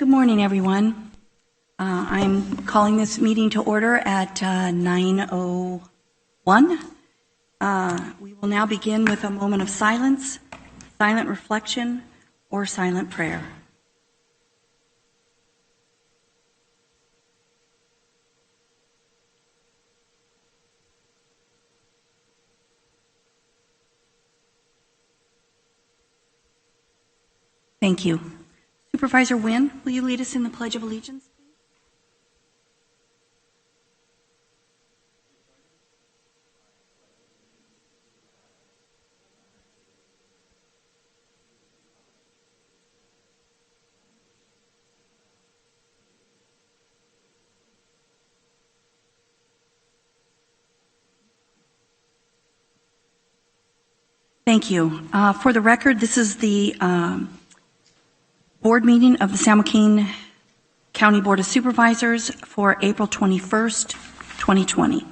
Good morning, everyone. I'm calling this meeting to order at 9:01. We will now begin with a moment of silence, silent reflection, or silent prayer. Thank you. Supervisor Wynn, will you lead us in the Pledge of Allegiance? Thank you. For the record, this is the board meeting of the San Joaquin County Board of Supervisors for April 21st, 2020.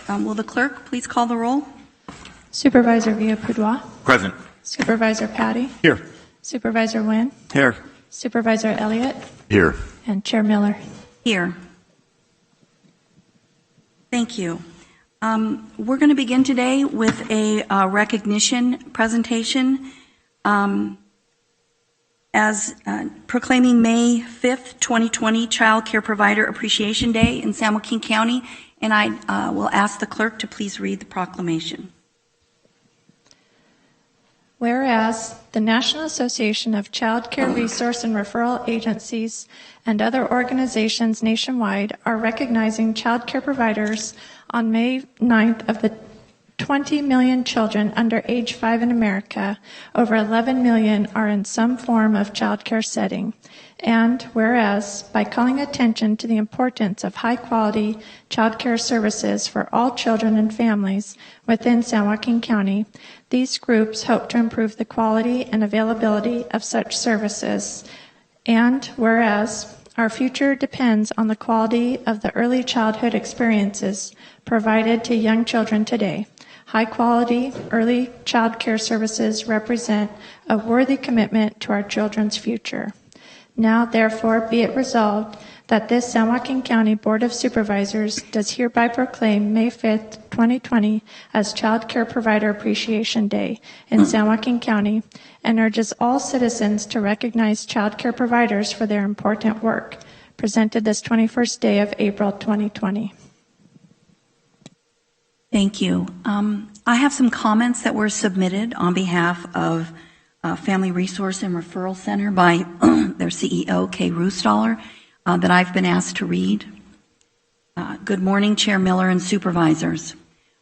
Will the clerk please call the roll? Supervisor Villapudua. Present. Supervisor Patty. Here. Supervisor Wynn. Here. Supervisor Elliott. Here. And Chair Miller. Here. Thank you. We're going to begin today with a recognition presentation as proclaiming May 5th, 2020 Child Care Provider Appreciation Day in San Joaquin County, and I will ask the clerk to please read the proclamation. Whereas the National Association of Child Care Resource and Referral Agencies and other organizations nationwide are recognizing child care providers on May 9th of the 20 million children under age 5 in America, over 11 million are in some form of child care setting. And whereas, by calling attention to the importance of high-quality child care services for all children and families within San Joaquin County, these groups hope to improve the quality and availability of such services. And whereas, our future depends on the quality of the early childhood experiences provided to young children today. High-quality early child care services represent a worthy commitment to our children's future. Now, therefore, be it resolved that this San Joaquin County Board of Supervisors does hereby proclaim May 5th, 2020 as Child Care Provider Appreciation Day in San Joaquin County and urges all citizens to recognize child care providers for their important work, presented this 21st day of April 2020. Thank you. I have some comments that were submitted on behalf of Family Resource and Referral Center by their CEO, Kay Rustaller, that I've been asked to read. Good morning, Chair Miller and Supervisors.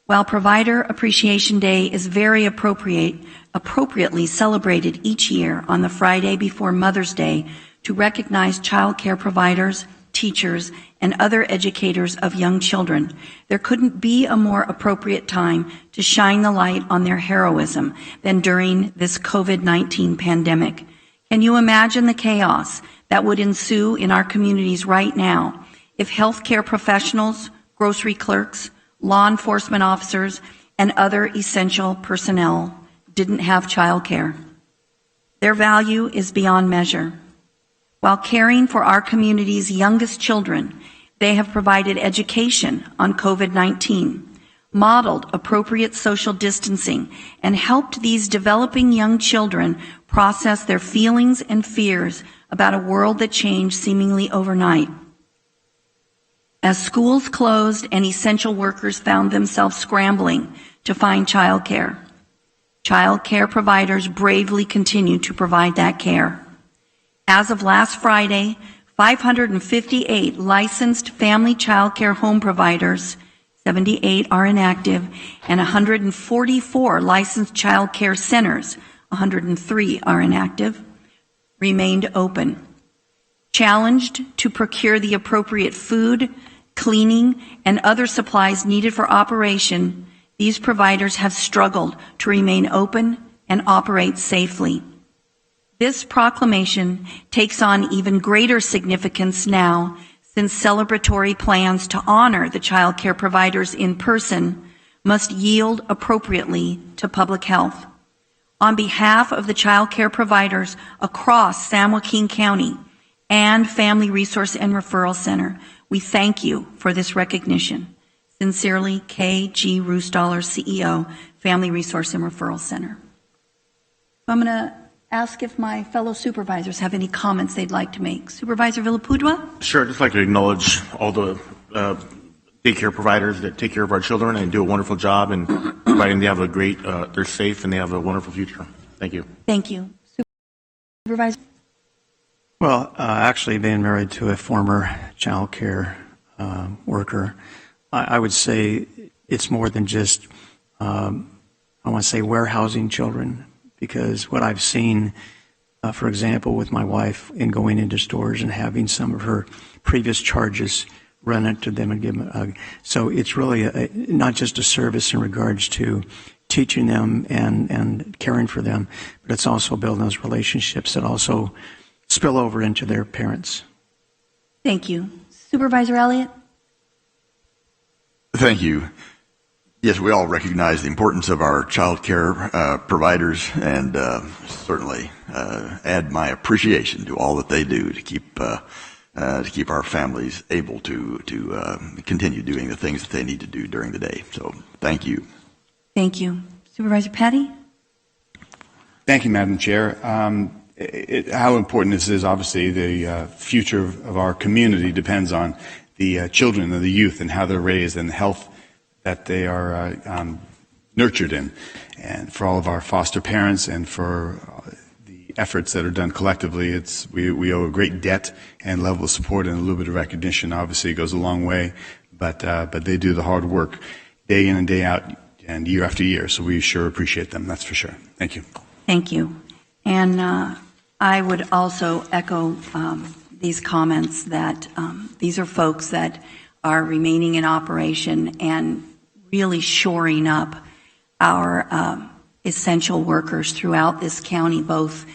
While Provider Appreciation Day is very appropriately celebrated each year on the Friday before Mother's Day to recognize child care providers, teachers, and other educators of young children, there couldn't be a more appropriate time to shine the light on their heroism than during this COVID-19 pandemic. Can you imagine the chaos that would ensue in our communities right now if healthcare professionals, grocery clerks, law enforcement officers, and other essential personnel didn't have childcare? Their value is beyond measure. While caring for our community's youngest children, they have provided education on COVID-19, modeled appropriate social distancing, and helped these developing young children process their feelings and fears about a world that changed seemingly overnight. As schools closed and essential workers found themselves scrambling to find childcare providers bravely continue to provide that care. As of last Friday, 558 licensed family child care home providers, 78 are inactive, and 144 licensed child care centers, 103 are inactive, remained open. Challenged to procure the appropriate food, cleaning, and other supplies needed for operation, these providers have struggled to remain open and operate safely. This proclamation takes on even greater significance now, since celebratory plans to honor the child care providers in person must yield appropriately to public health. On behalf of the child care providers across San Joaquin County and Family Resource and Referral Center. We thank you for this recognition. Sincerely, K.G. Roostaller, CEO, Family Resource and Referral Center. I'm going to ask if my fellow supervisors have any comments they'd like to make. Supervisor Villapudua? Sure. I'd just like to acknowledge all the daycare providers that take care of our children and do a wonderful job and providing they have a great, they're safe and they have a wonderful future. Thank you. Thank you. Supervisor? Well, actually, being married to a former child care worker, I would say it's more than just, I want to say, warehousing children, because what I've seen, for example, with my wife in going into stores and having some of her previous charges run into them and give them a hug. So it's really not just a service in regards to teaching them and caring for them, but it's also building those relationships that also spill over into their parents. Thank you. Supervisor Elliott? Thank you. Yes, we all recognize the importance of our child care providers, and certainly add my appreciation to all that they do to keep our families able to continue doing the things that they need to do during the day. So thank you. Thank you. Supervisor Petty? Thank you, Madam Chair. How important this is, obviously, the future of our community depends on the children and the youth and how they're raised and the health that they are nurtured in. And for all of our foster parents and for the efforts that are done collectively, we owe a great debt and level of support, and a little bit of recognition obviously goes a long way, but they do the hard work day in and day out and year after year, so we sure appreciate them, that's for sure. Thank you. Thank you. And I would also echo these comments that these are folks that are remaining in operation and really shoring up our essential workers throughout this county, both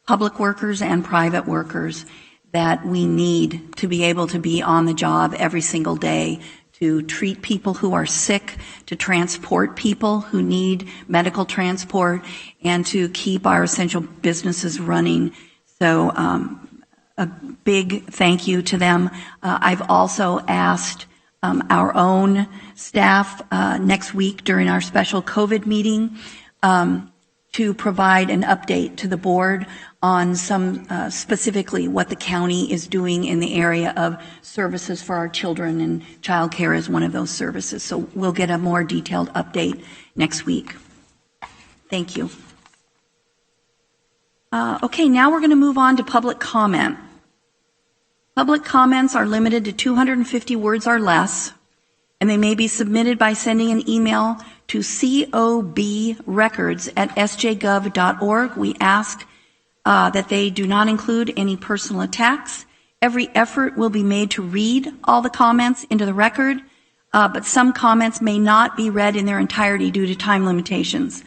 public workers and private workers that we need to be able to be on the job every single day, to treat people who are sick, to transport people who need medical transport, and to keep our essential businesses running. So a big thank you to them. I've also asked our own staff next week during our special COVID meeting to provide an update to the board on some specifically what the county is doing in the area of services for our children, and child care is one of those services. So we'll get a more detailed update next week. Thank you. Okay, now we're going to move on to public comment. Public comments are limited to 250 words or less, and they may be submitted by sending an email to cobrecords@sjgov.org. We ask that they do not include any personal attacks. Every effort will be made to read all the comments into the record, but some comments may not be read in their entirety due to time limitations.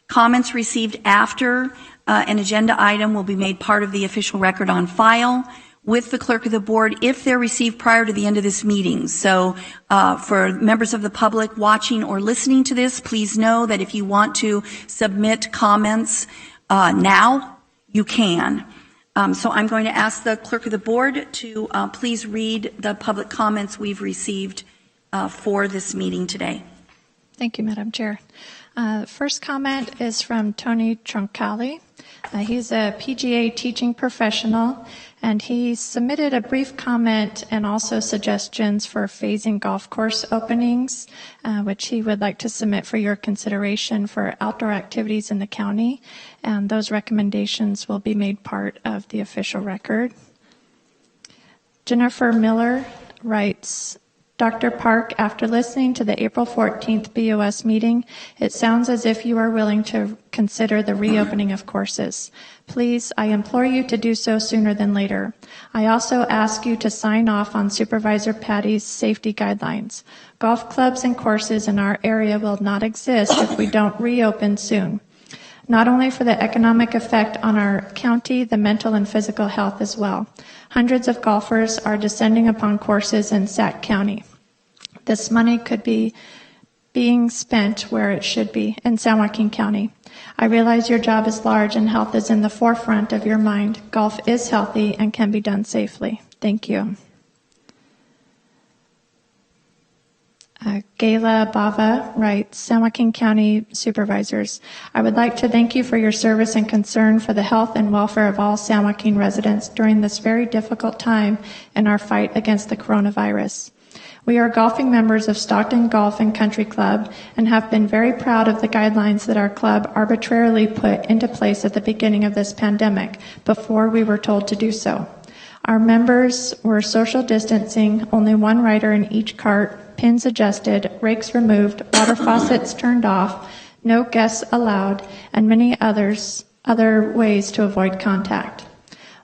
Comments received after an agenda item will be made part of the official record on file with the clerk of the board if they're received prior to the end of this meeting. So for members of the public watching or listening to this, please know that if you want to submit comments now, you can. So I'm going to ask the clerk of the board to please read the public comments we've received for this meeting today. Thank you, Madam Chair. First comment is from Tony Troncali. He's a PGA teaching professional, and he submitted a brief comment and also suggestions for phasing golf course openings, which he would like to submit for your consideration for outdoor activities in the county, and those recommendations will be made part of the official record. Jennifer Miller writes, Dr. Park, after listening to the April 14th BOS meeting, it sounds as if you are willing to consider the reopening of courses. Please, I implore you to do so sooner than later. I also ask you to sign off on Supervisor Patty's safety guidelines. Golf clubs and courses in our area will not exist if we don't reopen soon. Not only for the economic effect on our county, the mental and physical health as well. Hundreds of golfers are descending upon courses in Sac County. This money could be being spent where it should be in San Joaquin County. I realize your job is large and health is in the forefront of your mind. Golf is healthy and can be done safely. Thank you. Gayla Bava writes, San Joaquin County Supervisors, I would like to thank you for your service and concern for the health and welfare of all San Joaquin residents during this very difficult time in our fight against the coronavirus. We are golfing members of Stockton Golf and Country Club and have been very proud of the guidelines that our club arbitrarily put into place at the beginning of this pandemic before we were told to do so. Our members were social distancing, only one rider in each cart, pins adjusted, rakes removed, water faucets turned off, no guests allowed, and many other ways to avoid contact.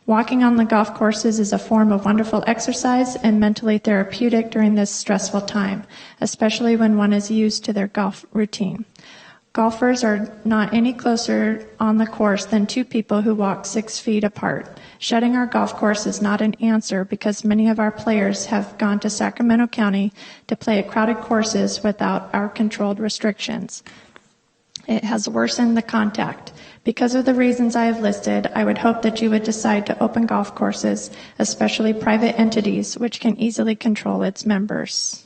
Walking on the golf courses is a form of wonderful exercise and mentally therapeutic during this stressful time, especially when one is used to their golf routine. Golfers are not any closer on the course than two people who walk 6 feet apart. Shutting our golf course is not an answer because many of our players have gone to Sacramento County to play at crowded courses without our controlled restrictions. It has worsened the contact. Because of the reasons I have listed, I would hope that you would decide to open golf courses, especially private entities, which can easily control its members.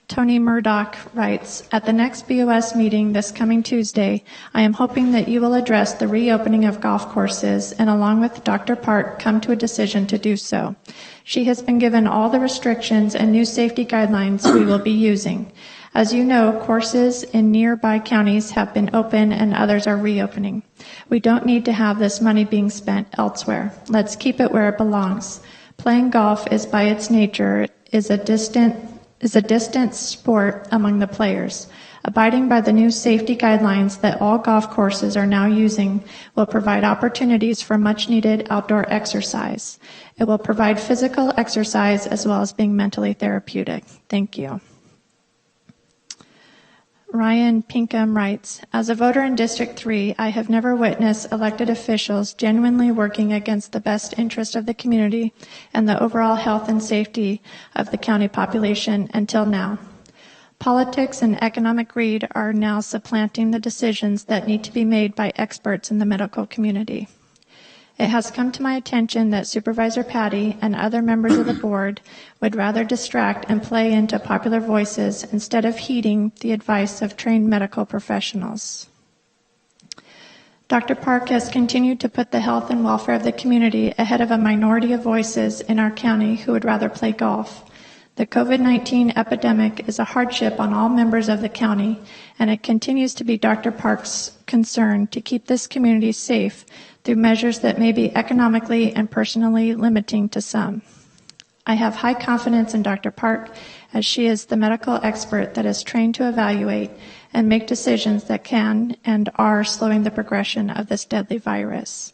Tony Murdoch writes, at the next BOS meeting this coming Tuesday, I am hoping that you will address the reopening of golf courses and along with Dr. Park come to a decision to do so. She has been given all the restrictions and new safety guidelines we will be using. As you know, courses in nearby counties have been open and others are reopening. We don't need to have this money being spent elsewhere. Let's keep it where it belongs. Playing golf is by its nature is a distant sport among the players. Abiding by the new safety guidelines that all golf courses are now using will provide opportunities for much needed outdoor exercise. It will provide physical exercise as well as being mentally therapeutic. Thank you. Ryan Pinkham writes, as a voter in District 3, I have never witnessed elected officials genuinely working against the best interest of the community and the overall health and safety of the county population until now. Politics and economic greed are now supplanting the decisions that need to be made by experts in the medical community. It has come to my attention that Supervisor Patty and other members of the board would rather distract and play into popular voices instead of heeding the advice of trained medical professionals. Dr. Park has continued to put the health and welfare of the community ahead of a minority of voices in our county who would rather play golf. The COVID-19 epidemic is a hardship on all members of the county, and it continues to be Dr. Park's concern to keep this community safe through measures that may be economically and personally limiting to some. I have high confidence in Dr. Park as she is the medical expert that is trained to evaluate and make decisions that can and are slowing the progression of this deadly virus.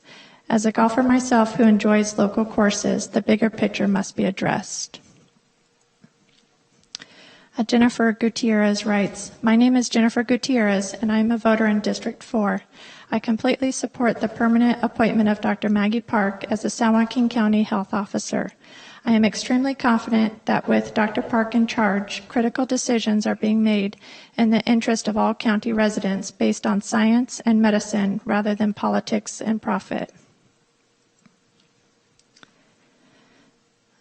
As a golfer myself who enjoys local courses, the bigger picture must be addressed. Jennifer Gutierrez writes, my name is Jennifer Gutierrez, and I am a voter in District 4. I completely support the permanent appointment of Dr. Maggie Park as the San Joaquin County Health Officer. I am extremely confident that with Dr. Park in charge, critical decisions are being made in the interest of all county residents based on science and medicine rather than politics and profit.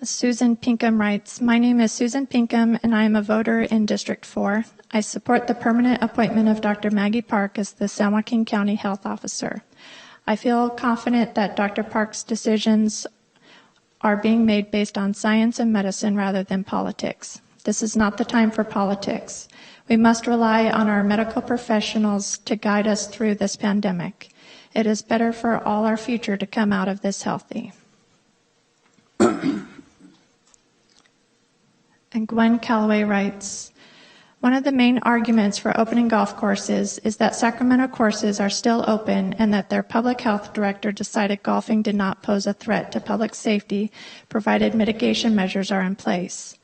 Susan Pinkham writes, my name is Susan Pinkham, and I am a voter in District 4. I support the permanent appointment of Dr. Maggie Park as the San Joaquin County Health Officer. I feel confident that Dr. Park's decisions are being made based on science and medicine rather than politics. This is not the time for politics. We must rely on our medical professionals to guide us through this pandemic. It is better for all our future to come out of this healthy. And Gwen Calloway writes, one of the main arguments for opening golf courses is that Sacramento courses are still open and that their public health director decided golfing did not pose a threat to public safety provided mitigation measures are in place.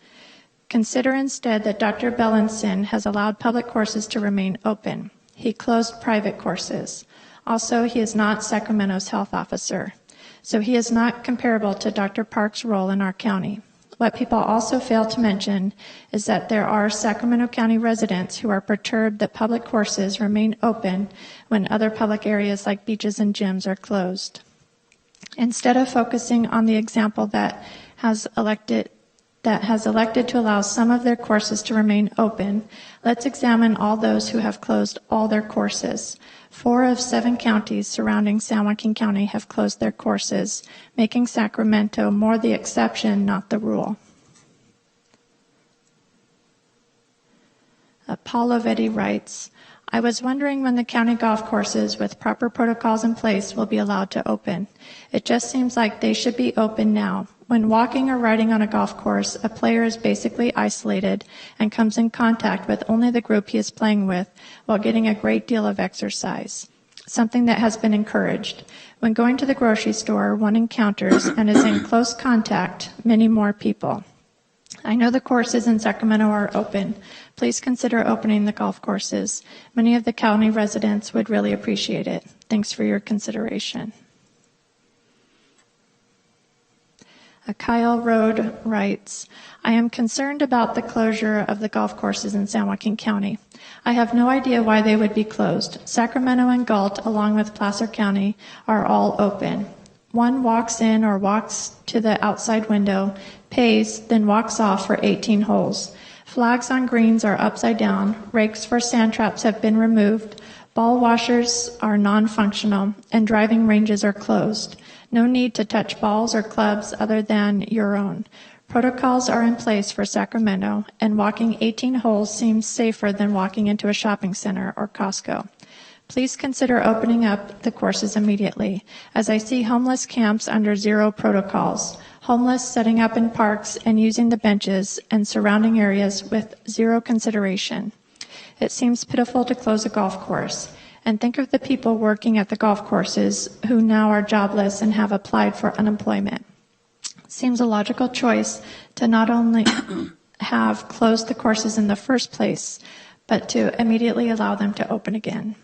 Consider instead that Dr. Bellinson has allowed public courses to remain open. He closed private courses. Also, he is not Sacramento's health officer, so he is not comparable to Dr. Park's role in our county. What people also fail to mention is that there are Sacramento County residents who are perturbed that public courses remain open when other public areas like beaches and gyms are closed. Instead of focusing on the example that has elected to allow some of their courses to remain open, let's examine all those who have closed all their courses. 4 of 7 counties surrounding San Joaquin County have closed their courses, making Sacramento more the exception, not the rule. Paul Lovetti writes, I was wondering when the county golf courses with proper protocols in place will be allowed to open. It just seems like they should be open now. When walking or riding on a golf course, a player is basically isolated and comes in contact with only the group he is playing with while getting a great deal of exercise, something that has been encouraged. When going to the grocery store, one encounters and is in close contact many more people. I know the courses in Sacramento are open. Please consider opening the golf courses. Many of the county residents would really appreciate it. Thanks for your consideration. Kyle Road writes, I am concerned about the closure of the golf courses in San Joaquin County. I have no idea why they would be closed. Sacramento and Galt, along with Placer County, are all open. One walks in or walks to the outside window, pays, then walks off for 18 holes. Flags on greens are upside down, rakes for sand traps have been removed, ball washers are non-functional, and driving ranges are closed. No need to touch balls or clubs other than your own. Protocols are in place for Sacramento, and walking 18 holes seems safer than walking into a shopping center or Costco. Please consider opening up the courses immediately, as I see homeless camps under zero protocols, homeless setting up in parks and using the benches and surrounding areas with zero consideration. It seems pitiful to close a golf course. And think of the people working at the golf courses who now are jobless and have applied for unemployment. Seems a logical choice to not only have closed the courses in the first place, but to immediately allow them to open again.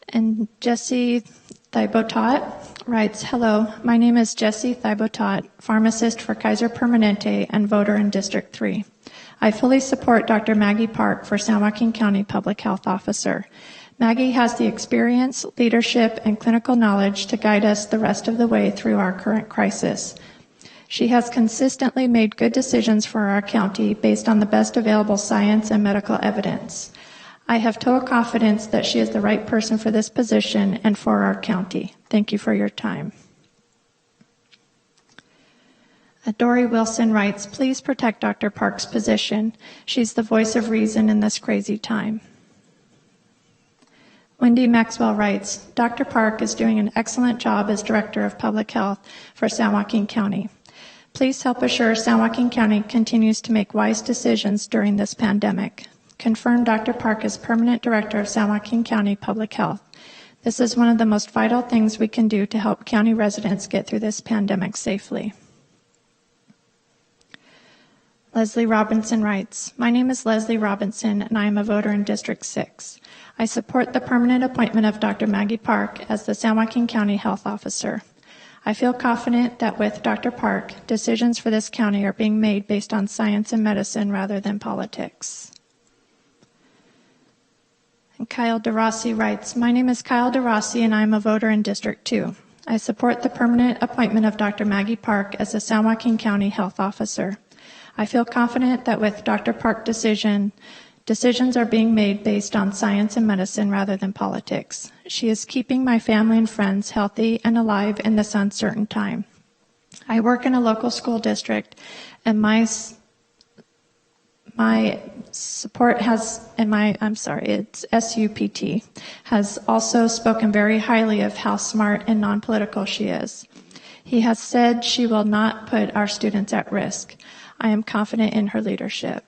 And Jesse Thibotot writes, hello, my name is Jesse Thibotot, pharmacist for Kaiser Permanente and voter in District 3. I fully support Dr. Maggie Park for San Joaquin County Public Health Officer. Maggie has the experience, leadership, and clinical knowledge to guide us the rest of the way through our current crisis. She has consistently made good decisions for our county based on the best available science and medical evidence. I have total confidence that she is the right person for this position and for our county. Thank you for your time. Dory Wilson writes, please protect Dr. Park's position. She's the voice of reason in this crazy time. Wendy Maxwell writes, Dr. Park is doing an excellent job as Director of Public Health for San Joaquin County. Please help assure San Joaquin County continues to make wise decisions during this pandemic. Confirm Dr. Park as Permanent Director of San Joaquin County Public Health. This is one of the most vital things we can do to help county residents get through this pandemic safely. Leslie Robinson writes, my name is Leslie Robinson, and I am a voter in District 6. I support the permanent appointment of Dr. Maggie Park as the San Joaquin County Health Officer. I feel confident that with Dr. Park, decisions for this county are being made based on science and medicine rather than politics. And Kyle DeRossi writes, my name is Kyle DeRossi, and I am a voter in District 2. I support the permanent appointment of Dr. Maggie Park as the San Joaquin County Health Officer. I feel confident that with Dr. Park's decisions are being made based on science and medicine rather than politics. She is keeping my family and friends healthy and alive in this uncertain time. I work in a local school district, and my support has, it's SUPT, has also spoken very highly of how smart and non-political she is. He has said she will not put our students at risk. I am confident in her leadership.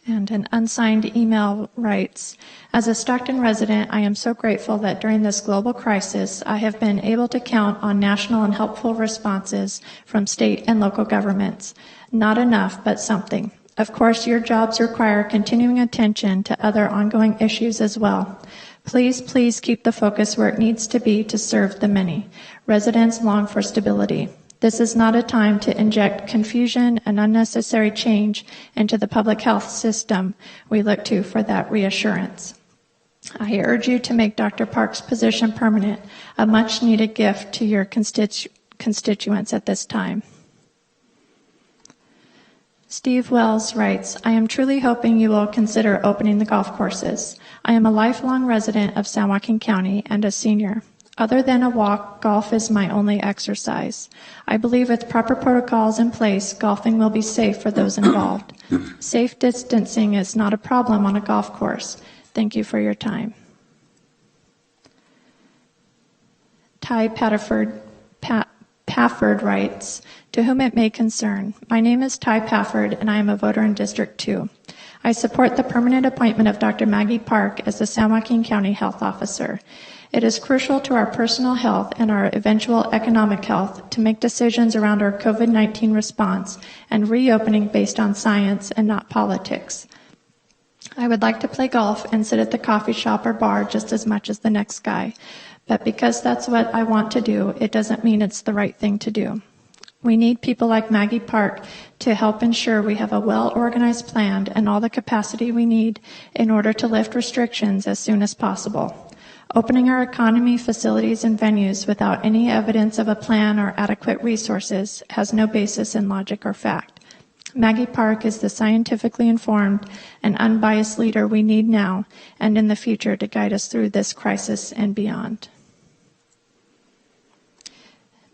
And an unsigned email writes, as a Stockton resident, I am so grateful that during this global crisis, I have been able to count on national and helpful responses from state and local governments. Not enough, but something. Of course, your jobs require continuing attention to other ongoing issues as well. Please keep the focus where it needs to be to serve the many. Residents long for stability. This is not a time to inject confusion and unnecessary change into the public health system. We look to for that reassurance. I urge you to make Dr. Park's position permanent, a much-needed gift to your constituents at this time. Steve Wells writes, I am truly hoping you will consider opening the golf courses. I am a lifelong resident of San Joaquin County and a senior. Other than a walk, golf is my only exercise. I believe with proper protocols in place, golfing will be safe for those involved. Safe distancing is not a problem on a golf course. Thank you for your time. Ty Pafford writes, to whom it may concern, my name is Ty Pafford and I am a voter in District 2. I support the permanent appointment of Dr. Maggie Park as the San Joaquin County Health Officer. It is crucial to our personal health and our eventual economic health to make decisions around our COVID-19 response and reopening based on science and not politics. I would like to play golf and sit at the coffee shop or bar just as much as the next guy. But because that's what I want to do, it doesn't mean it's the right thing to do. We need people like Maggie Park to help ensure we have a well-organized plan and all the capacity we need in order to lift restrictions as soon as possible. Opening our economy, facilities, and venues without any evidence of a plan or adequate resources has no basis in logic or fact. Maggie Park is the scientifically informed and unbiased leader we need now and in the future to guide us through this crisis and beyond.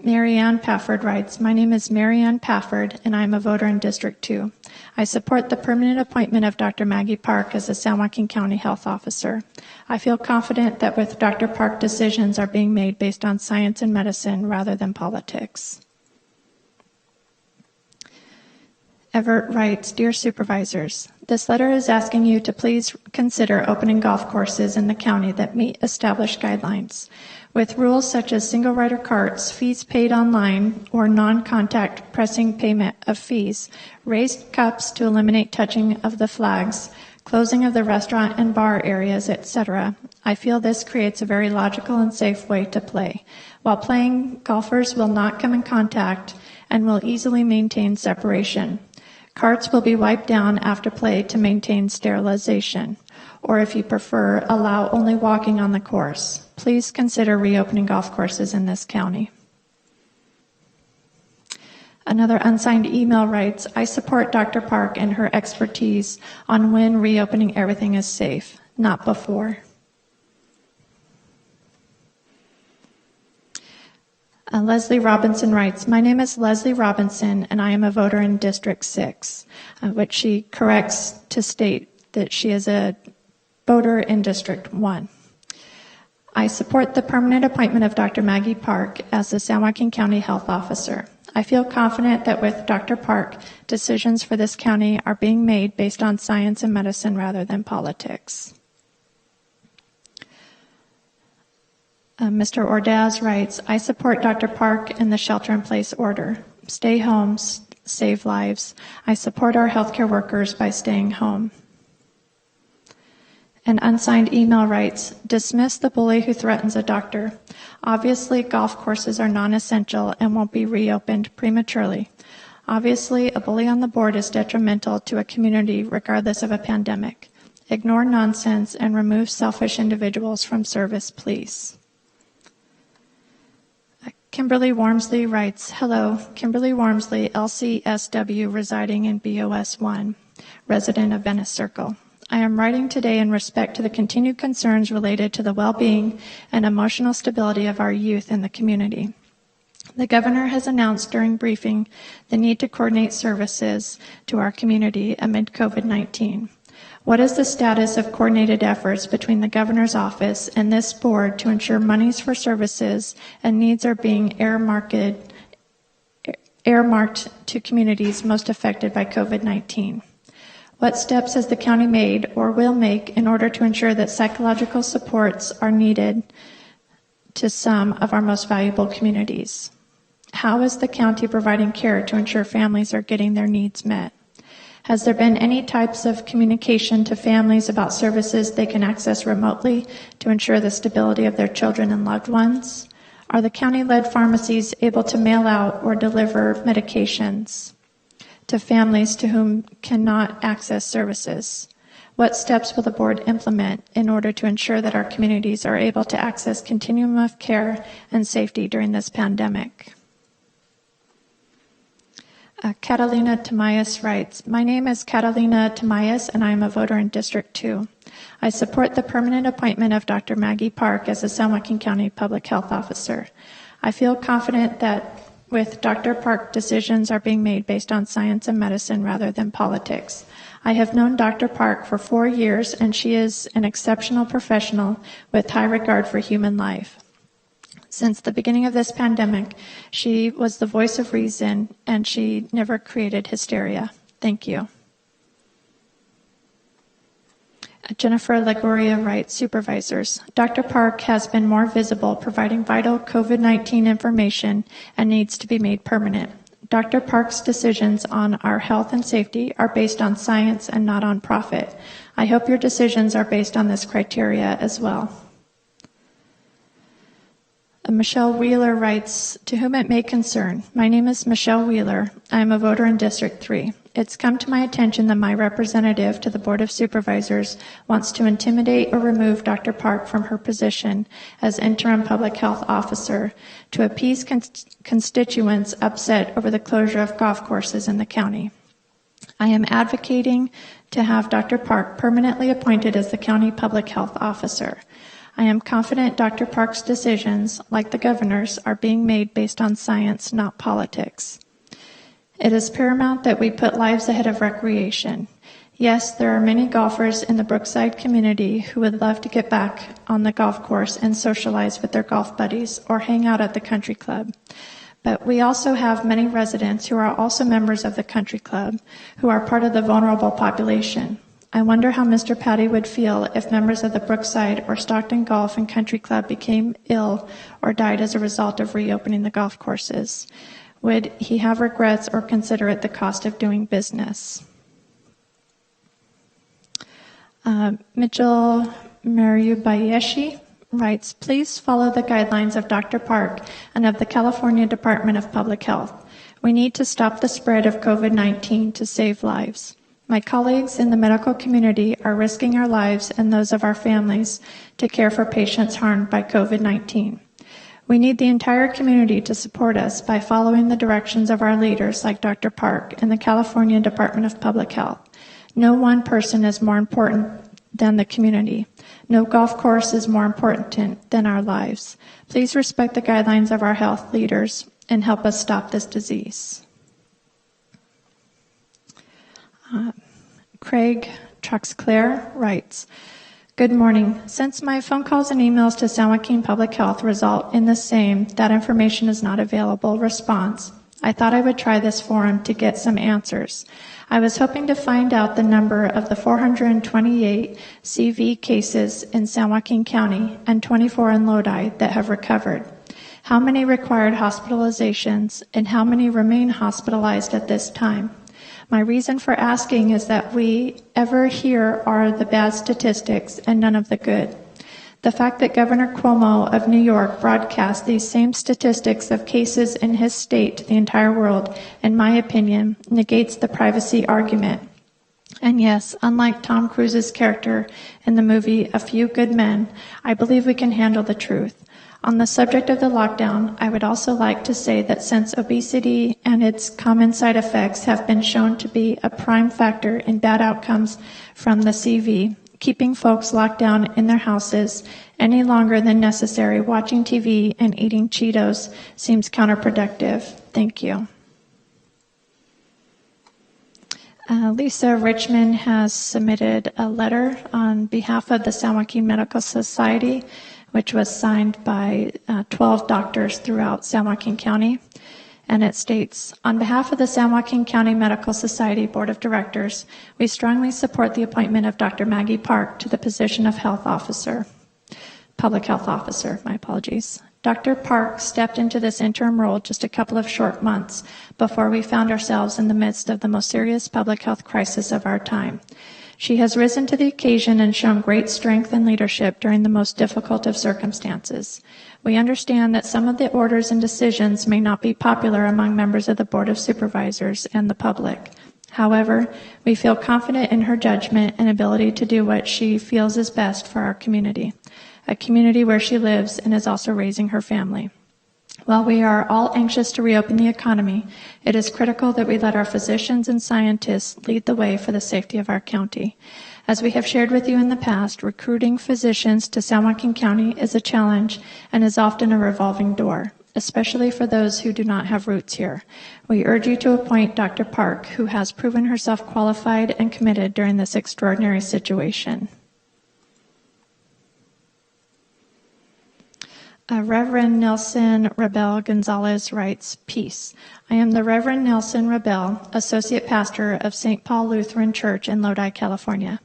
Mary Ann Pafford writes, my name is Mary Ann Pafford and I am a voter in District 2. I support the permanent appointment of Dr. Maggie Park as the San Joaquin County Health Officer. I feel confident that with Dr. Park, decisions are being made based on science and medicine rather than politics. Everett writes, Dear Supervisors, this letter is asking you to please consider opening golf courses in the county that meet established guidelines. With rules such as single rider carts, fees paid online, or non-contact pressing payment of fees, raised cups to eliminate touching of the flags, closing of the restaurant and bar areas, etc., I feel this creates a very logical and safe way to play. While playing, golfers will not come in contact and will easily maintain separation. Carts will be wiped down after play to maintain sterilization, or if you prefer, allow only walking on the course. Please consider reopening golf courses in this county. Another unsigned email writes, I support Dr. Park and her expertise on when reopening everything is safe, not before. Leslie Robinson writes, my name is Leslie Robinson and I am a voter in District 6, which she corrects to state that she is a voter in District 1. I support the permanent appointment of Dr. Maggie Park as the San Joaquin County Health Officer. I feel confident that with Dr. Park, decisions for this county are being made based on science and medicine rather than politics. Mr. Ordaz writes, I support Dr. Park and the shelter-in-place order. Stay home, save lives. I support our healthcare workers by staying home. An unsigned email writes, dismiss the bully who threatens a doctor. Obviously, golf courses are non-essential and won't be reopened prematurely. Obviously, a bully on the board is detrimental to a community regardless of a pandemic. Ignore nonsense and remove selfish individuals from service, please. Kimberly Wormsley writes, hello, Kimberly Wormsley, LCSW, residing in BOS 1, resident of Venice Circle. I am writing today in respect to the continued concerns related to the well-being and emotional stability of our youth in the community. The governor has announced during briefing the need to coordinate services to our community amid COVID-19. What is the status of coordinated efforts between the governor's office and this board to ensure monies for services and needs are being earmarked to communities most affected by COVID-19? What steps has the county made or will make in order to ensure that psychological supports are needed to some of our most valuable communities? How is the county providing care to ensure families are getting their needs met? Has there been any types of communication to families about services they can access remotely to ensure the stability of their children and loved ones? Are the county-led pharmacies able to mail out or deliver medications to families to whom cannot access services? What steps will the board implement in order to ensure that our communities are able to access continuum of care and safety during this pandemic? Catalina Tamayas writes, my name is Catalina Tamayas and I am a voter in District 2. I support the permanent appointment of Dr. Maggie Park as a San Joaquin County Public Health Officer. I feel confident that with Dr. Park, decisions are being made based on science and medicine rather than politics. I have known Dr. Park for 4 years and she is an exceptional professional with high regard for human life. Since the beginning of this pandemic, she was the voice of reason and she never created hysteria. Thank you. Jennifer Lagoria writes, Supervisors, Dr. Park has been more visible, providing vital COVID-19 information and needs to be made permanent. Dr. Park's decisions on our health and safety are based on science and not on profit. I hope your decisions are based on this criteria as well. Michelle Wheeler writes, to whom it may concern, my name is Michelle Wheeler. I am a voter in District 3. It's come to my attention that my representative to the Board of Supervisors wants to intimidate or remove Dr. Park from her position as interim public health officer to appease constituents upset over the closure of golf courses in the county. I am advocating to have Dr. Park permanently appointed as the county public health officer. I am confident Dr. Park's decisions, like the governor's, are being made based on science, not politics. It is paramount that we put lives ahead of recreation. Yes, there are many golfers in the Brookside community who would love to get back on the golf course and socialize with their golf buddies or hang out at the country club. But we also have many residents who are also members of the country club who are part of the vulnerable population. I wonder how Mr. Patty would feel if members of the Brookside or Stockton Golf and Country Club became ill or died as a result of reopening the golf courses. Would he have regrets or consider it the cost of doing business? Mitchell Mariubayeshi writes, please follow the guidelines of Dr. Park and of the California Department of Public Health. We need to stop the spread of COVID-19 to save lives. My colleagues in the medical community are risking our lives and those of our families to care for patients harmed by COVID-19. We need the entire community to support us by following the directions of our leaders like Dr. Park and the California Department of Public Health. No one person is more important than the community. No golf course is more important than our lives. Please respect the guidelines of our health leaders and help us stop this disease. Craig Truxclair writes, good morning. Since my phone calls and emails to San Joaquin Public Health result in the same, that information is not available response, I thought I would try this forum to get some answers. I was hoping to find out the number of the 428 CV cases in San Joaquin County and 24 in Lodi that have recovered. How many required hospitalizations and how many remain hospitalized at this time? My reason for asking is that we ever hear are the bad statistics and none of the good. The fact that Governor Cuomo of New York broadcast these same statistics of cases in his state to the entire world, in my opinion, negates the privacy argument. And yes, unlike Tom Cruise's character in the movie A Few Good Men, I believe we can handle the truth. On the subject of the lockdown, I would also like to say that since obesity and its common side effects have been shown to be a prime factor in bad outcomes from the CV, keeping folks locked down in their houses any longer than necessary, watching TV and eating Cheetos seems counterproductive. Thank you. Lisa Richmond has submitted a letter on behalf of the San Joaquin Medical Society, which was signed by 12 doctors throughout San Joaquin County. And it states, on behalf of the San Joaquin County Medical Society Board of Directors, we strongly support the appointment of Dr. Maggie Park to the position of public health officer, my apologies. Dr. Park stepped into this interim role just a couple of short months before we found ourselves in the midst of the most serious public health crisis of our time. She has risen to the occasion and shown great strength and leadership during the most difficult of circumstances. We understand that some of the orders and decisions may not be popular among members of the Board of Supervisors and the public. However, we feel confident in her judgment and ability to do what she feels is best for our community, a community where she lives and is also raising her family. While we are all anxious to reopen the economy, it is critical that we let our physicians and scientists lead the way for the safety of our county. As we have shared with you in the past, recruiting physicians to San Joaquin County is a challenge and is often a revolving door, especially for those who do not have roots here. We urge you to appoint Dr. Park, who has proven herself qualified and committed during this extraordinary situation. Reverend Nelson Rebel Gonzalez writes, Peace. I am the Reverend Nelson Rebel, Associate Pastor of St. Paul Lutheran Church in Lodi, California.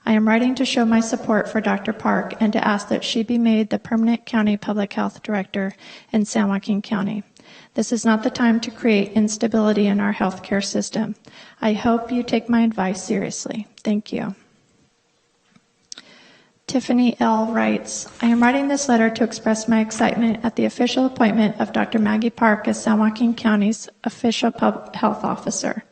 I am writing to show my support for Dr. Park and to ask that she be made the permanent County Public Health Director in San Joaquin County. This is not the time to create instability in our healthcare system. I hope you take my advice seriously. Thank you. Tiffany L. writes, I am writing this letter to express my excitement at the official appointment of Dr. Maggie Park as San Joaquin County's official public health officer.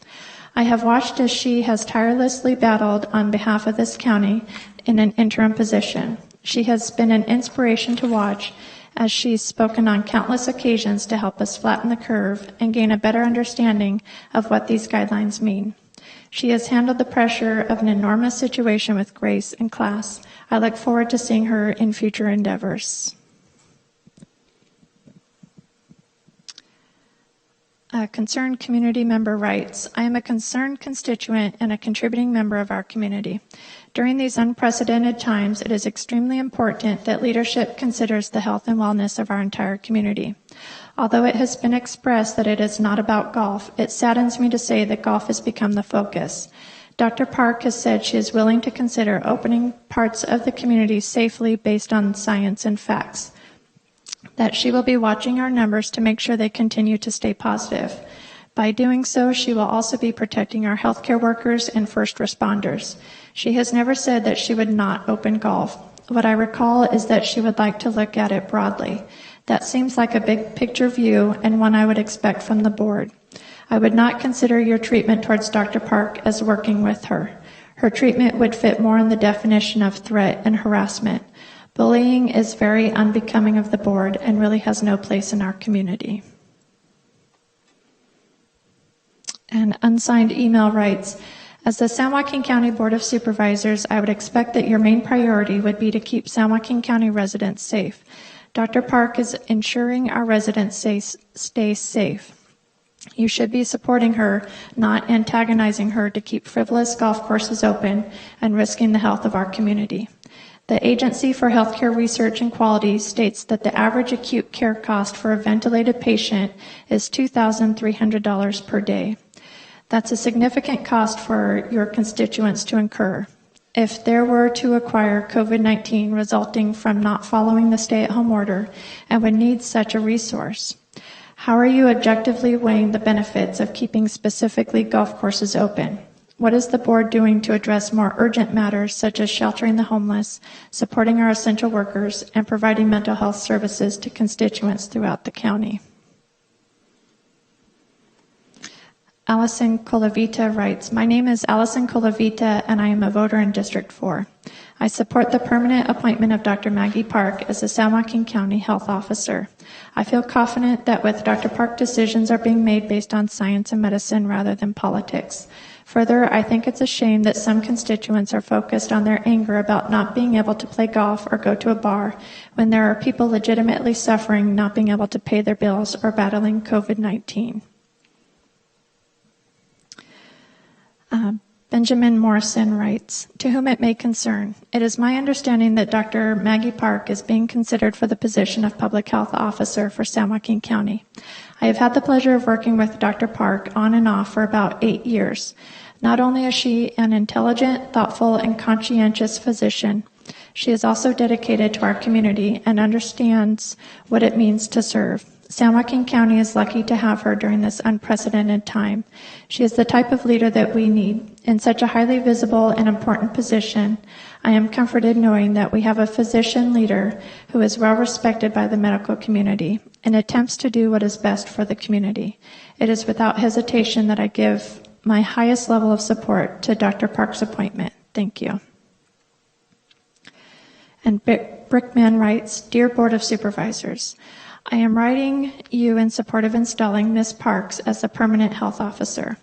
I have watched as she has tirelessly battled on behalf of this county in an interim position. She has been an inspiration to watch as she's spoken on countless occasions to help us flatten the curve and gain a better understanding of what these guidelines mean. She has handled the pressure of an enormous situation with grace and class. I look forward to seeing her in future endeavors. A concerned community member writes, I am a concerned constituent and a contributing member of our community. During these unprecedented times, it is extremely important that leadership considers the health and wellness of our entire community. Although it has been expressed that it is not about golf, it saddens me to say that golf has become the focus. Dr. Park has said she is willing to consider opening parts of the community safely based on science and facts, that she will be watching our numbers to make sure they continue to stay positive. By doing so, she will also be protecting our healthcare workers and first responders. She has never said that she would not open golf. What I recall is that she would like to look at it broadly. That seems like a big picture view and one I would expect from the board. I would not consider your treatment towards Dr. Park as working with her. Her treatment would fit more in the definition of threat and harassment. Bullying is very unbecoming of the board and really has no place in our community. An unsigned email writes, as the San Joaquin County Board of Supervisors, I would expect that your main priority would be to keep San Joaquin County residents safe. Dr. Park is ensuring our residents stay safe. You should be supporting her, not antagonizing her to keep frivolous golf courses open and risking the health of our community. The Agency for Healthcare Research and Quality states that the average acute care cost for a ventilated patient is $2,300 per day. That's a significant cost for your constituents to incur. If there were to acquire COVID-19 resulting from not following the stay-at-home order and would need such a resource, how are you objectively weighing the benefits of keeping specifically golf courses open? What is the board doing to address more urgent matters such as sheltering the homeless, supporting our essential workers, and providing mental health services to constituents throughout the county? Allison Colavita writes, my name is Allison Colavita and I am a voter in District 4. I support the permanent appointment of Dr. Maggie Park as the San Joaquin County Health Officer. I feel confident that with Dr. Park, decisions are being made based on science and medicine rather than politics. Further, I think it's a shame that some constituents are focused on their anger about not being able to play golf or go to a bar when there are people legitimately suffering, not being able to pay their bills or battling COVID-19. Benjamin Morrison writes, to whom it may concern, it is my understanding that Dr. Maggie Park is being considered for the position of Public Health Officer for San Joaquin County. I have had the pleasure of working with Dr. Park on and off for about 8 years. Not only is she an intelligent, thoughtful, and conscientious physician, She is also dedicated to our community and understands what it means to serve. San Joaquin County is lucky to have her during this unprecedented time. She is the type of leader that we need. In such a highly visible and important position, I am comforted knowing that we have a physician leader who is well respected by the medical community and attempts to do what is best for the community. It is without hesitation that I give my highest level of support to Dr. Park's appointment. Thank you. And Brickman writes, Dear Board of Supervisors, I am writing you in support of installing Ms. Parks as the permanent health officer.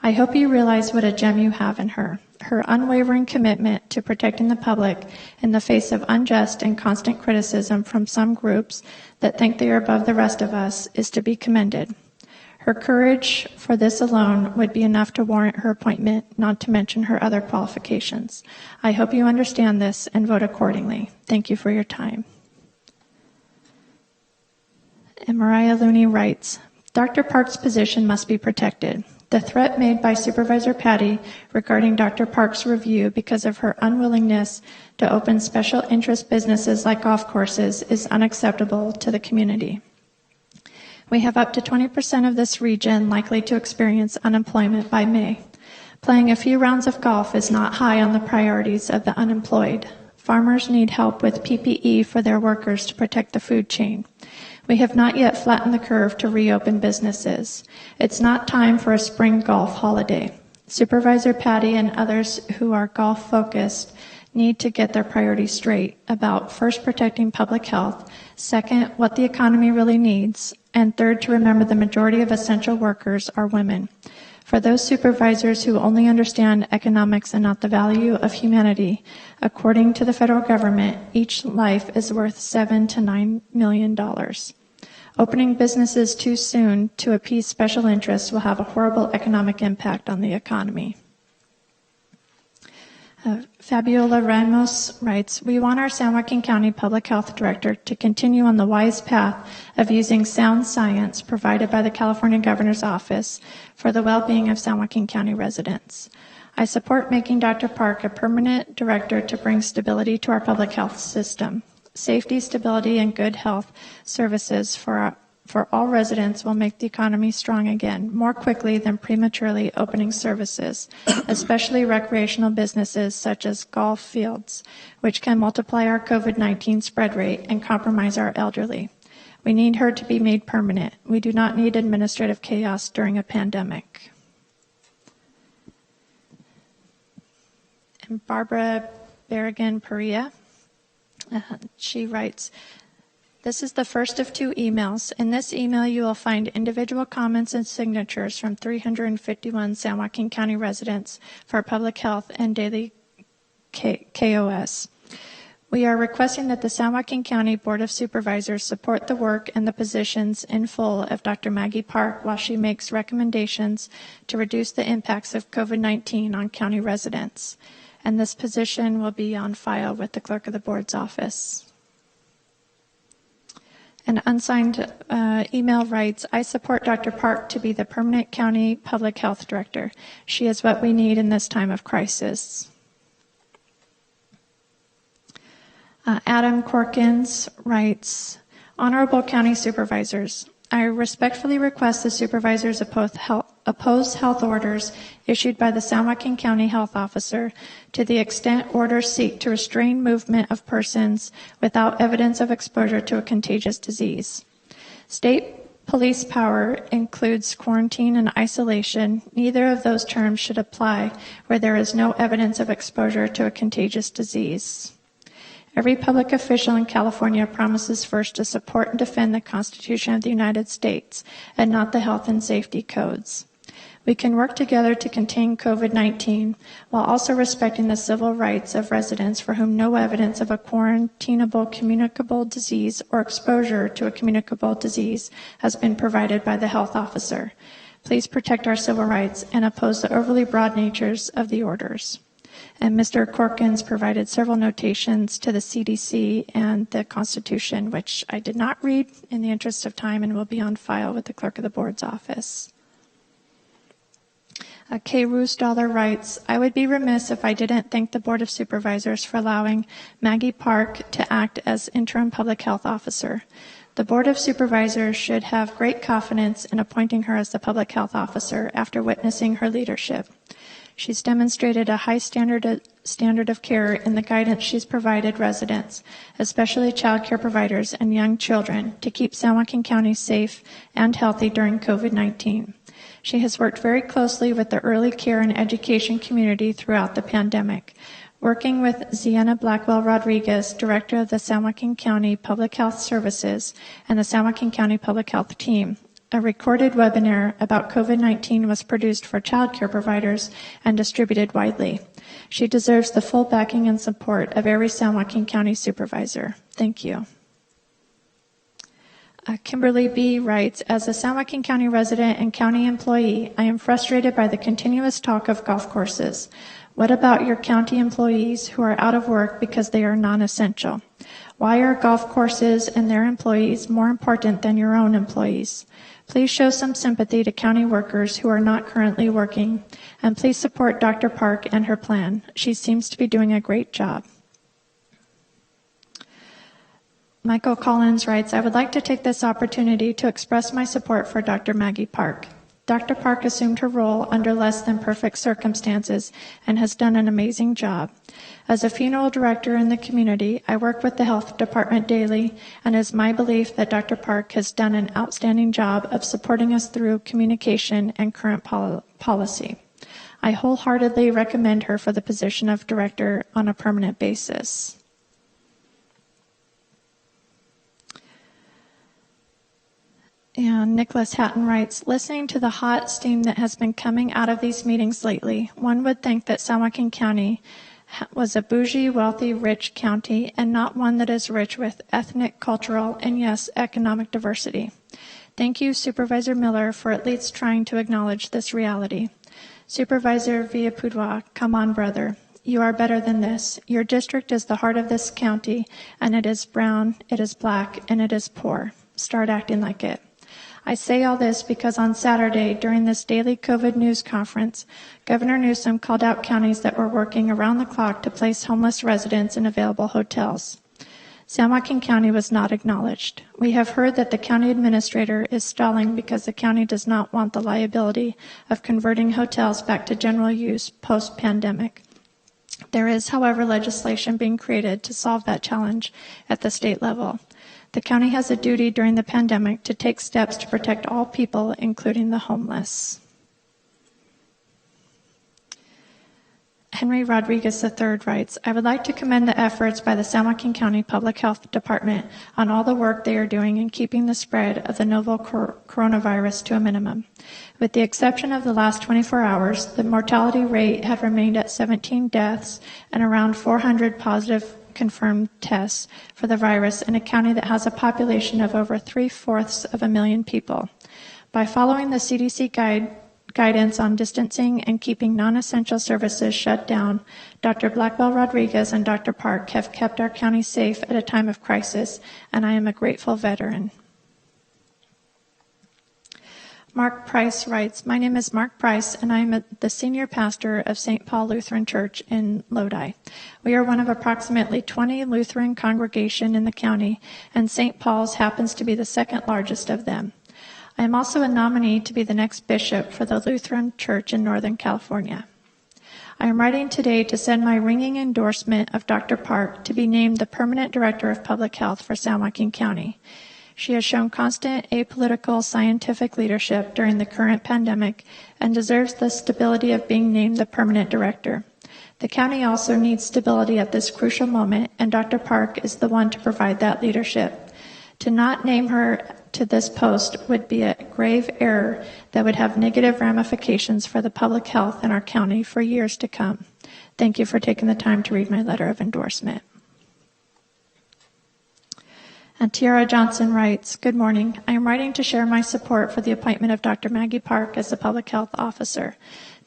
I hope you realize what a gem you have in her. Her unwavering commitment to protecting the public in the face of unjust and constant criticism from some groups that think they are above the rest of us is to be commended. Her courage for this alone would be enough to warrant her appointment, not to mention her other qualifications. I hope you understand this and vote accordingly. Thank you for your time. And Mariah Looney writes, Dr. Park's position must be protected. The threat made by Supervisor Patty regarding Dr. Park's review because of her unwillingness to open special interest businesses like golf courses is unacceptable to the community. We have up to 20% of this region likely to experience unemployment by May. Playing a few rounds of golf is not high on the priorities of the unemployed. Farmers need help with PPE for their workers to protect the food chain. We have not yet flattened the curve to reopen businesses. It's not time for a spring golf holiday. Supervisor Patty and others who are golf-focused need to get their priorities straight about first protecting public health, second, what the economy really needs, and third, to remember the majority of essential workers are women. For those supervisors who only understand economics and not the value of humanity, according to the federal government, each life is worth $7 to $9 million. Opening businesses too soon to appease special interests will have a horrible economic impact on the economy. Fabiola Ramos writes, we want our San Joaquin County Public Health Director to continue on the wise path of using sound science provided by the California Governor's Office for the well-being of San Joaquin County residents. I support making Dr. Park a permanent director to bring stability to our public health system. Safety, stability, and good health services for all residents will make the economy strong again more quickly than prematurely opening services, especially recreational businesses such as golf fields, which can multiply our COVID-19 spread rate and compromise our elderly. We need her to be made permanent. We do not need administrative chaos during a pandemic. And Barbara Barragan-Perea, she writes, this is the first of 2 emails. In this email, you will find individual comments and signatures from 351 San Joaquin County residents for public health and daily KOS. We are requesting that the San Joaquin County Board of Supervisors support the work and the positions in full of Dr. Maggie Park while she makes recommendations to reduce the impacts of COVID-19 on county residents. And this position will be on file with the clerk of the board's office. An unsigned email writes, I support Dr. Park to be the permanent county public health director. She is what we need in this time of crisis. Adam Corkins writes, Honorable County Supervisors, I respectfully request the supervisors oppose health orders issued by the San Joaquin County Health Officer to the extent orders seek to restrain movement of persons without evidence of exposure to a contagious disease. State police power includes quarantine and isolation. Neither of those terms should apply where there is no evidence of exposure to a contagious disease. Every public official in California promises first to support and defend the Constitution of the United States and not the health and safety codes. We can work together to contain COVID-19 while also respecting the civil rights of residents for whom no evidence of a quarantinable communicable disease or exposure to a communicable disease has been provided by the health officer. Please protect our civil rights and oppose the overly broad natures of the orders. And Mr. Corkins provided several notations to the CDC and the Constitution, which I did not read in the interest of time and will be on file with the clerk of the board's office. Kay Roosdollar writes, I would be remiss if I didn't thank the Board of Supervisors for allowing Maggie Park to act as interim public health officer. The Board of Supervisors should have great confidence in appointing her as the public health officer after witnessing her leadership. She's demonstrated a high standard of care in the guidance she's provided residents, especially child care providers and young children, to keep San Joaquin County safe and healthy during COVID-19. She has worked very closely with the early care and education community throughout the pandemic, working with Ziana Blackwell-Rodriguez, Director of the San Joaquin County Public Health Services and the San Joaquin County Public Health Team. A recorded webinar about COVID-19 was produced for child care providers and distributed widely. She deserves the full backing and support of every San Joaquin County supervisor. Thank you. Kimberly B. writes, as a San Joaquin County resident and county employee, I am frustrated by the continuous talk of golf courses. What about your county employees who are out of work because they are non-essential? Why are golf courses and their employees more important than your own employees? Please show some sympathy to county workers who are not currently working, and please support Dr. Park and her plan. She seems to be doing a great job. Michael Collins writes, I would like to take this opportunity to express my support for Dr. Maggie Park. Dr. Park assumed her role under less than perfect circumstances and has done an amazing job. As a funeral director in the community, I work with the health department daily, and it is my belief that Dr. Park has done an outstanding job of supporting us through communication and current policy. I wholeheartedly recommend her for the position of director on a permanent basis. And Nicholas Hatton writes, listening to the hot steam that has been coming out of these meetings lately, one would think that San Joaquin County was a bougie, wealthy, rich county and not one that is rich with ethnic, cultural, and yes, economic diversity. Thank you, Supervisor Miller, for at least trying to acknowledge this reality. Supervisor Villapudua, come on, brother. You are better than this. Your district is the heart of this county, and it is brown, it is black, and it is poor. Start acting like it. I say all this because on Saturday, during this daily COVID news conference, Governor Newsom called out counties that were working around the clock to place homeless residents in available hotels. San Joaquin County was not acknowledged. We have heard that the county administrator is stalling because the county does not want the liability of converting hotels back to general use post-pandemic. There is, however, legislation being created to solve that challenge at the state level. The county has a duty during the pandemic to take steps to protect all people, including the homeless. Henry Rodriguez III writes, I would like to commend the efforts by the San Joaquin County Public Health Department on all the work they are doing in keeping the spread of the novel coronavirus to a minimum. With the exception of the last 24 hours, the mortality rate had remained at 17 deaths and around 400 positive confirmed tests for the virus in a county that has a population of over 750,000 people. By following the CDC guidance on distancing and keeping non-essential services shut down, Dr. Blackwell-Rodriguez and Dr. Park have kept our county safe at a time of crisis, and I am a grateful veteran. Mark Price writes, my name is Mark Price, and I am the senior pastor of St. Paul Lutheran Church in Lodi. We are one of approximately 20 Lutheran congregation in the county, and St. Paul's happens to be the second largest of them. I am also a nominee to be the next bishop for the Lutheran Church in Northern California. I am writing today to send my ringing endorsement of Dr. Park to be named the permanent director of public health for San Joaquin County. She has shown constant apolitical scientific leadership during the current pandemic and deserves the stability of being named the permanent director. The county also needs stability at this crucial moment, and Dr. Park is the one to provide that leadership. To not name her to this post would be a grave error that would have negative ramifications for the public health in our county for years to come. Thank you for taking the time to read my letter of endorsement. And Tiara Johnson writes, good morning. I am writing to share my support for the appointment of Dr. Maggie Park as the public health officer.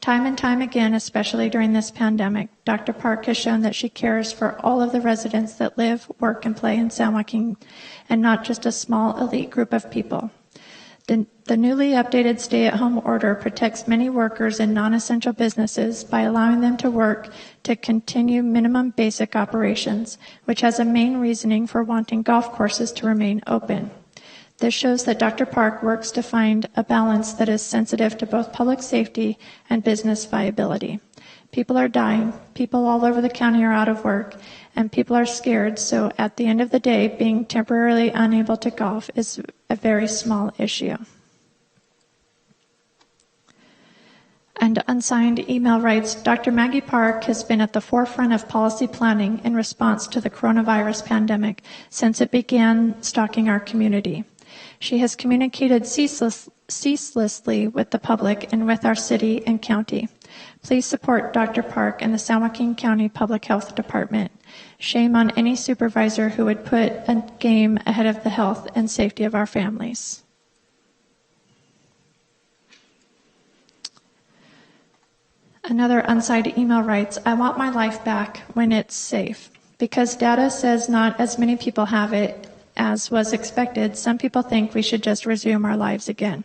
Time and time again, especially during this pandemic, Dr. Park has shown that she cares for all of the residents that live, work, and play in San Joaquin, and not just a small elite group of people. The newly updated stay-at-home order protects many workers in non-essential businesses by allowing them to work to continue minimum basic operations, which has a main reasoning for wanting golf courses to remain open. This shows that Dr. Park works to find a balance that is sensitive to both public safety and business viability. People are dying, people all over the county are out of work, and people are scared, so at the end of the day, being temporarily unable to golf is a very small issue. And unsigned email writes, Dr. Maggie Park has been at the forefront of policy planning in response to the coronavirus pandemic since it began stalking our community. She has communicated ceaselessly with the public and with our city and county. Please support Dr. Park and the San Joaquin County Public Health Department. Shame on any supervisor who would put a game ahead of the health and safety of our families. Another unsigned email writes, I want my life back when it's safe. Because data says not as many people have it as was expected, some people think we should just resume our lives again.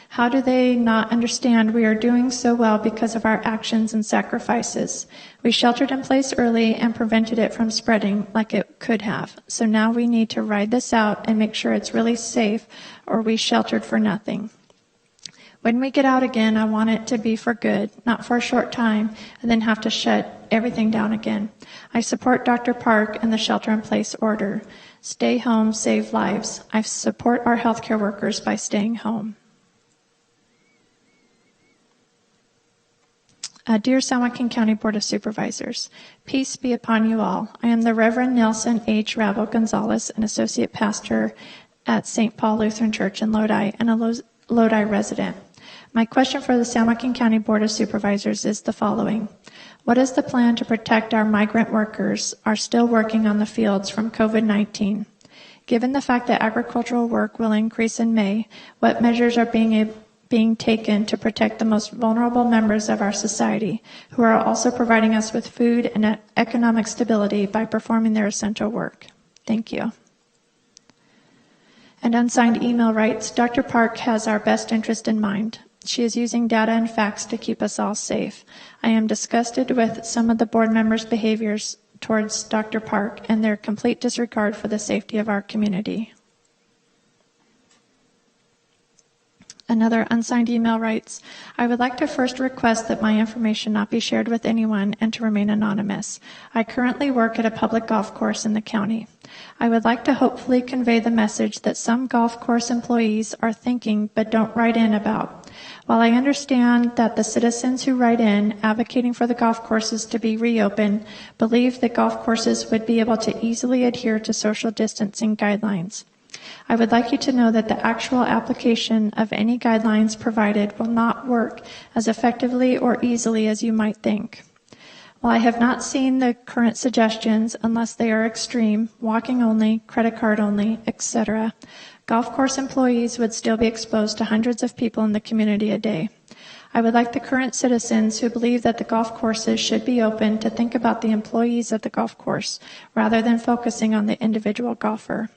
How do they not understand we are doing so well because of our actions and sacrifices? We sheltered in place early and prevented it from spreading like it could have. So now we need to ride this out and make sure it's really safe, or we sheltered for nothing. When we get out again, I want it to be for good, not for a short time, and then have to shut everything down again. I support Dr. Park and the shelter-in-place order. Stay home, save lives. I support our healthcare workers by staying home. Dear San Joaquin County Board of Supervisors, peace be upon you all. I am the Reverend Nelson H. Rabo Gonzalez, an associate pastor at St. Paul Lutheran Church in Lodi and a Lodi resident. My question for the San Joaquin County Board of Supervisors is the following. What is the plan to protect our migrant workers are still working on the fields from COVID-19? Given the fact that agricultural work will increase in May, what measures are being taken to protect the most vulnerable members of our society, who are also providing us with food and economic stability by performing their essential work? Thank you. And unsigned email writes, Dr. Park has our best interest in mind. She is using data and facts to keep us all safe. I am disgusted with some of the board members' behaviors towards Dr. Park and their complete disregard for the safety of our community. Another unsigned email writes, I would like to first request that my information not be shared with anyone and to remain anonymous. I currently work at a public golf course in the county. I would like to hopefully convey the message that some golf course employees are thinking but don't write in about. While I understand that the citizens who write in advocating for the golf courses to be reopened believe that golf courses would be able to easily adhere to social distancing guidelines, I would like you to know that the actual application of any guidelines provided will not work as effectively or easily as you might think. While I have not seen the current suggestions, unless they are extreme, walking only, credit card only, etc., golf course employees would still be exposed to hundreds of people in the community a day. I would like the current citizens who believe that the golf courses should be open to think about the employees at the golf course rather than focusing on the individual golfer.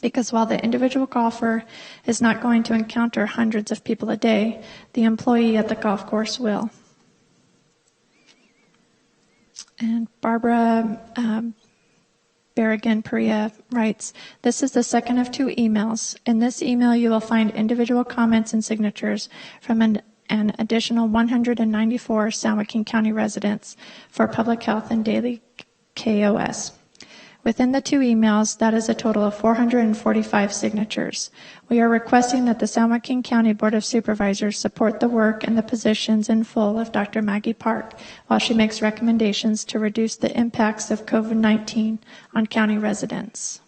Because while the individual golfer is not going to encounter hundreds of people a day, the employee at the golf course will. And Barbara Barragan-Perea writes, this is the second of 2 emails. In this email, you will find individual comments and signatures from an additional 194 San Joaquin County residents for public health and daily KOS. Within the 2 emails, that is a total of 445 signatures. We are requesting that the San Joaquin County Board of Supervisors support the work and the positions in full of Dr. Maggie Park while she makes recommendations to reduce the impacts of COVID-19 on county residents.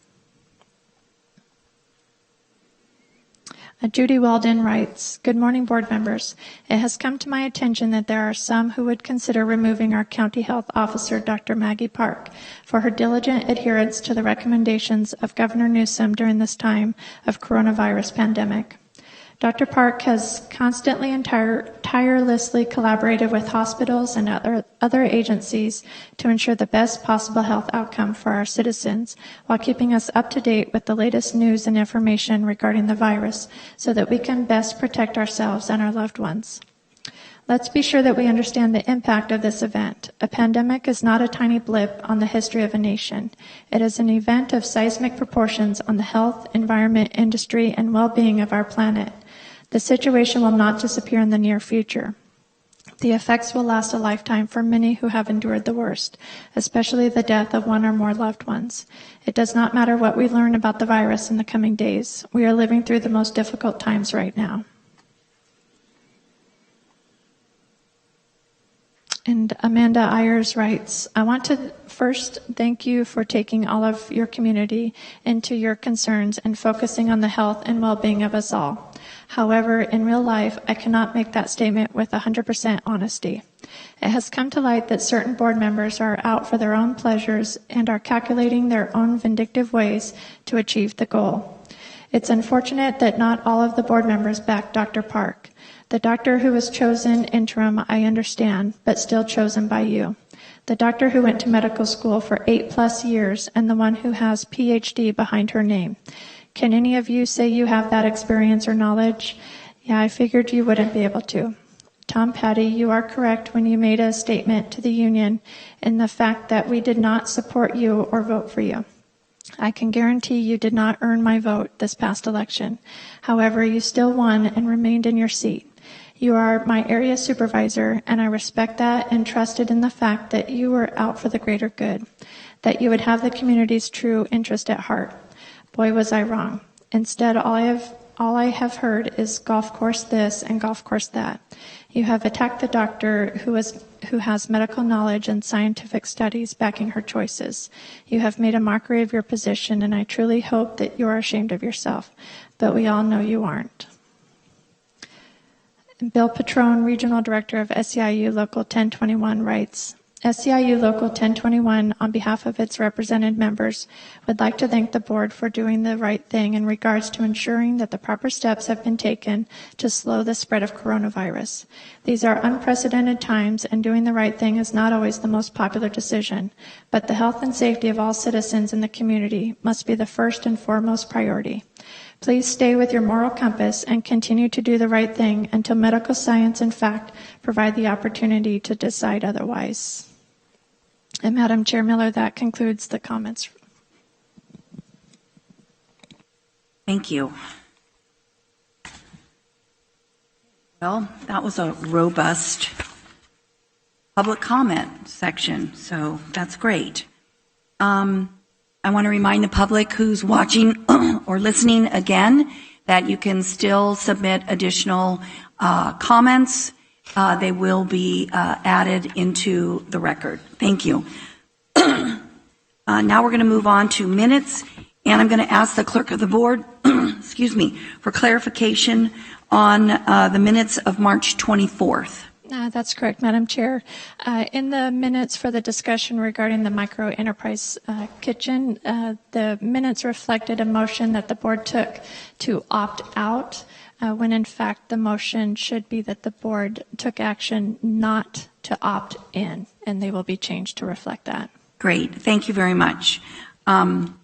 Judy Weldon writes, good morning, board members. It has come to my attention that there are some who would consider removing our county health officer, Dr. Maggie Park, for her diligent adherence to the recommendations of Governor Newsom during this time of coronavirus pandemic. Dr. Park has constantly and tirelessly collaborated with hospitals and other agencies to ensure the best possible health outcome for our citizens while keeping us up to date with the latest news and information regarding the virus so that we can best protect ourselves and our loved ones. Let's be sure that we understand the impact of this event. A pandemic is not a tiny blip on the history of a nation. It is an event of seismic proportions on the health, environment, industry, and well-being of our planet. The situation will not disappear in the near future. The effects will last a lifetime for many who have endured the worst, especially the death of one or more loved ones. It does not matter what we learn about the virus in the coming days. We are living through the most difficult times right now. And Amanda Ayers writes, I want to first thank you for taking all of your community into your concerns and focusing on the health and well-being of us all. However, in real life, I cannot make that statement with 100% honesty. It has come to light that certain board members are out for their own pleasures and are calculating their own vindictive ways to achieve the goal. It's unfortunate that not all of the board members back Dr. Park. The doctor who was chosen interim, I understand, but still chosen by you. The doctor who went to medical school for 8+ years and the one who has PhD behind her name. Can any of you say you have that experience or knowledge? Yeah, I figured you wouldn't be able to. Tom Petty, you are correct when you made a statement to the union in the fact that we did not support you or vote for you. I can guarantee you did not earn my vote this past election. However, you still won and remained in your seat. You are my area supervisor, and I respect that and trusted in the fact that you were out for the greater good, that you would have the community's true interest at heart. Boy, was I wrong. Instead, all I have heard is golf course this and golf course that. You have attacked the doctor who has medical knowledge and scientific studies backing her choices. You have made a mockery of your position, and I truly hope that you are ashamed of yourself, but we all know you aren't. Bill Patrone, Regional Director of SEIU Local 1021, writes, SEIU Local 1021, on behalf of its represented members, would like to thank the board for doing the right thing in regards to ensuring that the proper steps have been taken to slow the spread of coronavirus. These are unprecedented times, and doing the right thing is not always the most popular decision, but the health and safety of all citizens in the community must be the first and foremost priority. Please stay with your moral compass and continue to do the right thing until medical science and fact provide the opportunity to decide otherwise. And Madam Chair Miller, that concludes the comments. Thank you. Well, that was a robust public comment section, so that's great. I want to remind the public who's watching or listening again that you can still submit additional comments. They will be added into the record. Thank you. Now we're going to move on to minutes, and I'm going to ask the clerk of the board, excuse me, for clarification on the minutes of March 24th. That's correct, Madam Chair. In the minutes for the discussion regarding the micro enterprise kitchen, the minutes reflected a motion that the board took to opt out, when in fact the motion should be that the board took action not to opt in, and they will be changed to reflect that. Great. Thank you very much. Unless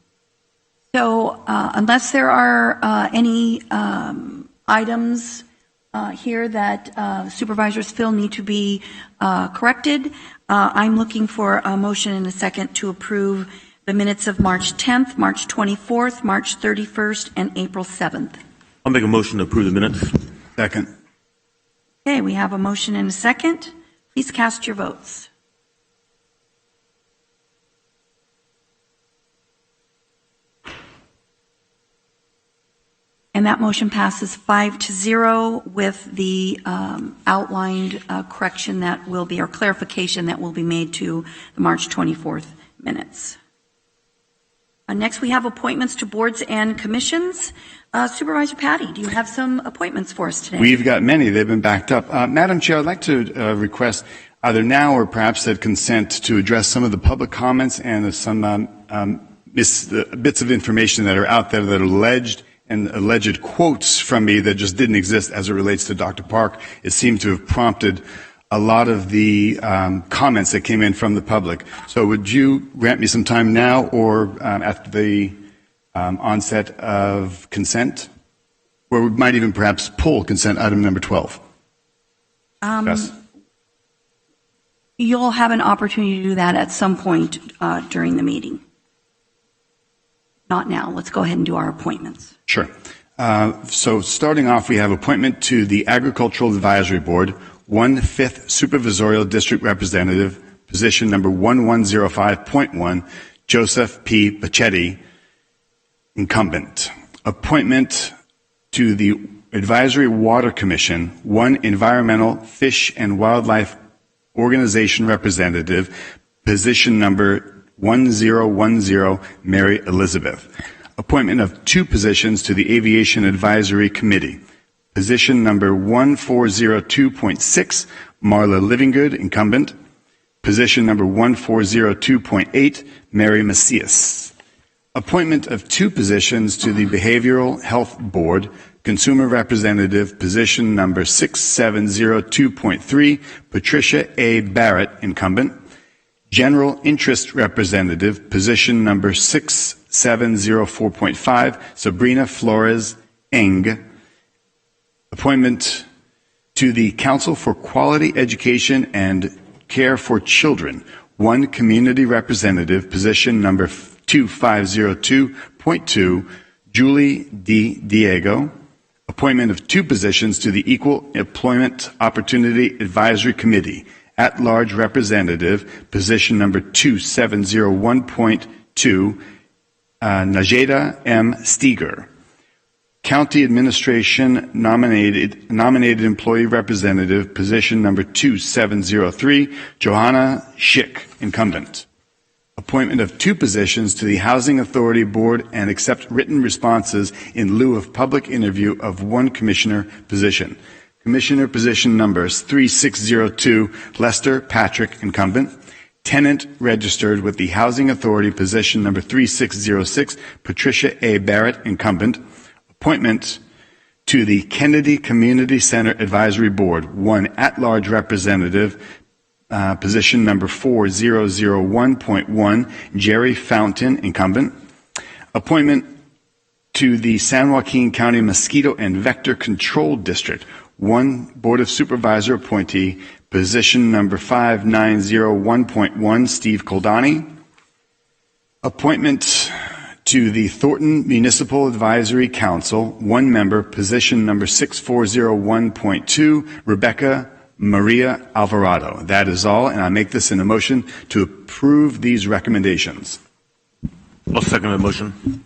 there are any items here that supervisors feel need to be corrected, I'm looking for a motion and a second to approve the minutes of March 10th, March 24th, March 31st, and April 7th. I'll make a motion to approve the minutes. Second. Okay, we have a motion and a second. Please cast your votes. And that motion passes 5-0 with the outlined correction that will be, or clarification that will be made to the March 24th minutes. Next, we have appointments to boards and commissions. Supervisor Patty, do you have some appointments for us today? We've got many. They've been backed up. Madam Chair, I'd like to request either now or perhaps at consent to address some of the public comments and some bits of information that are out there that are alleged and alleged quotes from me that just didn't exist as it relates to Dr. Park. It seemed to have prompted a lot of the comments that came in from the public. So would you grant me some time now or at the onset of consent? Or we might even perhaps pull consent item number 12. Yes. You'll have an opportunity to do that at some point during the meeting. Not now. Let's go ahead and do our appointments. Sure. So starting off, we have appointment to the Agricultural Advisory Board, 1/5 Supervisorial District Representative, position number 1105.1, Joseph P. Pachetti, incumbent. Appointment to the Advisory Water Commission, 1 Environmental Fish and Wildlife Organization Representative, position number 1010, Mary Elizabeth. Appointment of 2 positions to the Aviation Advisory Committee. Position number 1402.6, Marla Livingood, incumbent. Position number 1402.8, Mary Macias. Appointment of 2 positions to the Behavioral Health Board, Consumer Representative, position number 6702.3, Patricia A. Barrett, incumbent. General Interest Representative, position number 6704.5, Sabrina Flores Eng. Appointment to the Council for Quality Education and Care for Children, 1 Community Representative, position number 2502.2, Julie D. Diego. Appointment of 2 positions to the Equal Employment Opportunity Advisory Committee, at-large representative, position number 2701.2, Najeda M. Steger. County Administration nominated employee representative, position number 2703, Johanna Schick, incumbent. Appointment of 2 positions to the Housing Authority Board and accept written responses in lieu of public interview of 1 commissioner position. Commissioner position numbers 3602, Lester Patrick, incumbent. Tenant registered with the Housing Authority, position number 3606, Patricia A. Barrett, incumbent. Appointment to the Kennedy Community Center Advisory Board, 1 at-large representative, position number 4001.1, Jerry Fountain, incumbent. Appointment to the San Joaquin County Mosquito and Vector Control District, 1 Board of Supervisor appointee, position number 5901.1, Steve Koldani. Appointment to the Thornton Municipal Advisory Council, 1 member, position number 6401.2, Rebecca Maria Alvarado. That is all, and I make this in a motion to approve these recommendations. I'll second the motion.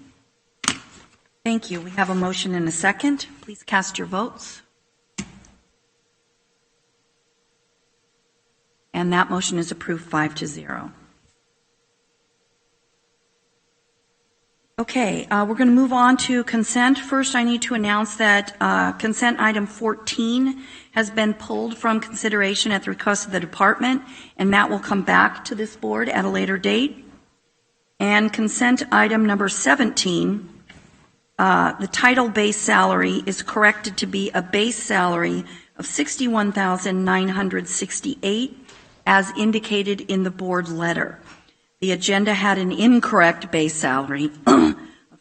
Thank you. We have a motion and a second. Please cast your votes. And that motion is approved 5-0. Okay, we're going to move on to consent. First, I need to announce that consent item 14 has been pulled from consideration at the request of the department, and that will come back to this board at a later date. And consent item number 17, the title base salary is corrected to be a base salary of $61,968 as indicated in the board letter. The agenda had an incorrect base salary of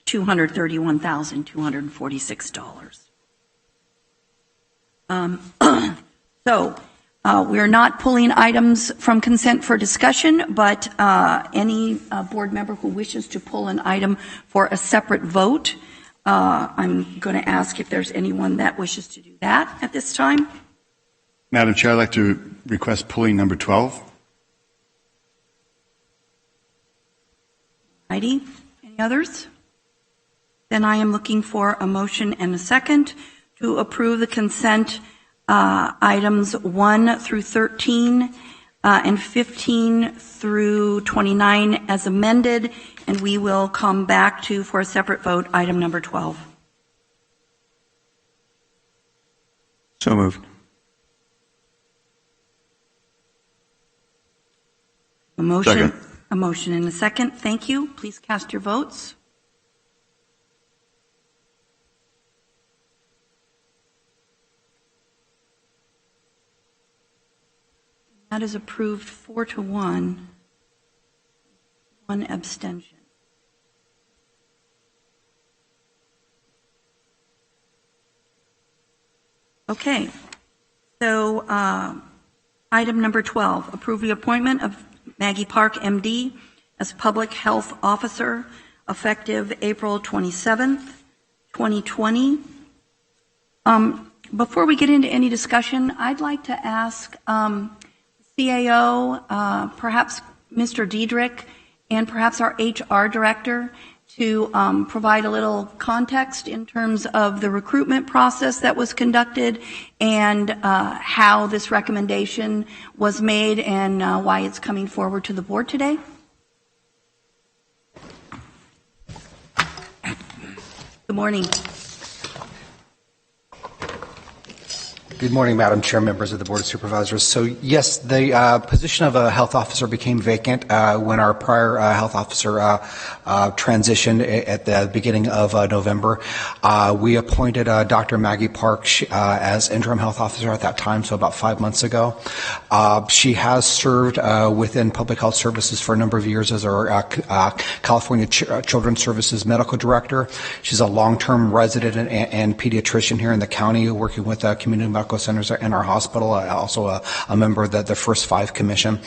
$231,246. So we're not pulling items from consent for discussion, but any board member who wishes to pull an item for a separate vote, I'm going to ask if there's anyone that wishes to do that at this time. Madam Chair, I'd like to request pulling number 12. Heidi, any others? Then I am looking for a motion and a second to approve the consent items 1 through 13 and 15 through 29 as amended, and we will come back to, for a separate vote, item number 12. So moved. A motion. Second. A motion and a second. Thank you. Please cast your votes. That is approved 4-1, one abstention. Okay, so item number 12, approve the appointment of Maggie Park, MD, as Public Health Officer, effective April 27th, 2020. Before we get into any discussion, I'd like to ask CAO, perhaps Mr. Diedrich, and perhaps our HR director to provide a little context in terms of the recruitment process that was conducted and how this recommendation was made and why it's coming forward to the board today. Good morning. Good morning, Madam Chair, members of the Board of Supervisors. So, yes, the position of a health officer became vacant when our prior health officer transitioned at the beginning of November. We appointed Dr. Maggie Park as interim health officer at that time, so about 5 months ago. She has served within public health services for a number of years as our California Children's Services medical director. She's a long-term resident and pediatrician here in the county, working with community medical centers in our hospital, also a member of the First Five Commission.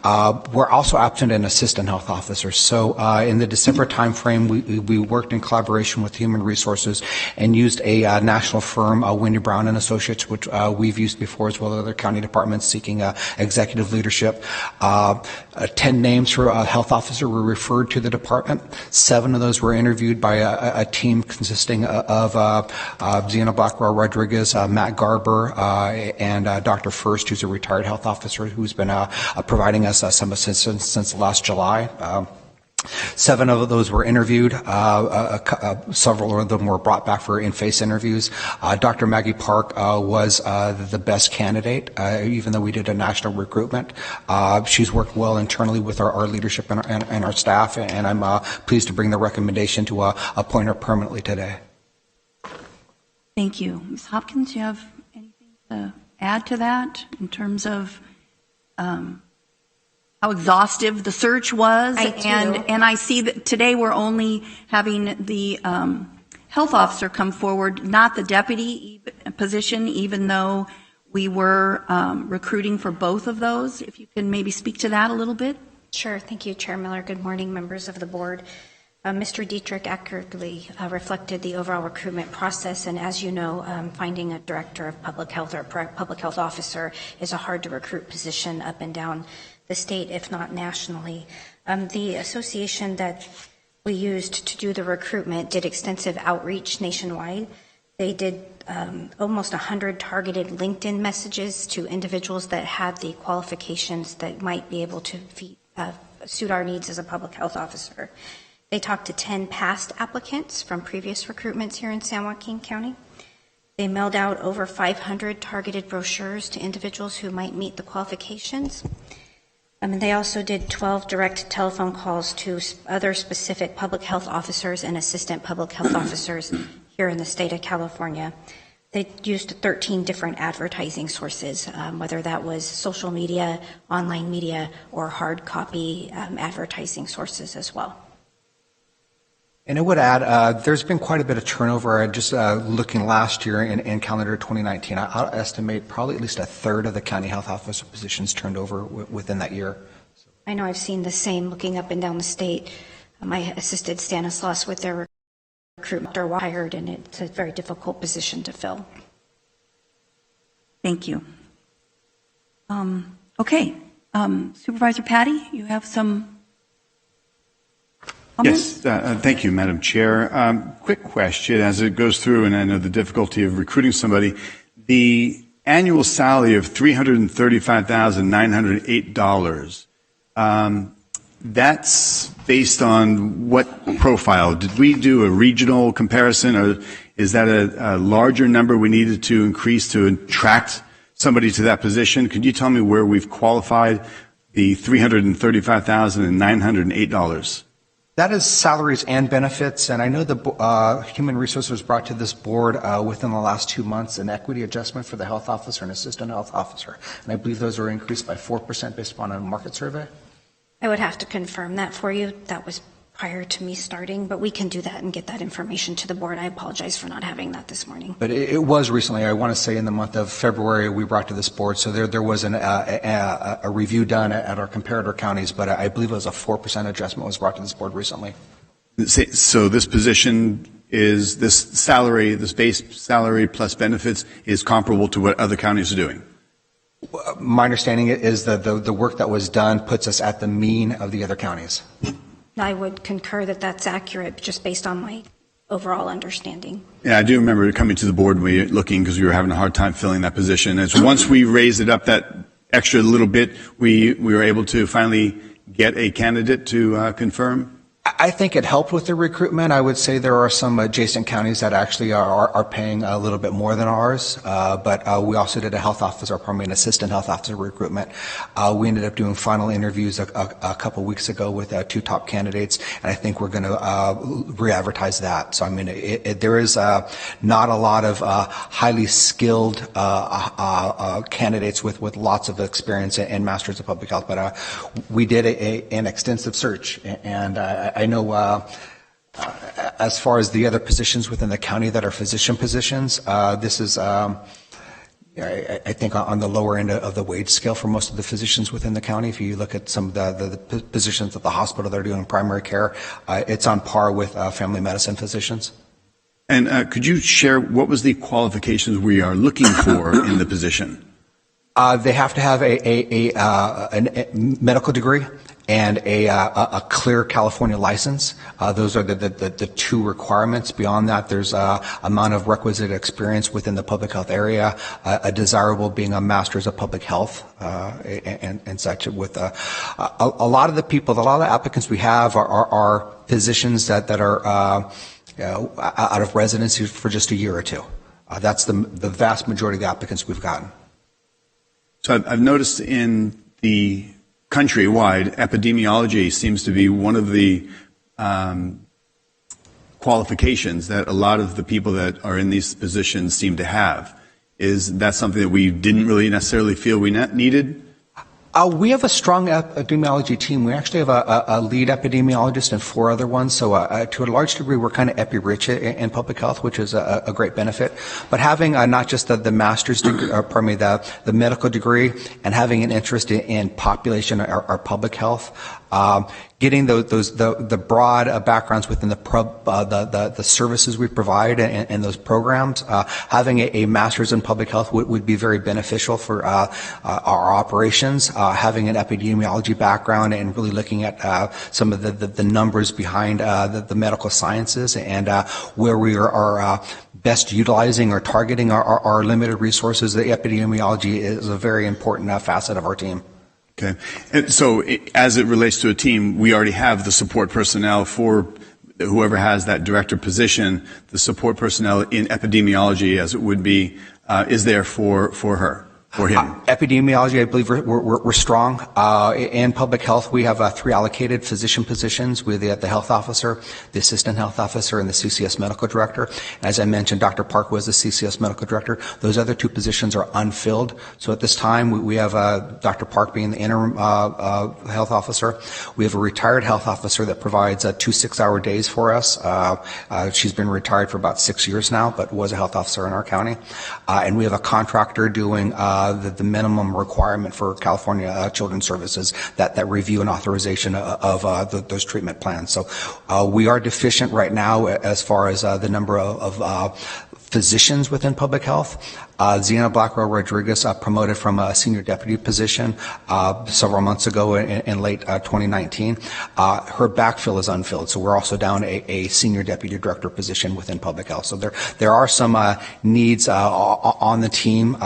We're also absent an assistant health officer. So in the December timeframe, we worked in collaboration with Human Resources and used a national firm, Wendy Brown and Associates, which we've used before, as well as other county departments seeking executive leadership. 10 names for a health officer were referred to the department. 7 of those were interviewed by a team consisting of Zena Blackwell Rodriguez, Matt Garber, and Dr. First, who's a retired health officer who's been providing us some assistance since last July. 7 of those were interviewed. Several of them were brought back for in-face interviews. Dr. Maggie Park was the best candidate, even though we did a national recruitment. She's worked well internally with our leadership and our staff, and I'm pleased to bring the recommendation to appoint her permanently today. Thank you. Ms. Hopkins, do you have anything to add to that in terms of how exhaustive the search was? I do. And I see that today we're only having the health officer come forward, not the deputy position, even though we were recruiting for both of those. If you can maybe speak to that a little bit. Sure. Thank you, Chair Miller. Good morning, members of the board. Mr. Dietrich accurately reflected the overall recruitment process, and as you know, finding a director of public health or public health officer is a hard to recruit position up and down the state, if not nationally. The association that we used to do the recruitment did extensive outreach nationwide. They did almost 100 targeted LinkedIn messages to individuals that had the qualifications that might be able to suit our needs as a public health officer. They talked to 10 past applicants from previous recruitments here in San Joaquin County. They mailed out over 500 targeted brochures to individuals who might meet the qualifications. And they also did 12 direct telephone calls to other specific public health officers and assistant public health officers here in the state of California. They used 13 different advertising sources, whether that was social media, online media, or hard copy advertising sources as well. And I would add, there's been quite a bit of turnover. Just looking last year in calendar 2019, I estimate probably at least a third of the county health officer positions turned over within that year. I know I've seen the same looking up and down the state. I assisted Stanislaus with their recruitment or hired, and it's a very difficult position to fill. Thank you. Okay. Supervisor Patty, you have some comments? Yes, thank you, Madam Chair. Quick question as it goes through, and I know the difficulty of recruiting somebody. The annual salary of $335,908, that's based on what profile? Did we do a regional comparison, or is that a larger number we needed to increase to attract somebody to that position? Could you tell me where we've qualified the $335,908? That is salaries and benefits, and I know the Human Resources brought to this board within the last 2 months an equity adjustment for the health officer and assistant health officer, and I believe those were increased by 4% based upon a market survey. I would have to confirm that for you. That was prior to me starting, but we can do that and get that information to the board. I apologize for not having that this morning. But it was recently, I want to say in the month of February, we brought to this board, so there was a review done at our comparator counties, but I believe it was a 4% adjustment was brought to this board recently. So this position is, this salary, this base salary plus benefits is comparable to what other counties are doing? My understanding is that the work that was done puts us at the mean of the other counties. I would concur that that's accurate, just based on my overall understanding. Yeah, I do remember coming to the board, we were looking because we were having a hard time filling that position. And so once we raised it up that extra little bit, we were able to finally get a candidate to confirm. I think it helped with the recruitment. I would say there are some adjacent counties that actually are paying a little bit more than ours, but we also did a health officer, probably an assistant health officer recruitment. We ended up doing final interviews a couple weeks ago with 2 top candidates, and I think we're going to re-advertise that. So, I mean, there is not a lot of highly skilled candidates with lots of experience and masters of public health, but we did an extensive search, and I know as far as the other positions within the county that are physician positions, this is, I think, on the lower end of the wage scale for most of the physicians within the county. If you look at some of the positions at the hospital that are doing primary care, it's on par with family medicine physicians. And could you share what was the qualifications we are looking for in the position? They have to have a medical degree and a clear California license. Those are the 2 requirements. Beyond that, there's a amount of requisite experience within the public health area, a desirable being a master's of public health, and such. With a lot of the people, a lot of the applicants we have are physicians that are out of residency for just a year or 2. That's the vast majority of the applicants we've gotten. So I've noticed in the countrywide, epidemiology seems to be one of the qualifications that a lot of the people that are in these positions seem to have. Is that something that we didn't really necessarily feel we needed? We have a strong epidemiology team. We actually have a lead epidemiologist and 4 other ones. So to a large degree, we're kind of epi-rich in public health, which is a great benefit. But having not just the master's degree, the medical degree, and having an interest in population or public health, getting the broad backgrounds within the services we provide and those programs, having a master's in public health would be very beneficial for our operations. Having an epidemiology background and really looking at some of the numbers behind the medical sciences and where we are best utilizing or targeting our limited resources. The epidemiology is a very important facet of our team. Okay. And so as it relates to a team, we already have the support personnel for whoever has that director position. The support personnel in epidemiology, as it would be, is there for her. For him. Epidemiology, I believe we're strong. In public health, we have 3 allocated physician positions with the health officer, the assistant health officer, and the CCS medical director. As I mentioned, Dr. Park was the CCS medical director. Those other 2 positions are unfilled. So at this time, we have Dr. Park being the interim health officer. We have a retired health officer that provides 2 6-hour days for us. She's been retired for about 6 years now, but was a health officer in our county. And we have a contractor doing the minimum requirement for California Children's Services, that review and authorization of those treatment plans. So we are deficient right now as far as the number of physicians within public health. Zena Blackwell Rodriguez promoted from a senior deputy position several months ago in late 2019. Her backfill is unfilled, so we're also down a senior deputy director position within public health. So there are some needs on the team.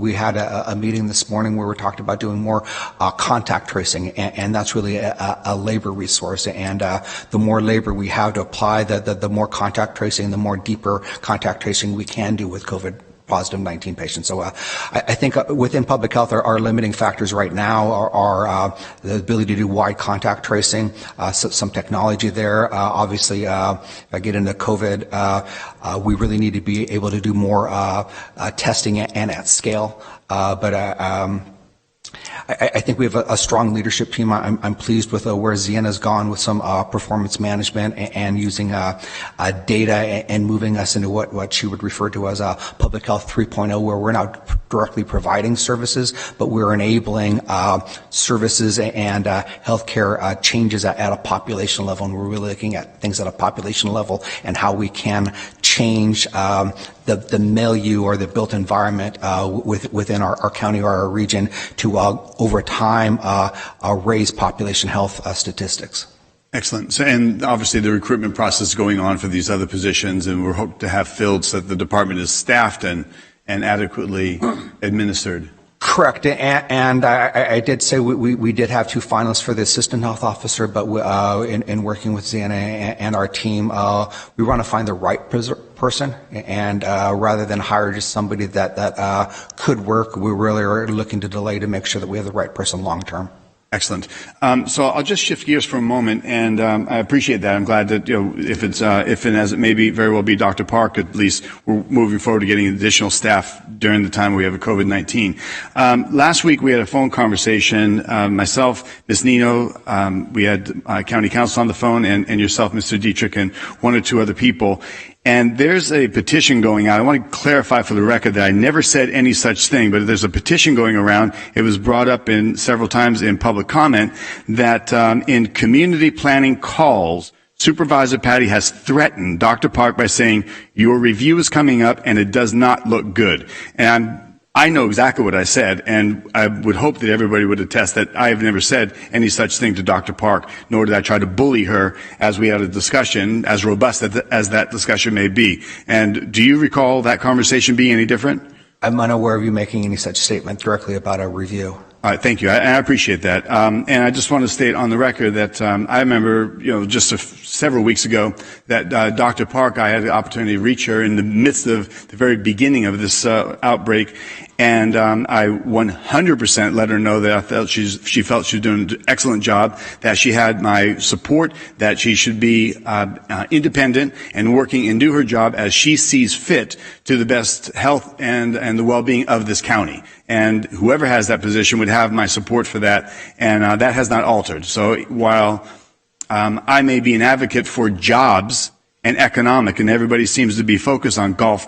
We had a meeting this morning where we talked about doing more contact tracing, and that's really a labor resource. And the more labor we have to apply, the more contact tracing, the more deeper contact tracing we can do with COVID positive 19 patients. So I think within public health, our limiting factors right now are the ability to do wide contact tracing, some technology there. Obviously, if I get into COVID, we really need to be able to do more testing and at scale. I think we have a strong leadership team. I'm pleased with where Zienna's gone with some performance management and using data and moving us into what she would refer to as public health 3.0, where we're not directly providing services, but we're enabling services and healthcare changes at a population level. And we're really looking at things at a population level and how we can change the milieu or the built environment within our county or our region to over time raise population health statistics. Excellent. So, and obviously the recruitment process is going on for these other positions, and we're hoping to have filled so that the department is staffed and adequately administered. Correct, and I did say we did have 2 finalists for the assistant health officer, but in working with Zienna and our team, we want to find the right person, and rather than hire just somebody that could work, we really are looking to delay to make sure that we have the right person long term. Excellent. So I'll just shift gears for a moment, and I appreciate that. I'm glad that, if and as it may be, very well be Dr. Park, at least we're moving forward to getting additional staff during the time we have a COVID-19. Last week we had a phone conversation, myself, Ms. Nino, we had County Council on the phone, and yourself, Mr. Dietrich, and 1 or 2 other people. And there's a petition going out. I want to clarify for the record that I never said any such thing, but there's a petition going around. It was brought up several times in public comment that in community planning calls, Supervisor Patty has threatened Dr. Park by saying, your review is coming up and it does not look good. And I know exactly what I said, and I would hope that everybody would attest that I have never said any such thing to Dr. Park, nor did I try to bully her as we had a discussion, as robust as that discussion may be. And do you recall that conversation being any different? I'm unaware of you making any such statement directly about a review. All right, thank you. I appreciate that. And I just want to state on the record that I remember, just several weeks ago that Dr. Park, I had the opportunity to reach her in the midst of the very beginning of this outbreak, and I 100% let her know that I felt she felt she was doing an excellent job, that she had my support, that she should be independent and working and do her job as she sees fit to the best health and the well-being of this county. And whoever has that position would have my support for that, and that has not altered. So while I may be an advocate for jobs and economic, and everybody seems to be focused on golf,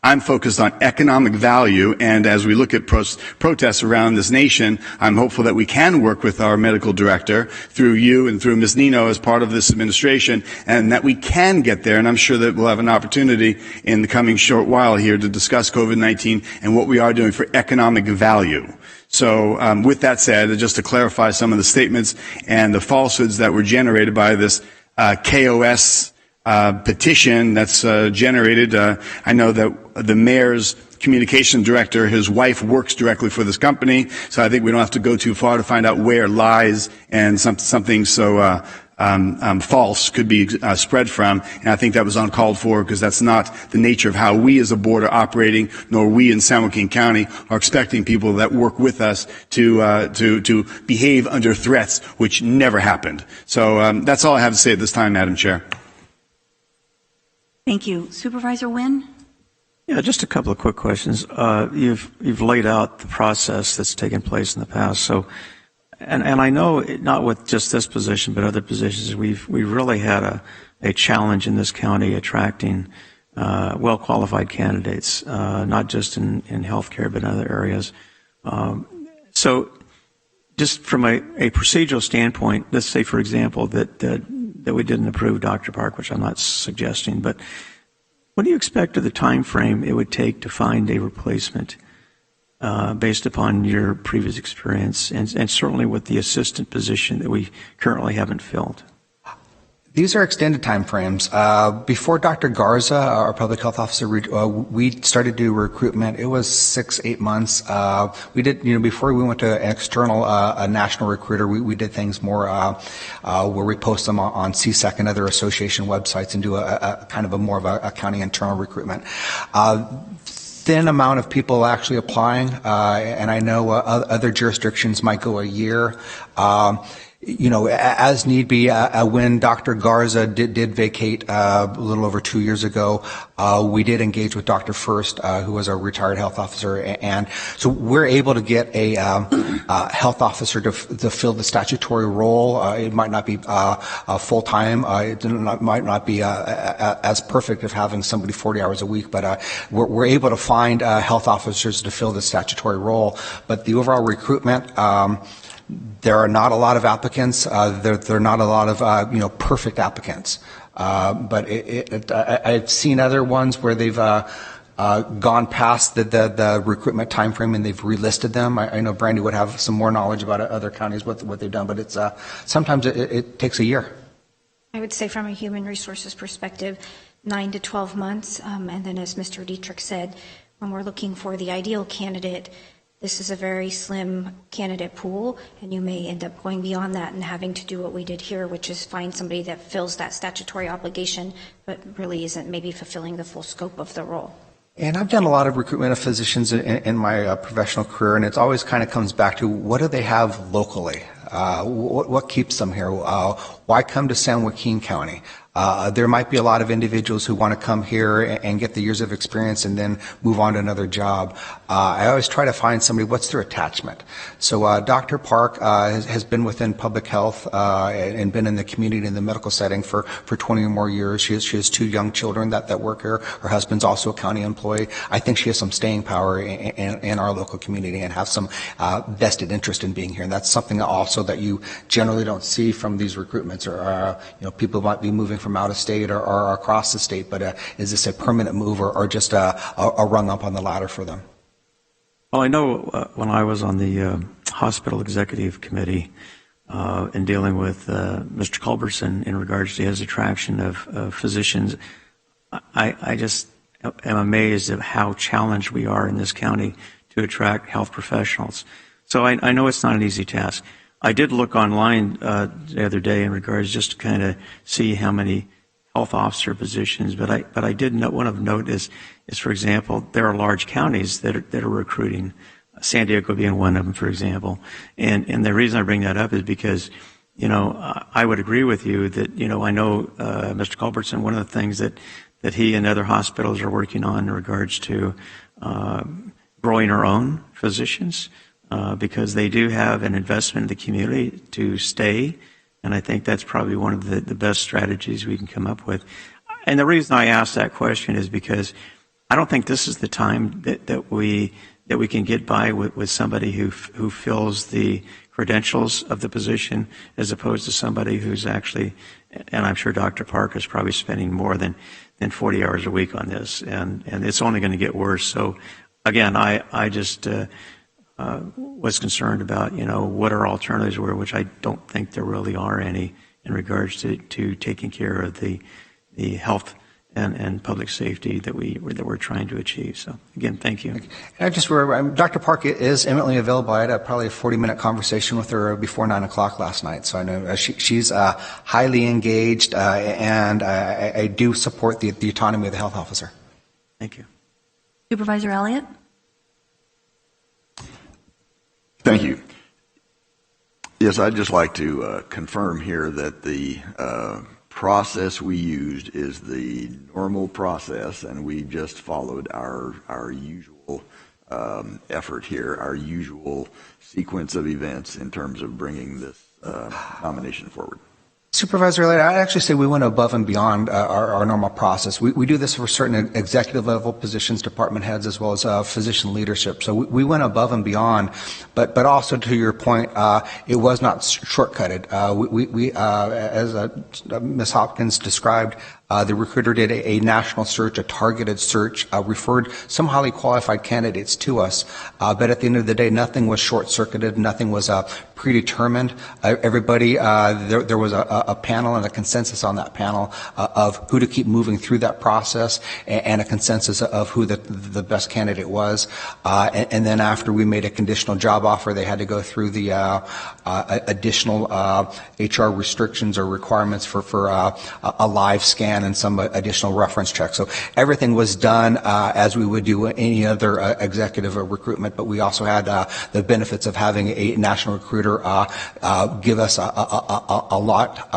I'm focused on economic value, and as we look at protests around this nation, I'm hopeful that we can work with our medical director, through you and through Ms. Nino as part of this administration, and that we can get there, and I'm sure that we'll have an opportunity in the coming short while here to discuss COVID-19 and what we are doing for economic value. So with that said, just to clarify some of the statements and the falsehoods that were generated by this KOS petition that's generated. I know that the mayor's communication director, his wife works directly for this company, so I think we don't have to go too far to find out where lies and something so false could be spread from. And I think that was uncalled for, because that's not the nature of how we as a board are operating, nor we in San Joaquin County are expecting people that work with us to behave under threats, which never happened. So that's all I have to say at this time, Madam Chair. Thank you. Supervisor Wynn? Yeah, just a couple of quick questions. You've laid out the process that's taken place in the past. So, and I know not with just this position, but other positions, we've really had a challenge in this county attracting well-qualified candidates, not just in healthcare, but in other areas. So, just from a procedural standpoint, let's say, for example, that we didn't approve Dr. Park, which I'm not suggesting, but what do you expect of the time frame it would take to find a replacement based upon your previous experience, and certainly with the assistant position that we currently haven't filled? These are extended time frames. Before Dr. Garza, our public health officer, we started to do recruitment. It was 6-8 months. We did, before we went to an external, a national recruiter, we did things more where we post them on CSEC and other association websites and do a kind of more of a county internal recruitment. thin amount of people actually applying, and I know other jurisdictions might go a year. As need be, when Dr. Garza did vacate a little over 2 years ago, we did engage with Dr. First, who was our retired health officer, and so we're able to get a health officer to fill the statutory role. It might not be full-time. It might not be as perfect of having somebody 40 hours a week, but we're able to find health officers to fill the statutory role. But the overall recruitment, there are not a lot of applicants. There are not a lot of perfect applicants. But I've seen other ones where they've gone past the recruitment time frame and they've relisted them. I know Brandy would have some more knowledge about other counties what they've done, but it's sometimes it takes a year. I would say from a human resources perspective, 9 to 12 months. And then as Mr. Dietrich said, when we're looking for the ideal candidate, this is a very slim candidate pool, and you may end up going beyond that and having to do what we did here, which is find somebody that fills that statutory obligation, but really isn't maybe fulfilling the full scope of the role. And I've done a lot of recruitment of physicians in my professional career, and it always kind of comes back to what do they have locally? What keeps them here? Why come to San Joaquin County? There might be a lot of individuals who want to come here and get the years of experience and then move on to another job. I always try to find somebody, what's their attachment? So Dr. Park has been within public health and been in the community in the medical setting for 20 or more years. She has 2 young children that work here. Her husband's also a county employee. I think she has some staying power in our local community and has some vested interest in being here. And that's something also that you generally don't see from these recruitments, or people might be moving from out of state or across the state, but is this a permanent move or just a rung up on the ladder for them? Well, I know when I was on the hospital executive committee in dealing with Mr. Culbertson in regards to his attraction of physicians, I just am amazed at how challenged we are in this county to attract health professionals. So I know it's not an easy task. I did look online the other day in regards just to kind of see how many health officer positions, but I did want to note is for example, there are large counties that are recruiting, San Diego being one of them, for example. And the reason I bring that up is because, I would agree with you that, I know Mr. Culbertson, one of the things that he and other hospitals are working on in regards to growing our own physicians, because they do have an investment in the community to stay, and I think that's probably one of the best strategies we can come up with. And the reason I ask that question is because I don't think this is the time that we can get by with somebody who fills the credentials of the position, as opposed to somebody who's actually, and I'm sure Dr. Park is probably spending more than 40 hours a week on this, and it's only going to get worse. So again, I just was concerned about, what our alternatives were, which I don't think there really are any in regards to taking care of the health and public safety that we're trying to achieve. So again, thank you. And Dr. Park is imminently available. I had probably a 40-minute conversation with her before 9 o'clock last night. So I know she's highly engaged, and I do support the autonomy of the health officer. Thank you. Supervisor Elliott? Thank you. Yes, I'd just like to confirm here that the process we used is the normal process, and we just followed our usual effort here, our usual sequence of events in terms of bringing this nomination forward. Supervisor Elliott, I'd actually say we went above and beyond our normal process. We do this for certain executive level positions, department heads, as well as physician leadership. So we went above and beyond, but also to your point, it was not shortcutted. As Ms. Hopkins described, the recruiter did a national search, a targeted search, referred some highly qualified candidates to us, but at the end of the day, nothing was short-circuited, nothing was predetermined. Everybody, there was a panel and a consensus on that panel of who to keep moving through that process, and a consensus of who the best candidate was. And then after we made a conditional job offer, they had to go through the additional HR restrictions or requirements for a live scan and some additional reference checks. So everything was done as we would do any other executive recruitment, but we also had the benefits of having a national recruiter give us a lot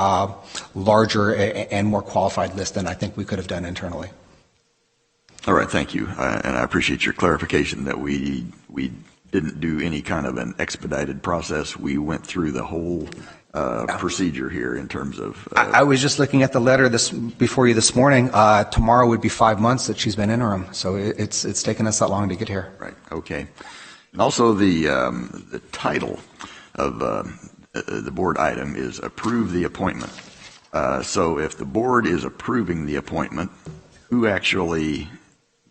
larger and more qualified list than I think we could have done internally. All right, thank you. And I appreciate your clarification that we didn't do any kind of an expedited process. We went through the whole procedure here in terms of... I was just looking at the letter before you this morning. Tomorrow would be 5 months that she's been interim, so it's taken us that long to get here. Right, okay. And also the title of the board item is approve the appointment. So if the board is approving the appointment, who actually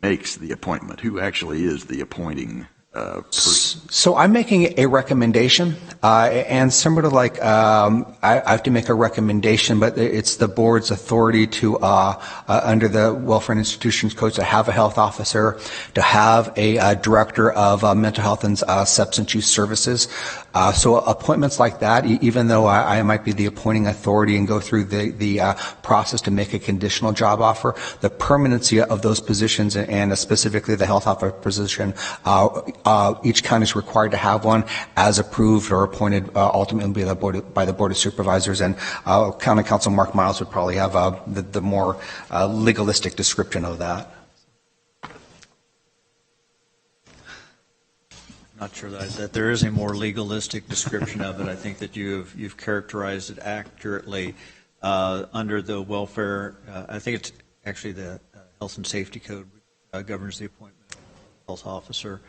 makes the appointment? Who actually is the appointing person? So I'm making a recommendation, and similar to like I have to make a recommendation, but it's the board's authority to, under the Welfare and Institutions Code, to have a health officer, to have a director of mental health and substance use services. So appointments like that, even though I might be the appointing authority and go through the process to make a conditional job offer, the permanency of those positions and specifically the health officer position, each county is required to have one as approved or appointed ultimately by the Board of Supervisors. And County Council Mark Miles would probably have the more legalistic description of that. Not sure that there is a more legalistic description of it. I think that you've characterized it accurately. Under the welfare, I think it's actually the Health and Safety Code governs the appointment of a health officer,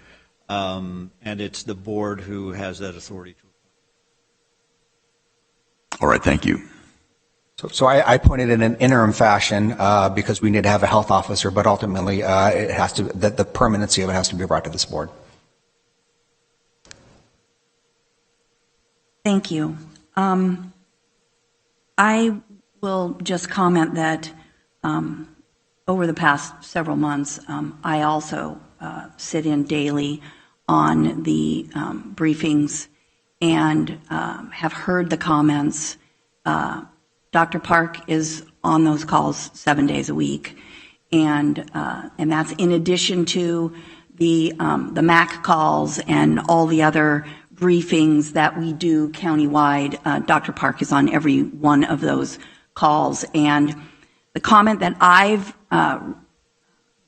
and it's the board who has that authority to appoint. All right, thank you. So I appointed in an interim fashion because we need to have a health officer, but ultimately it has to the permanency of it has to be brought to this board. Thank you. I will just comment that over the past several months, I also sit in daily on the briefings and have heard the comments. Dr. Park is on those calls 7 days a week, and that's in addition to the MAC calls and all the other briefings that we do countywide. Dr. Park is on every one of those calls. And the comment that I've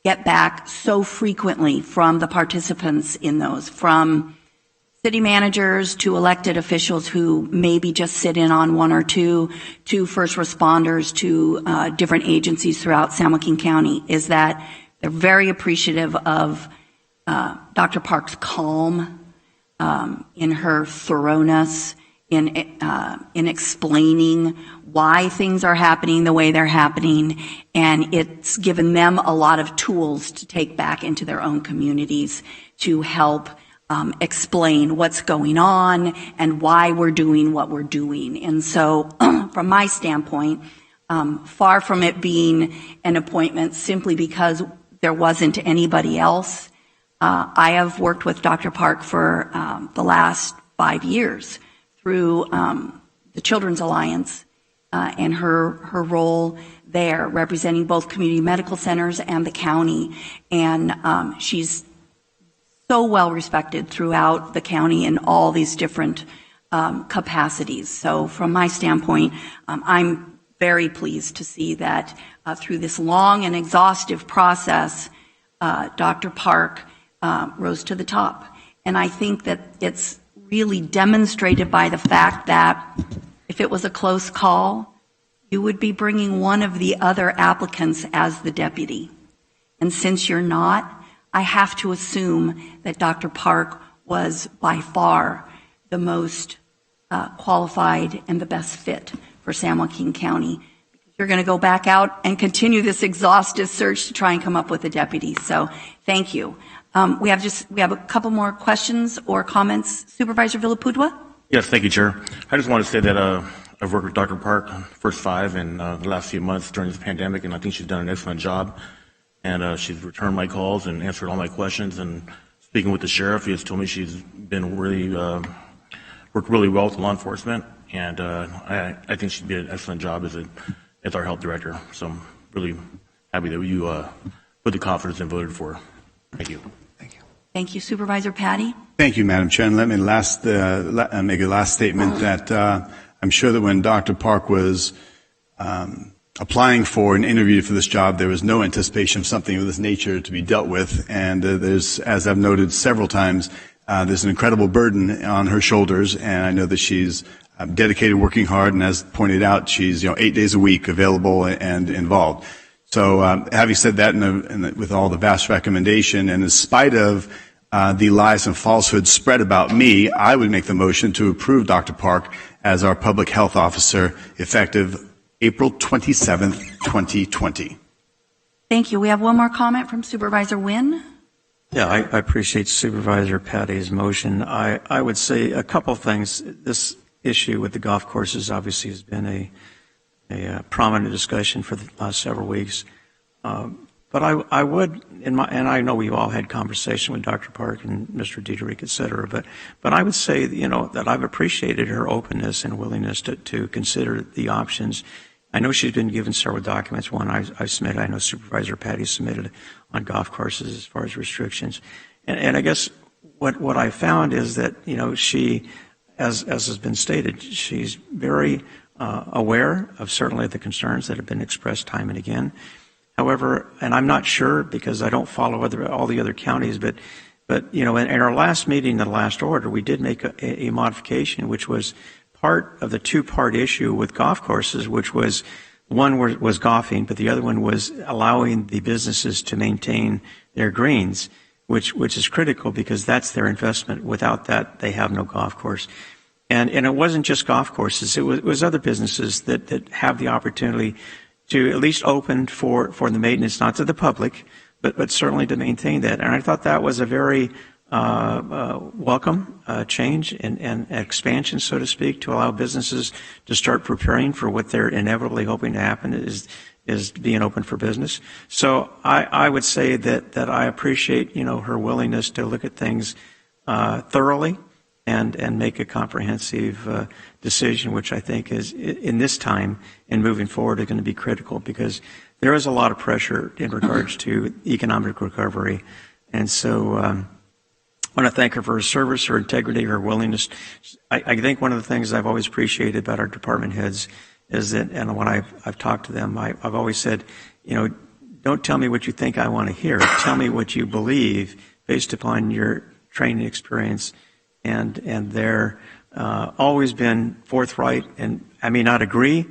get back so frequently from the participants in those, from city managers to elected officials who maybe just sit in on one or two, to first responders, to different agencies throughout San Joaquin County, is that they're very appreciative of Dr. Park's calm, in her thoroughness, in explaining why things are happening the way they're happening, and it's given them a lot of tools to take back into their own communities to help explain what's going on and why we're doing what we're doing. And so, from my standpoint, far from it being an appointment simply because there wasn't anybody else, I have worked with Dr. Park for the last 5 years through the Children's Alliance and her role there, representing both community medical centers and the county. And she's so well respected throughout the county in all these different capacities. So from my standpoint, I'm very pleased to see that through this long and exhaustive process, Dr. Park rose to the top. And I think that it's really demonstrated by the fact that if it was a close call, you would be bringing one of the other applicants as the deputy. And since you're not, I have to assume that Dr. Park was by far the most qualified and the best fit for San Joaquin County. You're going to go back out and continue this exhaustive search to try and come up with a deputy. So thank you. We have a couple more questions or comments. Supervisor Villapudua? Yes, thank you, Chair. I just want to say that I've worked with Dr. Park first 5 in the last few months during this pandemic, and I think she's done an excellent job. And she's returned my calls and answered all my questions. And speaking with the sheriff, he has told me she's been really worked really well with law enforcement, and I think she'd be an excellent job as our health director. So really happy that you put the confidence and voted for her. Thank you. Thank you. Supervisor Patty? Thank you, Madam Chair. And let me make a last statement that I'm sure that when Dr. Park was applying for an interview for this job, there was no anticipation of something of this nature to be dealt with. And there's, as I've noted several times, there's an incredible burden on her shoulders. And I know that she's dedicated, working hard, and as pointed out, she's 8 days a week available and involved. So having said that, with all the vast recommendation, and in spite of the lies and falsehoods spread about me, I would make the motion to approve Dr. Park as our public health officer effective April 27th, 2020. Thank you. We have one more comment from Supervisor Wynn. Yeah, I appreciate Supervisor Patty's motion. I would say a couple things. This issue with the golf courses obviously has been a prominent discussion for the last several weeks. But I would, and I know we've all had conversation with Dr. Park and Mr. Dietrich, et cetera, but I would say, that I've appreciated her openness and willingness to consider the options. I know she's been given several documents. One I submitted, I know Supervisor Patty submitted on golf courses as far as restrictions. And I guess what I found is that, she, as has been stated, she's very aware of certainly the concerns that have been expressed time and again. However, and I'm not sure because I don't follow all the other counties, but in our last meeting, the last order, we did make a modification, which was part of the two-part issue with golf courses, which was one was golfing, but the other one was allowing the businesses to maintain their greens, which is critical because that's their investment. Without that, they have no golf course. And it wasn't just golf courses. It was other businesses that have the opportunity to at least open for the maintenance, not to the public, but certainly to maintain that. And I thought that was a very welcome change and expansion, so to speak, to allow businesses to start preparing for what they're inevitably hoping to happen is being open for business. So I would say that I appreciate, her willingness to look at things thoroughly and make a comprehensive decision, which I think is, in this time and moving forward, are going to be critical because there is a lot of pressure in regards to economic recovery. And so I want to thank her for her service, her integrity, her willingness. I think one of the things I've always appreciated about our department heads is that, and when I've talked to them, I've always said, don't tell me what you think I want to hear. Tell me what you believe based upon your training experience. And they're always been forthright, and I may not agree,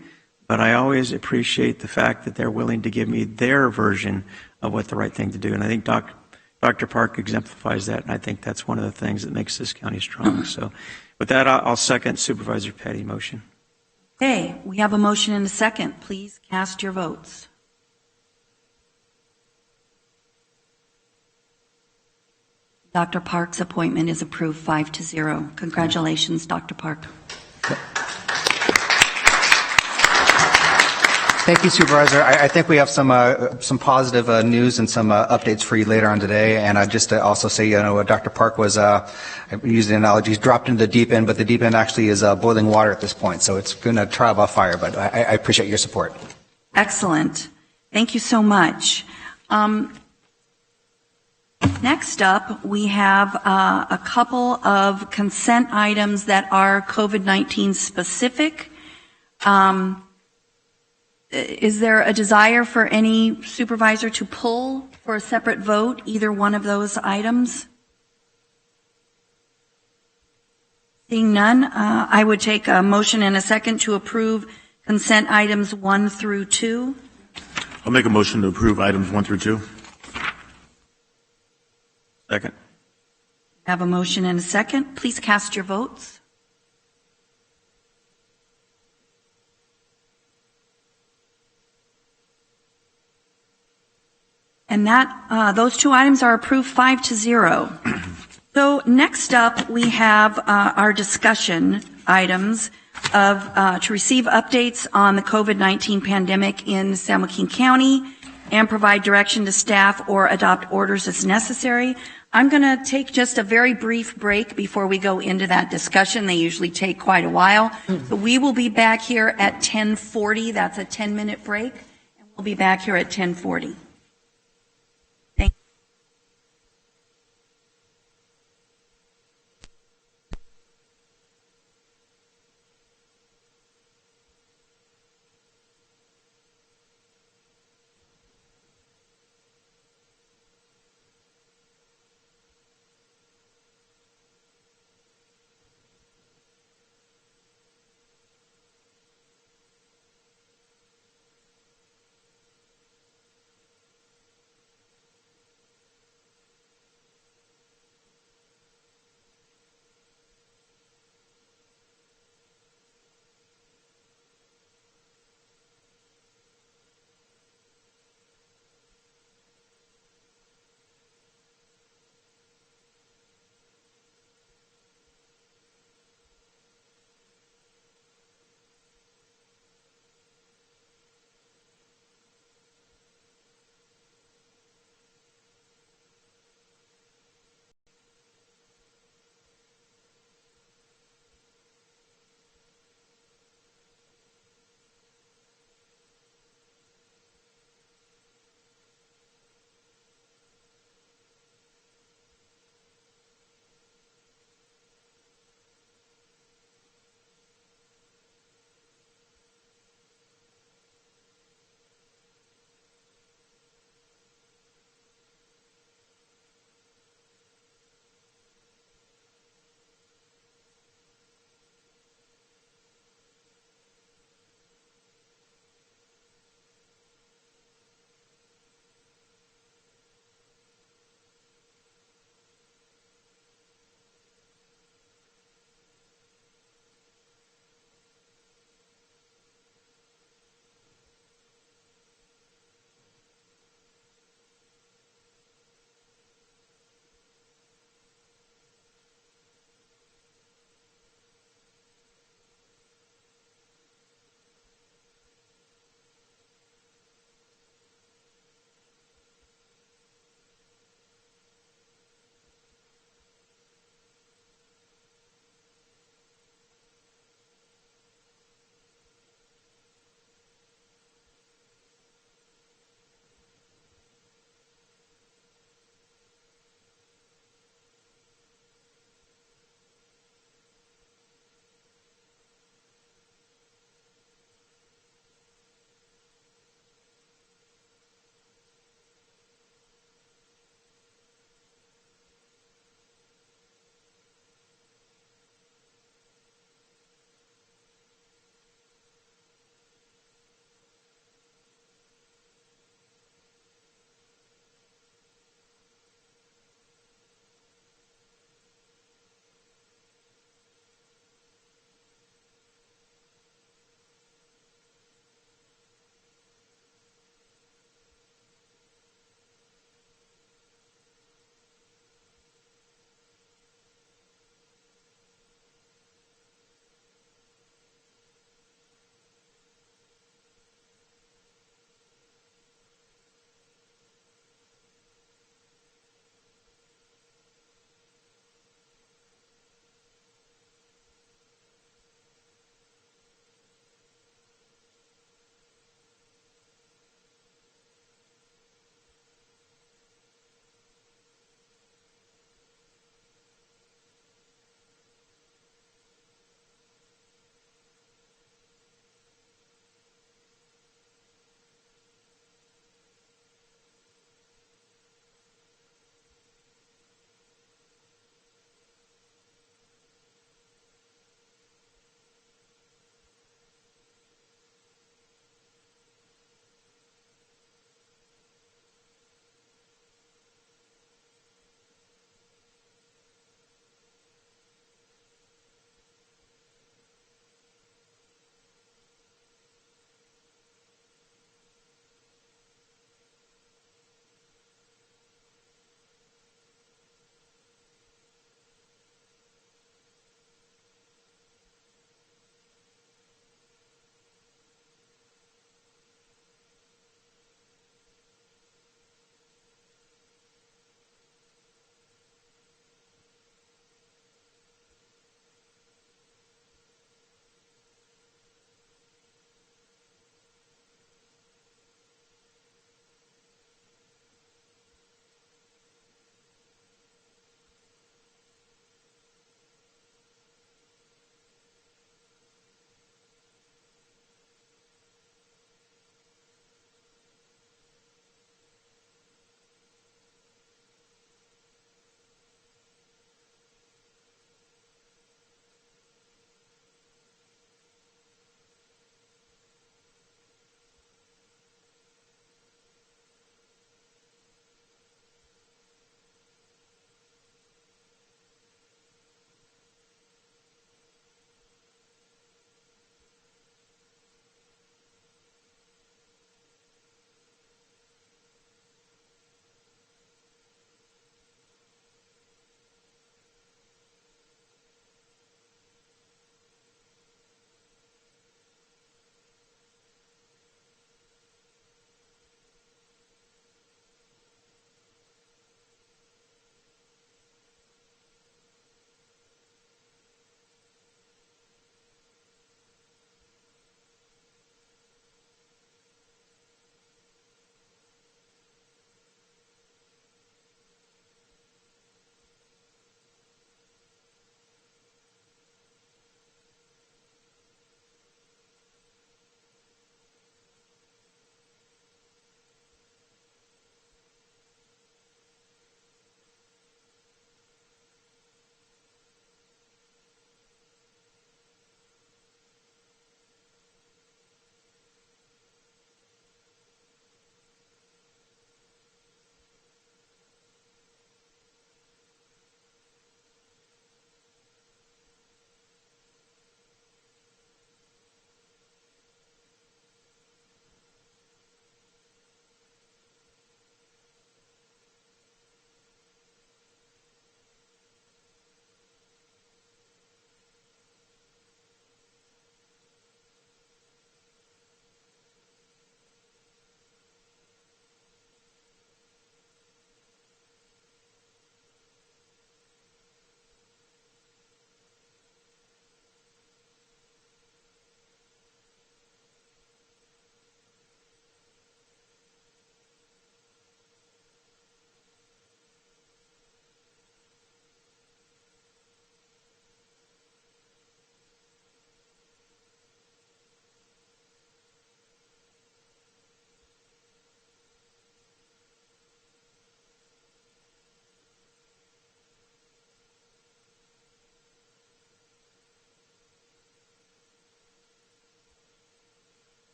but I always appreciate the fact that they're willing to give me their version of what the right thing to do. And I think Dr. Park exemplifies that, and I think that's one of the things that makes this county strong. So with that, I'll second Supervisor Patty's motion. Okay, we have a motion and a second. Please cast your votes. Dr. Park's appointment is approved 5-0. Congratulations, Dr. Park. Thank you, Supervisor. I think we have some positive news and some updates for you later on today. And just to also say, Dr. Park was, I use the analogy, he's dropped into the deep end, but the deep end actually is boiling water at this point. So it's going to trial by fire, but I appreciate your support. Excellent. Thank you so much. Next up, we have a couple of consent items that are COVID-19 specific. Is there a desire for any supervisor to pull for a separate vote either one of those items? Seeing none, I would take a motion and a second to approve consent items 1 through 2. I'll make a motion to approve items 1 through 2. Second. I have a motion and a second. Please cast your votes. And those two items are approved 5-0. So next up, we have our discussion items of to receive updates on the COVID-19 pandemic in San Joaquin County and provide direction to staff or adopt orders as necessary. I'm going to take just a very brief break before we go into that discussion. They usually take quite a while. So we will be back here at 10:40. That's a 10-minute break. We'll be back here at 10:40. Thank you.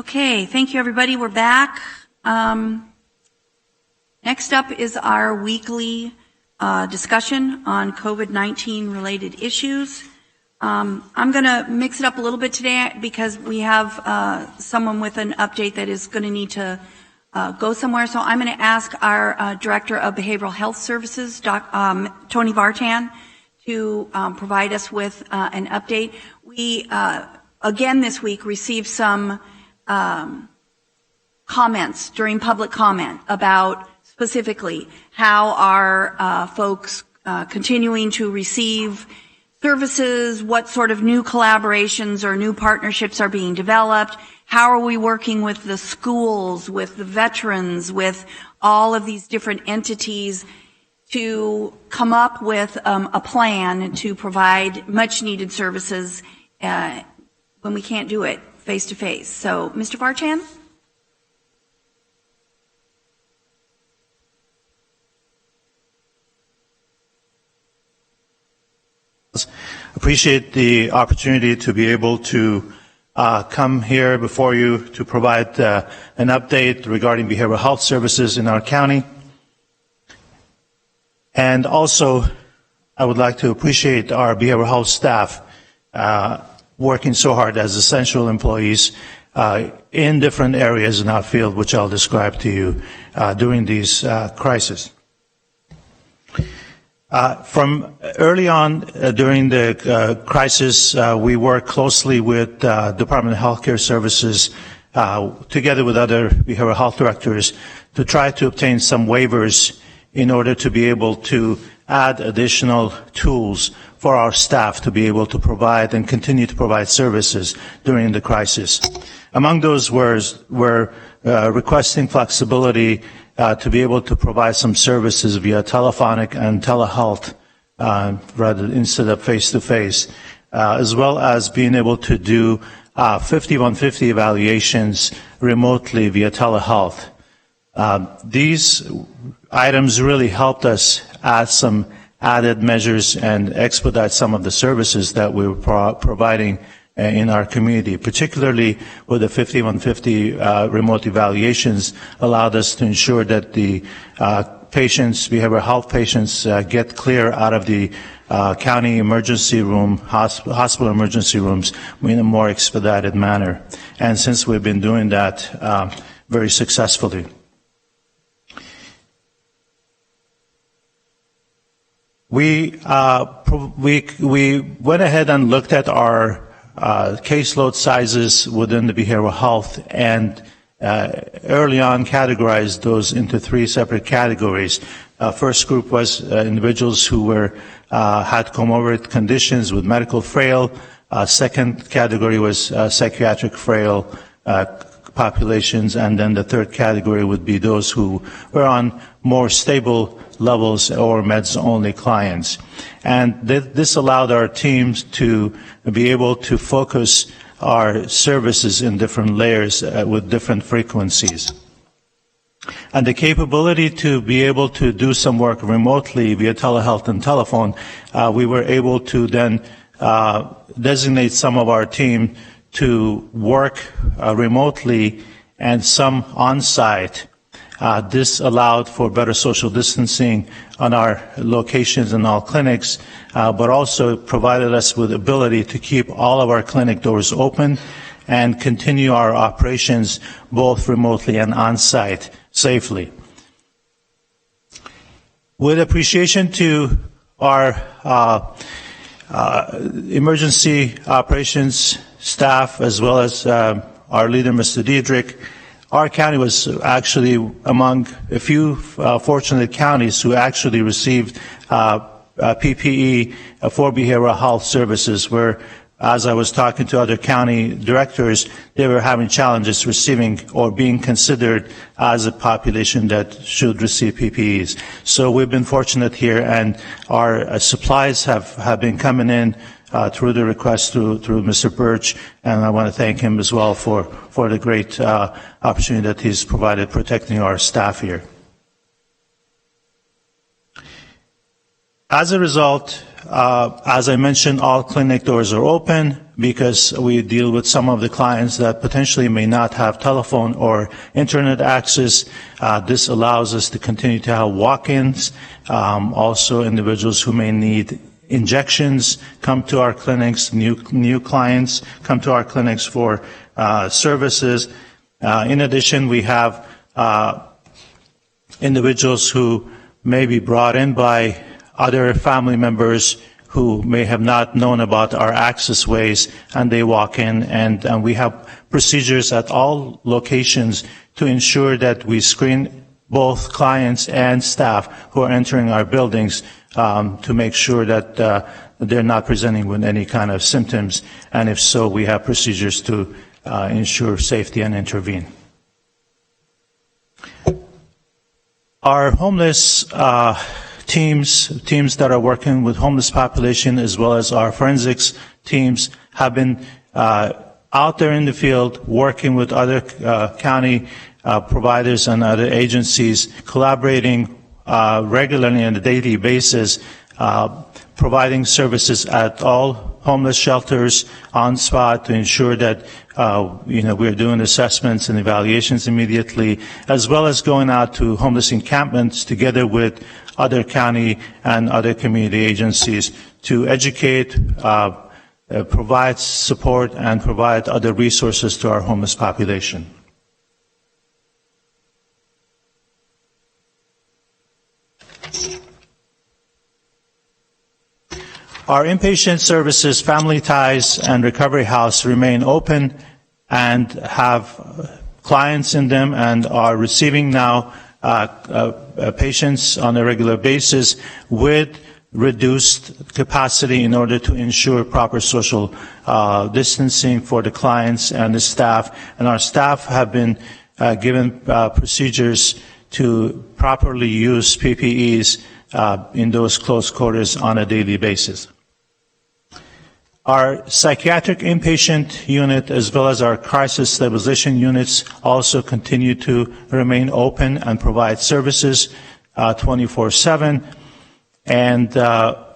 Okay, thank you, everybody. We're back. Next up is our weekly discussion on COVID-19 related issues. I'm going to mix it up a little bit today because we have someone with an update that is going to need to go somewhere. So I'm going to ask our Director of Behavioral Health Services, Tony Vartan, to provide us with an update. We, again this week, received some comments during public comment about specifically how are folks continuing to receive services, what sort of new collaborations or new partnerships are being developed, how are we working with the schools, with the veterans, with all of these different entities to come up with a plan to provide much needed services when we can't do it face to face. So, Mr. Vartan? Appreciate the opportunity to be able to come here before you to provide an update regarding behavioral health services in our county. And also, I would like to appreciate our behavioral health staff working so hard as essential employees in different areas in our field, which I'll describe to you during these crises. From early on during the crisis, we worked closely with Department of Healthcare Services together with other behavioral health directors to try to obtain some waivers in order to be able to add additional tools for our staff to be able to provide and continue to provide services during the crisis. Among those were requesting flexibility to be able to provide some services via telephonic and telehealth instead of face-to-face, as well as being able to do 5150 evaluations remotely via telehealth. These items really helped us add some added measures and expedite some of the services that we were providing in our community, particularly with the 5150 remote evaluations allowed us to ensure that the patients, behavioral health patients, get clear out of the county emergency room, hospital emergency rooms in a more expedited manner. And since we've been doing that very successfully. We went ahead and looked at our caseload sizes within the behavioral health and early on categorized those into three separate categories. First group was individuals who had comorbid conditions with medical frail. Second category was psychiatric frail populations, and then the third category would be those who were on more stable levels or meds-only clients. And this allowed our teams to be able to focus our services in different layers with different frequencies. And the capability to be able to do some work remotely via telehealth and telephone, we were able to then designate some of our team to work remotely and some on-site. This allowed for better social distancing on our locations and all clinics, but also provided us with the ability to keep all of our clinic doors open and continue our operations both remotely and on-site safely. With appreciation to our emergency operations staff as well as our leader, Mr. Diedrich, our county was actually among a few fortunate counties who actually received PPE for behavioral health services, where, as I was talking to other county directors, they were having challenges receiving or being considered as a population that should receive PPEs. So we've been fortunate here, and our supplies have been coming in through the request through Mr. Birch, and I want to thank him as well for the great opportunity that he's provided protecting our staff here. As a result, as I mentioned, all clinic doors are open. because we deal with some of the clients that potentially may not have telephone or internet access. This allows us to continue to have walk-ins. Also, individuals who may need injections come to our clinics. New clients come to our clinics for services. In addition, we have individuals who may be brought in by other family members who may have not known about our access ways, and they walk in, and we have procedures at all locations to ensure that we screen both clients and staff who are entering our buildings to make sure that they're not presenting with any kind of symptoms, and if so, we have procedures to ensure safety and intervene. Our homeless teams that are working with homeless population, as well as our forensics teams, have been out there in the field working with other county providers and other agencies, collaborating regularly on a daily basis, providing services at all homeless shelters on spot to ensure that we're doing assessments and evaluations immediately, as well as going out to homeless encampments together with other county and other community agencies to educate, provide support, and provide other resources to our homeless population. Our inpatient services, Family Ties and Recovery House, remain open and have clients in them and are receiving now patients on a regular basis with reduced capacity in order to ensure proper social distancing for the clients and the staff. And our staff have been given procedures to properly use PPEs in those close quarters on a daily basis. Our psychiatric inpatient unit, as well as our crisis stabilization units, also continue to remain open and provide services 24/7. And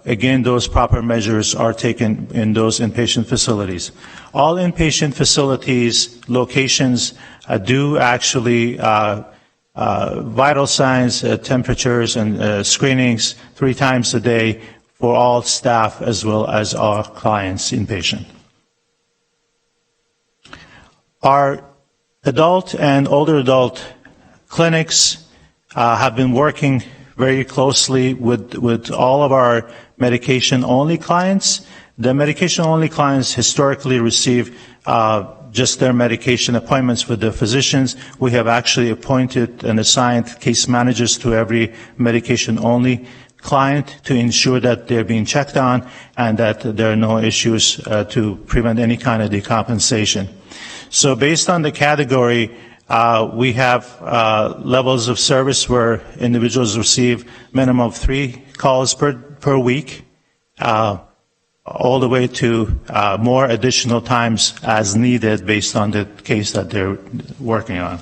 again, those proper measures are taken in those inpatient facilities. All inpatient facilities, locations do actually vital signs, temperatures, and screenings 3 times a day for all staff as well as our clients inpatient. Our adult and older adult clinics have been working very closely with all of our medication-only clients. The medication-only clients historically receive just their medication appointments with the physicians. We have actually appointed and assigned case managers to every medication-only client to ensure that they're being checked on and that there are no issues to prevent any kind of decompensation. So based on the category, we have levels of service where individuals receive minimum of 3 calls per week, all the way to more additional times as needed based on the case that they're working on.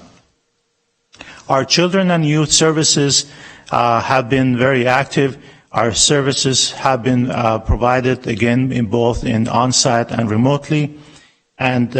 Our children and youth services have been very active. Our services have been provided, again, in both in on-site and remotely. And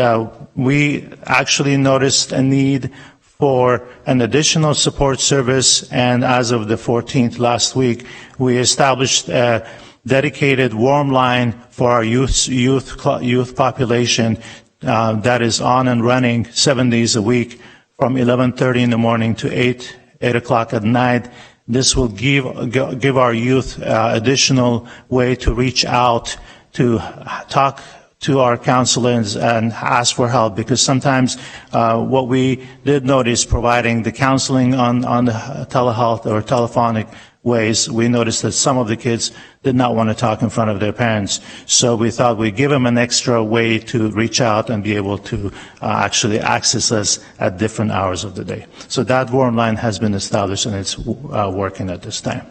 we actually noticed a need for an additional support service. And as of the 14th last week, we established a dedicated warm line for our youth population that is on and running 7 days a week from 11:30 in the morning to 8 o'clock at night. This will give our youth additional way to reach out, to talk to our counselors and ask for help, because sometimes what we did notice providing the counseling on the telehealth or telephonic ways, we noticed that some of the kids did not want to talk in front of their parents. So we thought we'd give them an extra way to reach out and be able to actually access us at different hours of the day. So that warm line has been established and it's working at this time.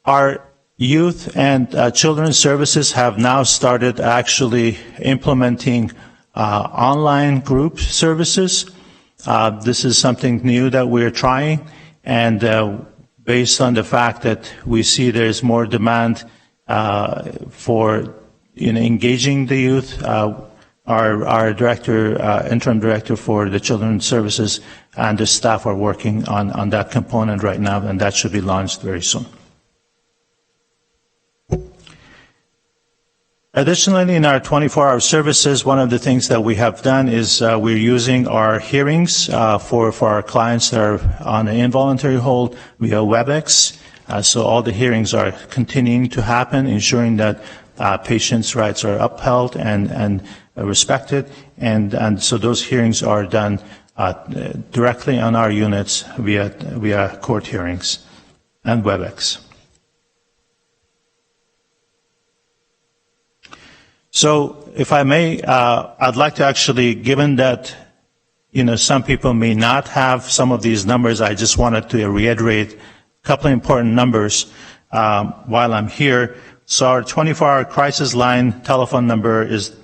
Our youth and children's services have now started actually implementing online group services. This is something new that we're trying, and based on the fact that we see there's more demand for engaging the youth. Our director, interim director for the Children's Services, and the staff are working on that component right now, and that should be launched very soon. Additionally, in our 24-hour services, one of the things that we have done is we're using our hearings for our clients that are on an involuntary hold via WebEx. So all the hearings are continuing to happen, ensuring that patients' rights are upheld and respected. And so those hearings are done directly on our units via court hearings and WebEx. So, if I may, I'd like to actually, given that, some people may not have some of these numbers, I just wanted to reiterate a couple of important numbers while I'm here. So our 24-hour crisis line telephone number is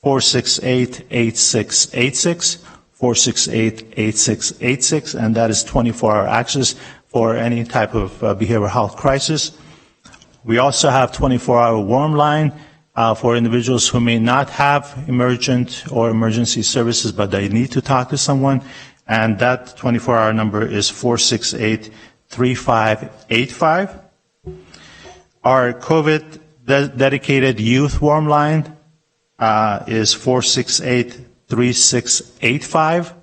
468-8686, 468-8686, and that is 24-hour access for any type of behavioral health crisis. We also have 24-hour warm line for individuals who may not have emergent or emergency services, but they need to talk to someone, and that 24-hour number is 468-3585. Our COVID dedicated youth warm line is 468-3685,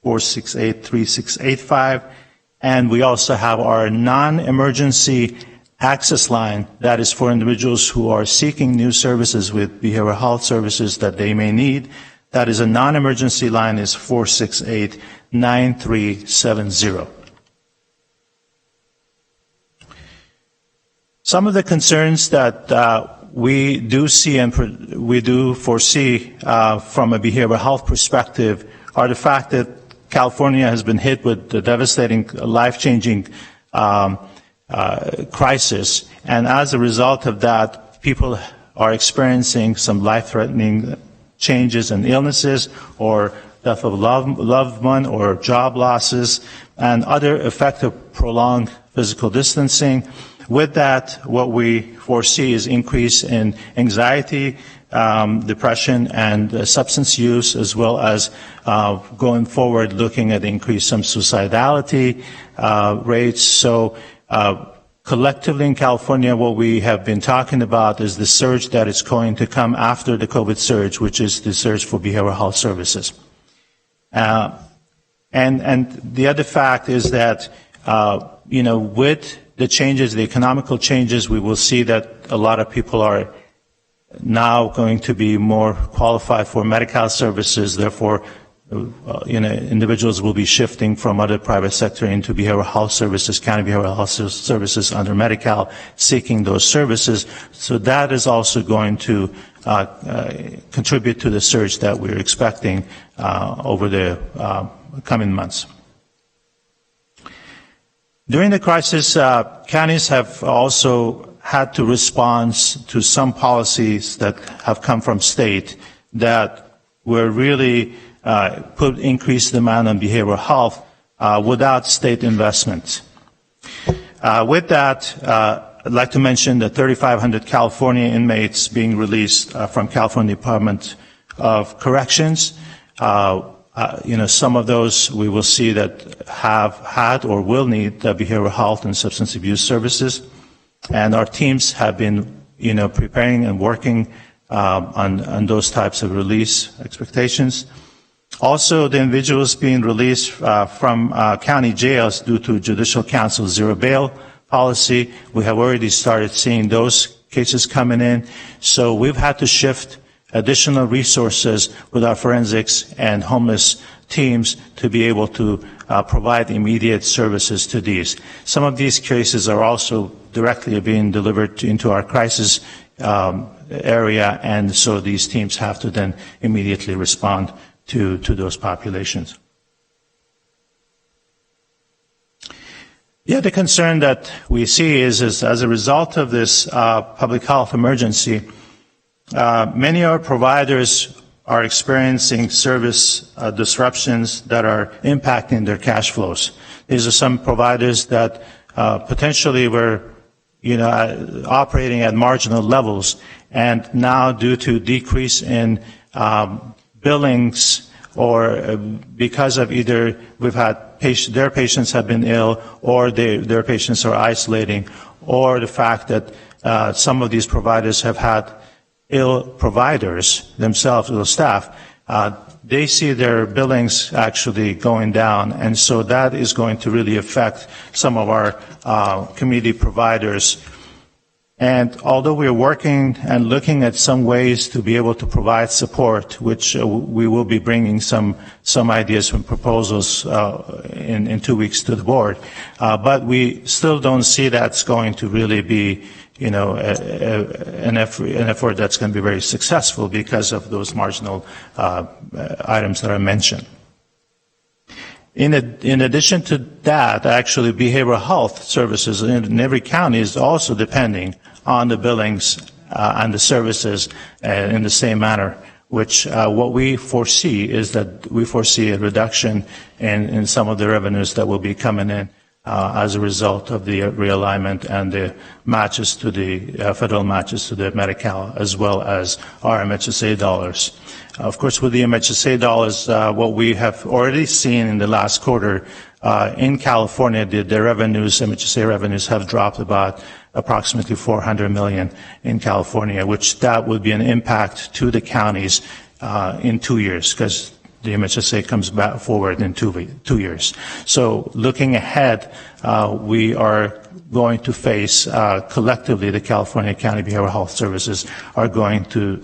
468-3685, and we also have our non-emergency access line that is for individuals who are seeking new services with behavioral health services that they may need. That is a non-emergency line is 468-9370. Some of the concerns that we do see and we do foresee from a behavioral health perspective are the fact that California has been hit with the devastating, life-changing crisis, and as a result of that, people are experiencing some life-threatening changes and illnesses, or death of a loved one, or job losses, and other effect of prolonged physical distancing. With that, what we foresee is increase in anxiety, depression, and substance use, as well as going forward looking at increase some suicidality rates. So collectively in California, what we have been talking about is the surge that is going to come after the COVID surge, which is the surge for behavioral health services. And the other fact is that, with the changes, the economical changes, we will see that a lot of people are now going to be more qualified for medical services. Therefore, individuals will be shifting from other private sector into behavioral health services, county behavioral health services under Medi-Cal, seeking those services. So that is also going to contribute to the surge that we're expecting over the coming months. During the crisis, counties have also had to respond to some policies that have come from state that were really put increased demand on behavioral health without state investment. With that, I'd like to mention the 3,500 California inmates being released from California Department of Corrections. Some of those we will see that have had or will need behavioral health and substance abuse services. And our teams have been, preparing and working on those types of release expectations. Also, the individuals being released from county jails due to Judicial Council's zero bail policy, we have already started seeing those cases coming in. So we've had to shift additional resources with our forensics and homeless teams to be able to provide immediate services to these. Some of these cases are also directly being delivered into our crisis area, and so these teams have to then immediately respond to those populations. The other concern that we see is as a result of this public health emergency, many of our providers are experiencing service disruptions that are impacting their cash flows. These are some providers that potentially were, operating at marginal levels. And now due to decrease in billings or because of either we've had their patients have been ill or their patients are isolating, or the fact that some of these providers have had ill providers themselves, ill staff, they see their billings actually going down, and so that is going to really affect some of our community providers. And although we're working and looking at some ways to be able to provide support, which we will be bringing some ideas and proposals in 2 weeks to the board, but we still don't see that's going to really be an effort that's going to be very successful because of those marginal items that I mentioned. In addition to that, actually, behavioral health services in every county is also depending on the billings and the services in the same manner, which what we foresee is that we foresee a reduction in some of the revenues that will be coming in as a result of the realignment and the matches to the federal matches to the Medi-Cal, as well as our MHSA dollars. Of course, with the MHSA dollars, what we have already seen in the last quarter in California, the revenues, MHSA revenues, have dropped about approximately $400 million in California, which that would be an impact to the counties in 2 years, because the MHSA comes back forward in 2 years. So looking ahead, we are going to face collectively, the California County Behavioral Health Services are going to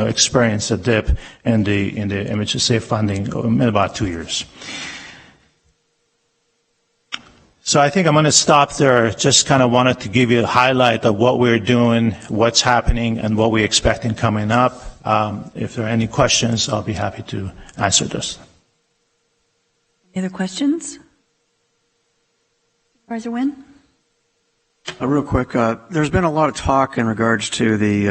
experience a dip in the MHSA funding in about 2 years. So I think I'm going to stop there. Just kind of wanted to give you a highlight of what we're doing, what's happening, and what we're expecting coming up. If there are any questions, I'll be happy to answer this. Any other questions? Supervisor Wynn? Real quick, there's been a lot of talk in regards to the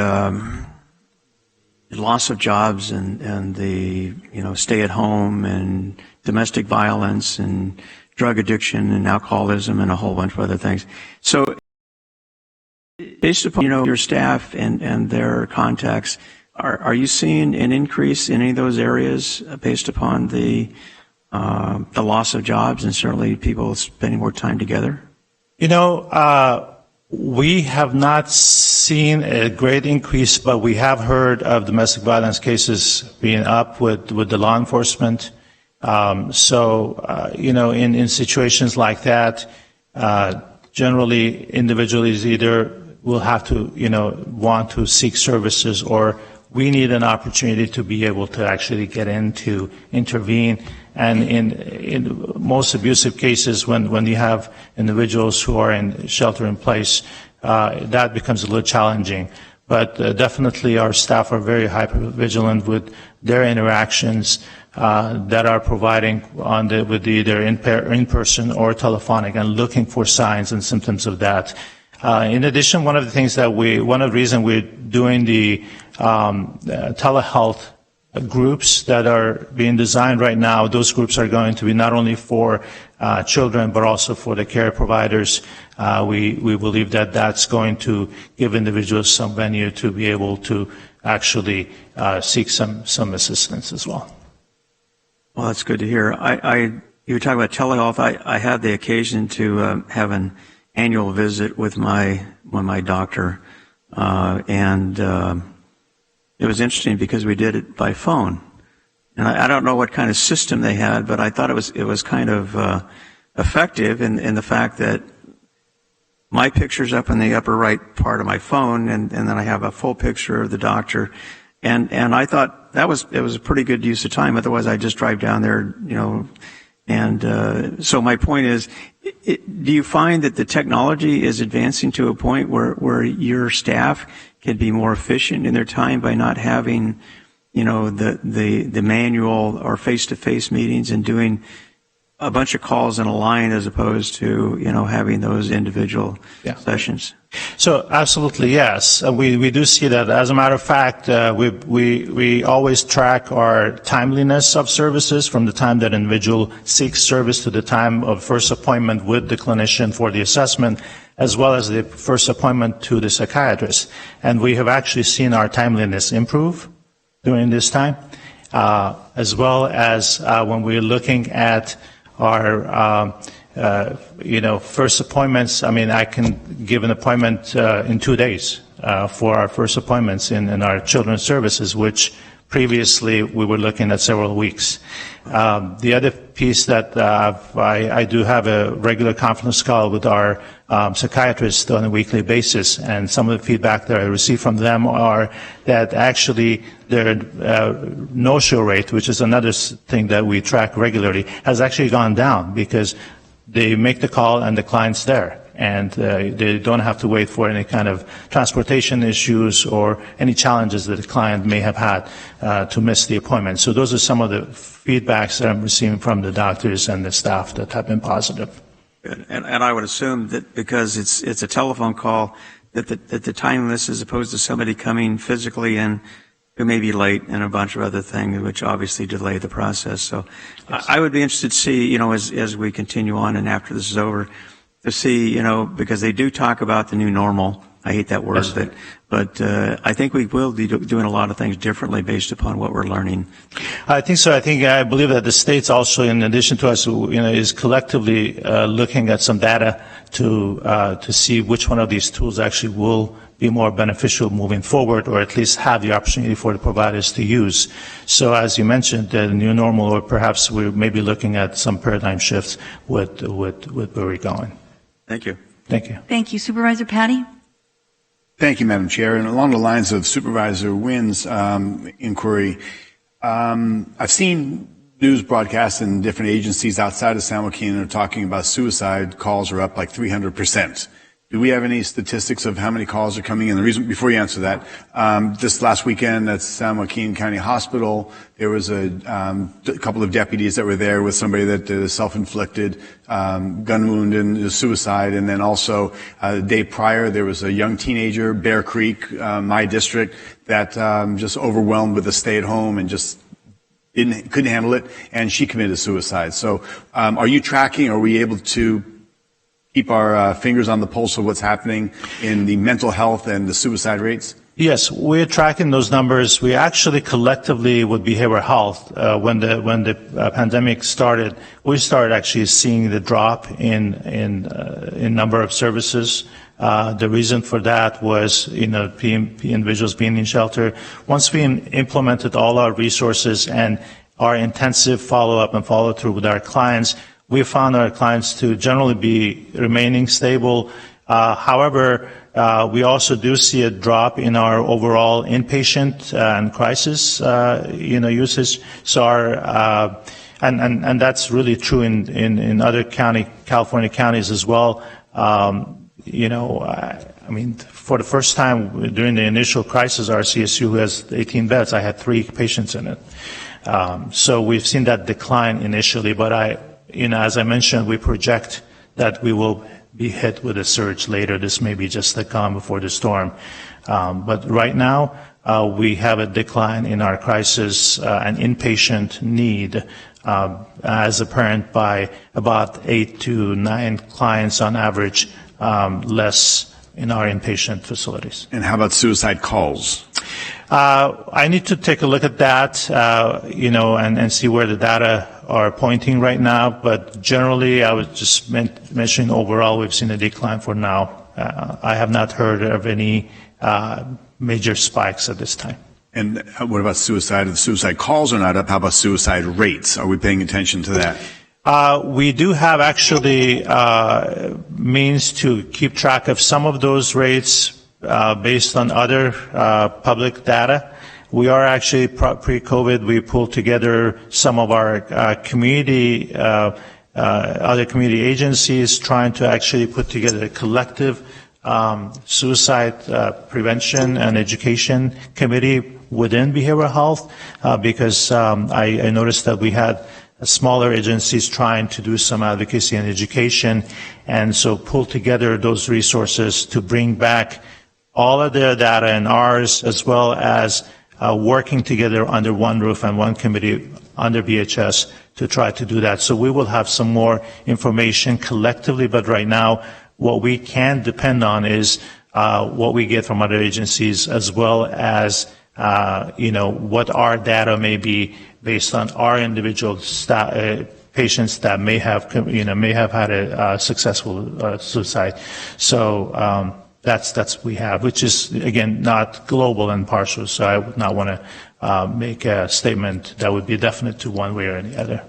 loss of jobs and the stay at home and domestic violence and drug addiction and alcoholism and a whole bunch of other things. So based upon your staff and their contacts, are you seeing an increase in any of those areas based upon the loss of jobs and certainly people spending more time together? We have not seen a great increase, but we have heard of domestic violence cases being up with the law enforcement. In situations like that, generally individuals either will have to, want to seek services, or we need an opportunity to be able to actually get in to intervene. And in most abusive cases, when you have individuals who are in shelter in place, that becomes a little challenging. But definitely our staff are very hyper-vigilant with their interactions that are providing with either in person or telephonic, and looking for signs and symptoms of that. In addition, one of the reasons we're doing the telehealth groups that are being designed right now, those groups are going to be not only for children, but also for the care providers. We believe that that's going to give individuals some venue to be able to actually seek some assistance as well. Well, that's good to hear. You were talking about telehealth. I had the occasion to have an annual visit with my doctor, and it was interesting because we did it by phone. And I don't know what kind of system they had, but I thought it was kind of effective in the fact that my picture's up in the upper right part of my phone, and then I have a full picture of the doctor. And I thought it was a pretty good use of time. Otherwise, I just drive down there, And so my point is, do you find that the technology is advancing to a point where your staff can be more efficient in their time by not having, the manual or face-to-face meetings and doing a bunch of calls in a line as opposed to, having those individual sessions. So absolutely, yes. We do see that. As a matter of fact, we always track our timeliness of services from the time that individual seeks service to the time of first appointment with the clinician for the assessment, as well as the first appointment to the psychiatrist. And we have actually seen our timeliness improve during this time, as well as when we're looking at our first appointments. I mean, I can give an appointment in 2 days for our first appointments in our children's services, which previously we were looking at several weeks. The other piece that I do have a regular conference call with our psychiatrists on a weekly basis, and some of the feedback that I receive from them are that actually their no-show rate, which is another thing that we track regularly, has actually gone down because they make the call and the client's there. And they don't have to wait for any kind of transportation issues or any challenges that the client may have had to miss the appointment. So those are some of the feedbacks that I'm receiving from the doctors and the staff that have been positive. Good. And I would assume that because it's a telephone call, that the timeliness, as opposed to somebody coming physically in who may be late and a bunch of other things, which obviously delay the process. So yes. I would be interested to see, as we continue on and after this is over, to see, because they do talk about the new normal. I hate that word, yes. but I think we will be doing a lot of things differently based upon what we're learning. I think so. I believe that the states also, in addition to us, is collectively looking at some data to see which one of these tools actually will be more beneficial moving forward, or at least have the opportunity for the providers to use. So as you mentioned, the new normal, or perhaps we may be looking at some paradigm shifts with where we're going. Thank you. Thank you. Thank you. Supervisor Patty? Thank you, Madam Chair. And along the lines of Supervisor Wynn's inquiry, I've seen news broadcasts in different agencies outside of San Joaquin are talking about suicide calls are up like 300%. Do we have any statistics of how many calls are coming in? The reason, before you answer that, this last weekend at San Joaquin County Hospital, there was a couple of deputies that were there with somebody that did a self-inflicted gun wound and suicide. And then also the day prior, there was a young teenager, Bear Creek, my district, that just overwhelmed with a stay at home and just couldn't handle it, and she committed suicide. So are you tracking? Are we able to keep our fingers on the pulse of what's happening in the mental health and the suicide rates? Yes, we're tracking those numbers. We actually collectively with behavioral health, when the pandemic started, we started actually seeing the drop in number of services. The reason for that was, individuals being in shelter. Once we implemented all our resources and our intensive follow-up and follow-through with our clients, we found our clients to generally be remaining stable. However, we also do see a drop in our overall inpatient and crisis, usage. So and that's really true in other California counties as well. For the first time during the initial crisis, our CSU, who has 18 beds, I had 3 patients in it. So we've seen that decline initially, but as I mentioned, we project that we will be hit with a surge later. This may be just the calm before the storm. But right now, we have a decline in our crisis and inpatient need as apparent by about 8 to 9 clients on average less in our inpatient facilities. And how about suicide calls? I need to take a look at that, and see where the data are pointing right now. But generally, I was just mentioning overall, we've seen a decline for now. I have not heard of any major spikes at this time. And what about suicide? If the suicide calls are not up, how about suicide rates? Are we paying attention to that? We do have actually means to keep track of some of those rates based on other public data. We are actually, pre-COVID, we pulled together some of our community, other community agencies trying to actually put together a collective suicide prevention and education committee within behavioral health because I noticed that we had smaller agencies trying to do some advocacy and education, and so pull together those resources to bring back all of their data and ours, as well as working together under one roof and one committee under BHS to try to do that. So we will have some more information collectively, but right now what we can depend on is what we get from other agencies, as well as what our data may be based on our individual patients that may have had a successful suicide. So that's we have, which is again not global and partial. So I would not want to make a statement that would be definite to one way or any other.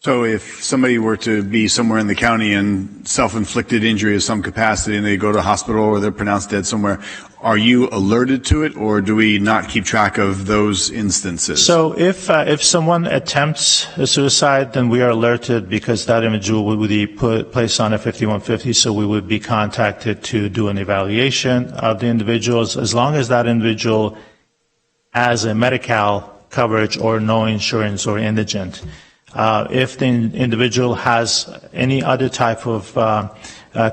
So if somebody were to be somewhere in the county and self-inflicted injury of some capacity and they go to a hospital or they're pronounced dead somewhere, are you alerted to it, or do we not keep track of those instances? So if someone attempts a suicide, then we are alerted because that individual would be placed on a 5150, so we would be contacted to do an evaluation of the individuals, as long as that individual has a Medi-Cal coverage or no insurance or indigent. If the individual has any other type of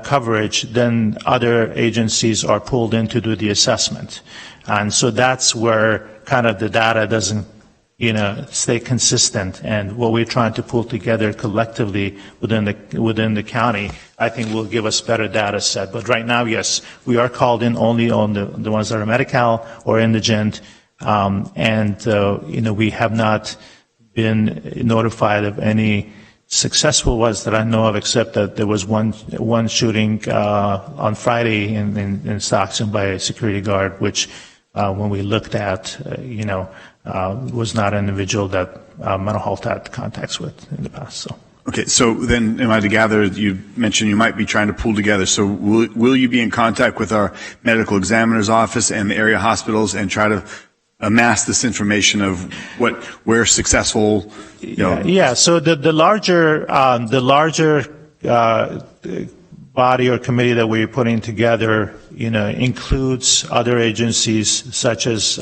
coverage, then other agencies are pulled in to do the assessment. And so that's where kind of the data doesn't, stay consistent. And what we're trying to pull together collectively within the county, I think will give us better data set. But right now, yes, we are called in only on the ones that are Medi-Cal or indigent. We have not been notified of any successful ones that I know of, except that there was one shooting on Friday in Stockton by a security guard, which when we looked at, was not an individual that mental health had contacts with in the past. So. Okay, so then am I to gather, you mentioned you might be trying to pull together, so will you be in contact with our medical examiner's office and the area hospitals and try to amass this information of where successful, Yeah. So the larger body or committee that we're putting together, includes other agencies such as,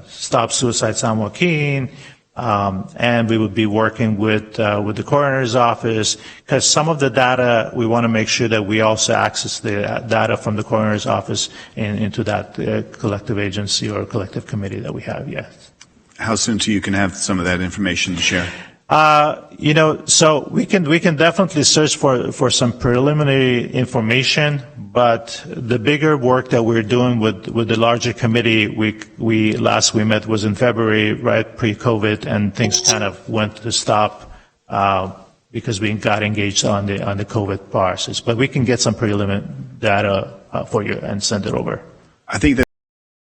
Stop Suicide San Joaquin, and we would be working with the coroner's office, because some of the data we want to make sure that we also access the data from the coroner's office into that collective agency or collective committee that we have. Yes. How soon till you can have some of that information to share? So we can definitely search for some preliminary information, but the bigger work that we're doing with the larger committee, we met was in February, right pre-COVID, and things kind of went to stop because we got engaged on the COVID process. But we can get some preliminary data for you and send it over. I think that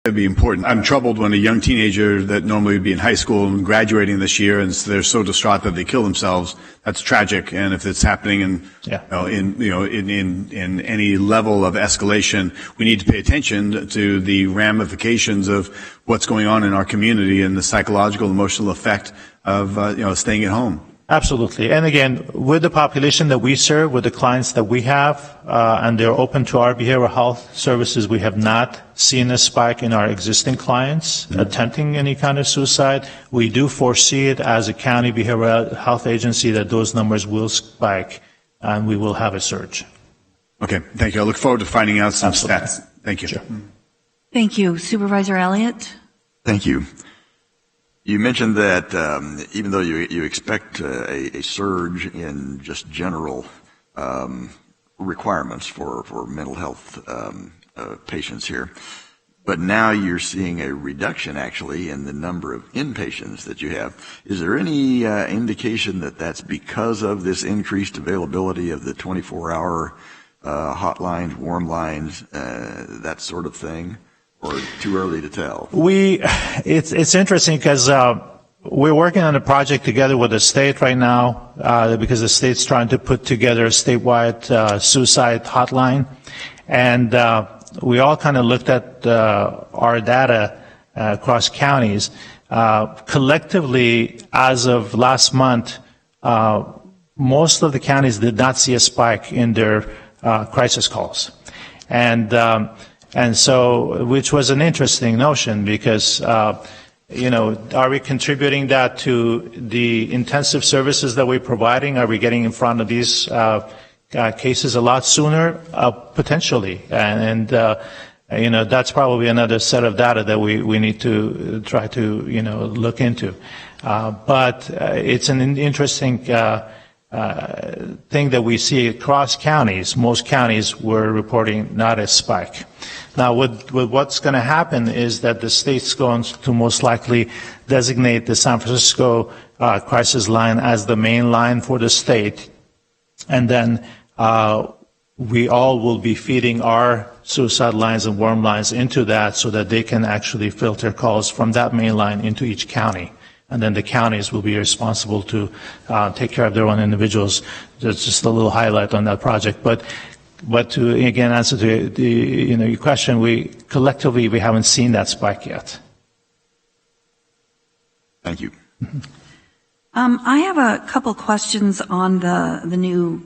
would be important. I'm troubled when a young teenager that normally would be in high school and graduating this year, and they're so distraught that they kill themselves. That's tragic. And if it's happening in any level of escalation, we need to pay attention to the ramifications of what's going on in our community and the psychological, emotional effect of staying at home. Absolutely. And again, with the population that we serve, with the clients that we have, and they're open to our behavioral health services, we have not seen a spike in our existing clients attempting any kind of suicide. We do foresee it as a county behavioral health agency that those numbers will spike, and we will have a surge. Okay. Thank you. I look forward to finding out some Absolutely. stats. Thank you. Sure. Thank you. Supervisor Elliott? Thank you. You mentioned that even though you expect a surge in just general requirements for mental health patients here, but now you're seeing a reduction actually in the number of inpatients that you have. Is there any indication that that's because of this increased availability of the 24-hour hotlines, warm lines, that sort of thing? Or too early to tell? It's interesting because we're working on a project together with the state right now because the state's trying to put together a statewide suicide hotline, and we all kind of looked at our data across counties. Collectively, as of last month, most of the counties did not see a spike in their crisis calls, and so, which was an interesting notion because, are we contributing that to the intensive services that we're providing? Are we getting in front of these cases a lot sooner? Potentially. And that's probably another set of data that we need to try to, look into. But it's an interesting thing that we see across counties. Most counties were reporting not a spike. Now, what's going to happen is that the state's going to most likely designate the San Francisco crisis line as the main line for the state, and then we all will be feeding our suicide lines and worm lines into that so that they can actually filter calls from that main line into each county. And then the counties will be responsible to take care of their own individuals. That's just a little highlight on that project. But to, again, answer to your question, we haven't seen that spike yet. Thank you. I have a couple questions on the new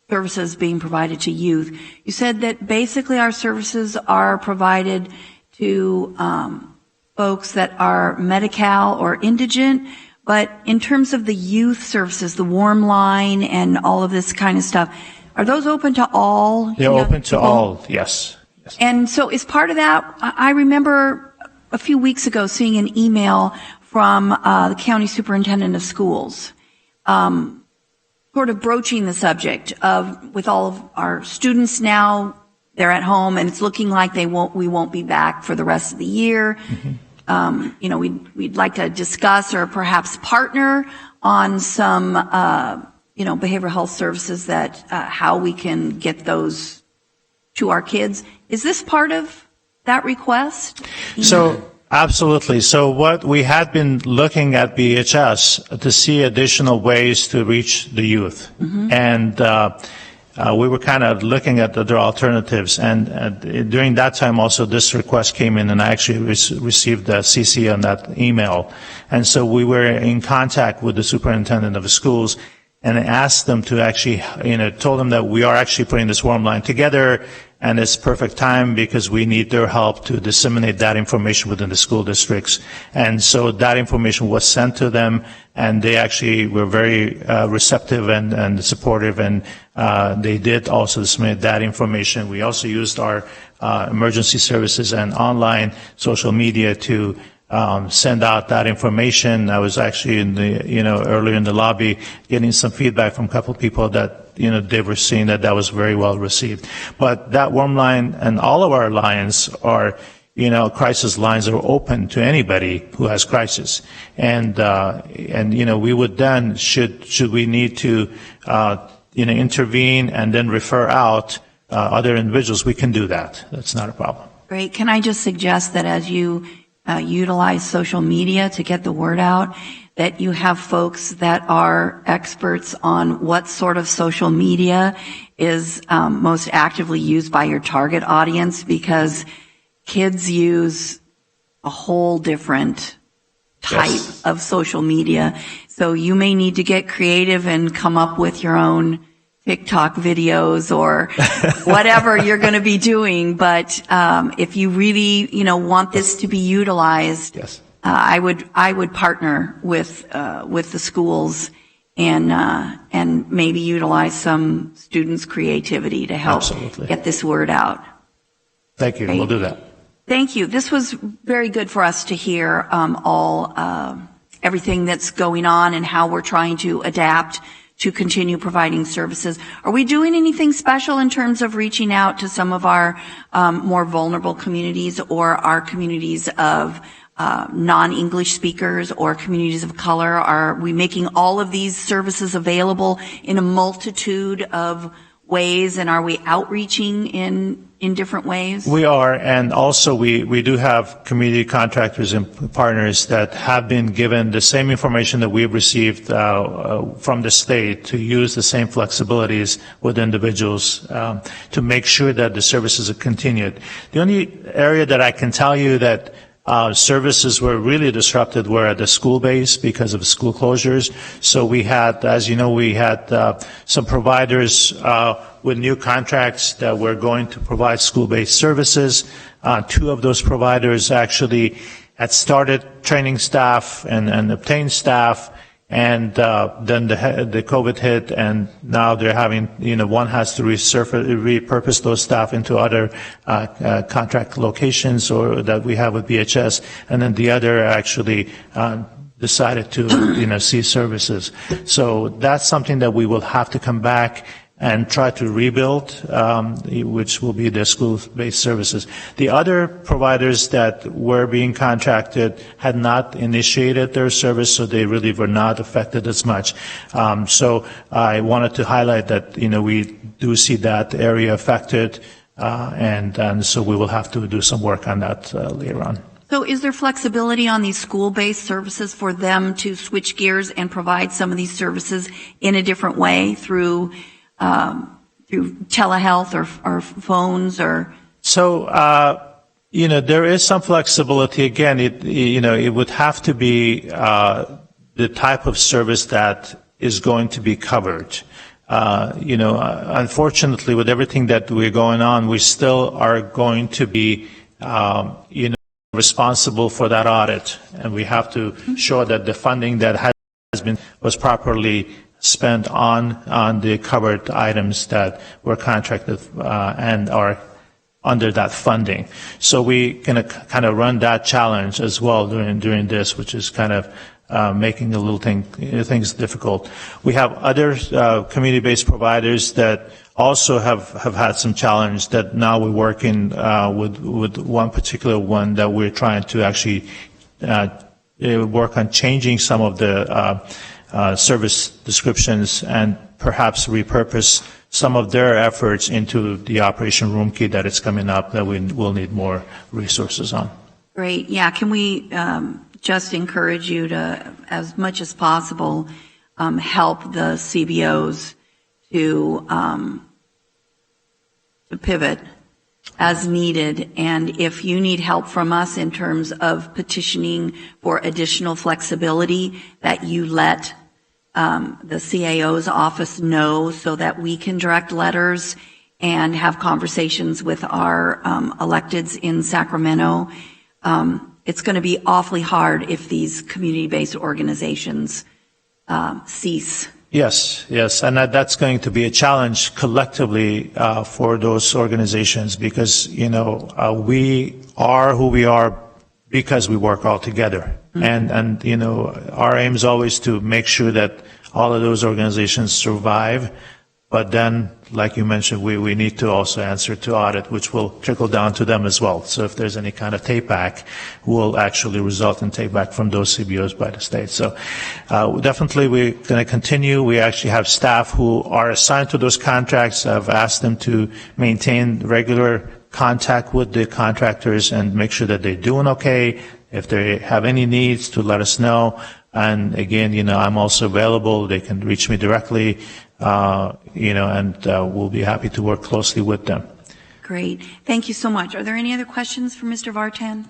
services being provided to youth. You said that basically our services are provided to folks that are Medi-Cal or indigent, but in terms of the youth services, the warm line and all of this kind of stuff, are those open to all? They're open to all, yes. And so as part of that, I remember a few weeks ago seeing an email from the county superintendent of schools, sort of broaching the subject of, with all of our students now, they're at home and it's looking like we won't be back for the rest of the year. Mm-hmm. We'd like to discuss or perhaps partner on some, behavioral health services that, how we can get those to our kids. Is this part of that request? So, absolutely. So what we had been looking at BHS to see additional ways to reach the youth. Mm-hmm. And we were kind of looking at other alternatives. And during that time also this request came in, and I actually received a CC on that email. And so we were in contact with the superintendent of the schools and asked them to actually, told them that we are actually putting this warm line together, and it's perfect time because we need their help to disseminate that information within the school districts. And so that information was sent to them, and they actually were very receptive and supportive, and they did also disseminate that information. We also used our emergency services and online social media to send out that information. I was actually in the, earlier in the lobby getting some feedback from a couple of people that, they were seeing that was very well received. But that warm line and all of our lines are, crisis lines are open to anybody who has crisis. And we would then, should we need to, intervene and then refer out other individuals, we can do that. That's not a problem. Great. Can I just suggest that as you utilize social media to get the word out, that you have folks that are experts on what sort of social media is most actively used by your target audience, because kids use a whole different type of social media. So you may need to get creative and come up with your own TikTok videos or whatever you're going to be doing. But if you really, want this to be utilized, I would partner with the schools and maybe utilize some students' creativity to help get this word out. Thank you. Great. We'll do that. Thank you. This was very good for us to hear everything that's going on and how we're trying to adapt to continue providing services. Are we doing anything special in terms of reaching out to some of our more vulnerable communities or our communities of non-English speakers or communities of color? Are we making all of these services available in a multitude of ways, and are we outreaching in different ways? We are, and also we do have community contractors and partners that have been given the same information that we've received from the state to use the same flexibilities with individuals to make sure that the services are continued. The only area that I can tell you that services were really disrupted were at the school base because of school closures. So we had, as you know, some providers with new contracts that were going to provide school-based services. Two of those providers actually had started training staff and obtained staff, and then the COVID hit, and now they're having, one has to repurpose those staff into other contract locations or that we have with BHS, and then the other actually decided to, cease services. So that's something that we will have to come back and try to rebuild, which will be the school-based services. The other providers that were being contracted had not initiated their service, so they really were not affected as much. So I wanted to highlight that, we do see that area affected, and so we will have to do some work on that later on. So is there flexibility on these school-based services for them to switch gears and provide some of these services in a different way through telehealth or phones or? So, there is some flexibility. Again, it would have to be the type of service that is going to be covered. Unfortunately, with everything that we're going on, we still are going to be, responsible for that audit, and we have to show that the funding that was properly spent on the covered items that were contracted and are under that funding. So we can kind of run that challenge as well during this, which is kind of making a little things difficult. We have other community-based providers that also have had some challenge that now we're working with one particular one that we're trying to actually work on changing some of the service descriptions and perhaps repurpose some of their efforts into the Operation Room Key that is coming up that we will need more resources on. Great. Yeah. Can we just encourage you to, as much as possible, help the CBOs to pivot as needed, and if you need help from us in terms of petitioning for additional flexibility, that you let the CAO's office know so that we can direct letters and have conversations with our electeds in Sacramento. It's going to be awfully hard if these community-based organizations cease. Yes, and that's going to be a challenge collectively for those organizations because, we are who we are because we work all together. Mm-hmm. And our aim is always to make sure that all of those organizations survive. But then, like you mentioned, we need to also answer to audit, which will trickle down to them as well. So if there's any kind of take back, will actually result in take back from those CBOs by the state. So definitely we're going to continue. We actually have staff who are assigned to those contracts. I've asked them to maintain regular contact with the contractors and make sure that they're doing okay. If they have any needs, to let us know. And again, I'm also available. They can reach me directly. And we'll be happy to work closely with them. Great. Thank you so much. Are there any other questions for Mr. Vartan?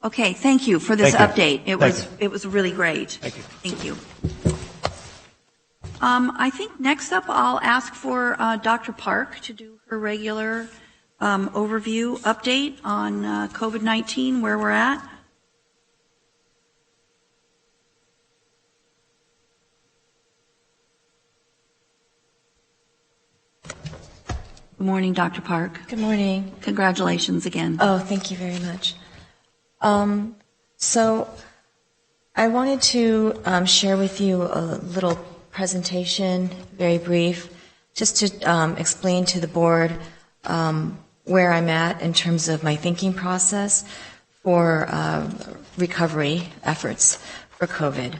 Okay, thank you for this update. It was really great. Thank you. Thank you. I think next up I'll ask for Dr. Park to do her regular overview update on COVID-19, where we're at. Good morning, Dr. Park. Good morning. Congratulations again. Oh, thank you very much. So I wanted to share with you a little presentation, very brief, just to explain to the board where I'm at in terms of my thinking process for recovery efforts for COVID.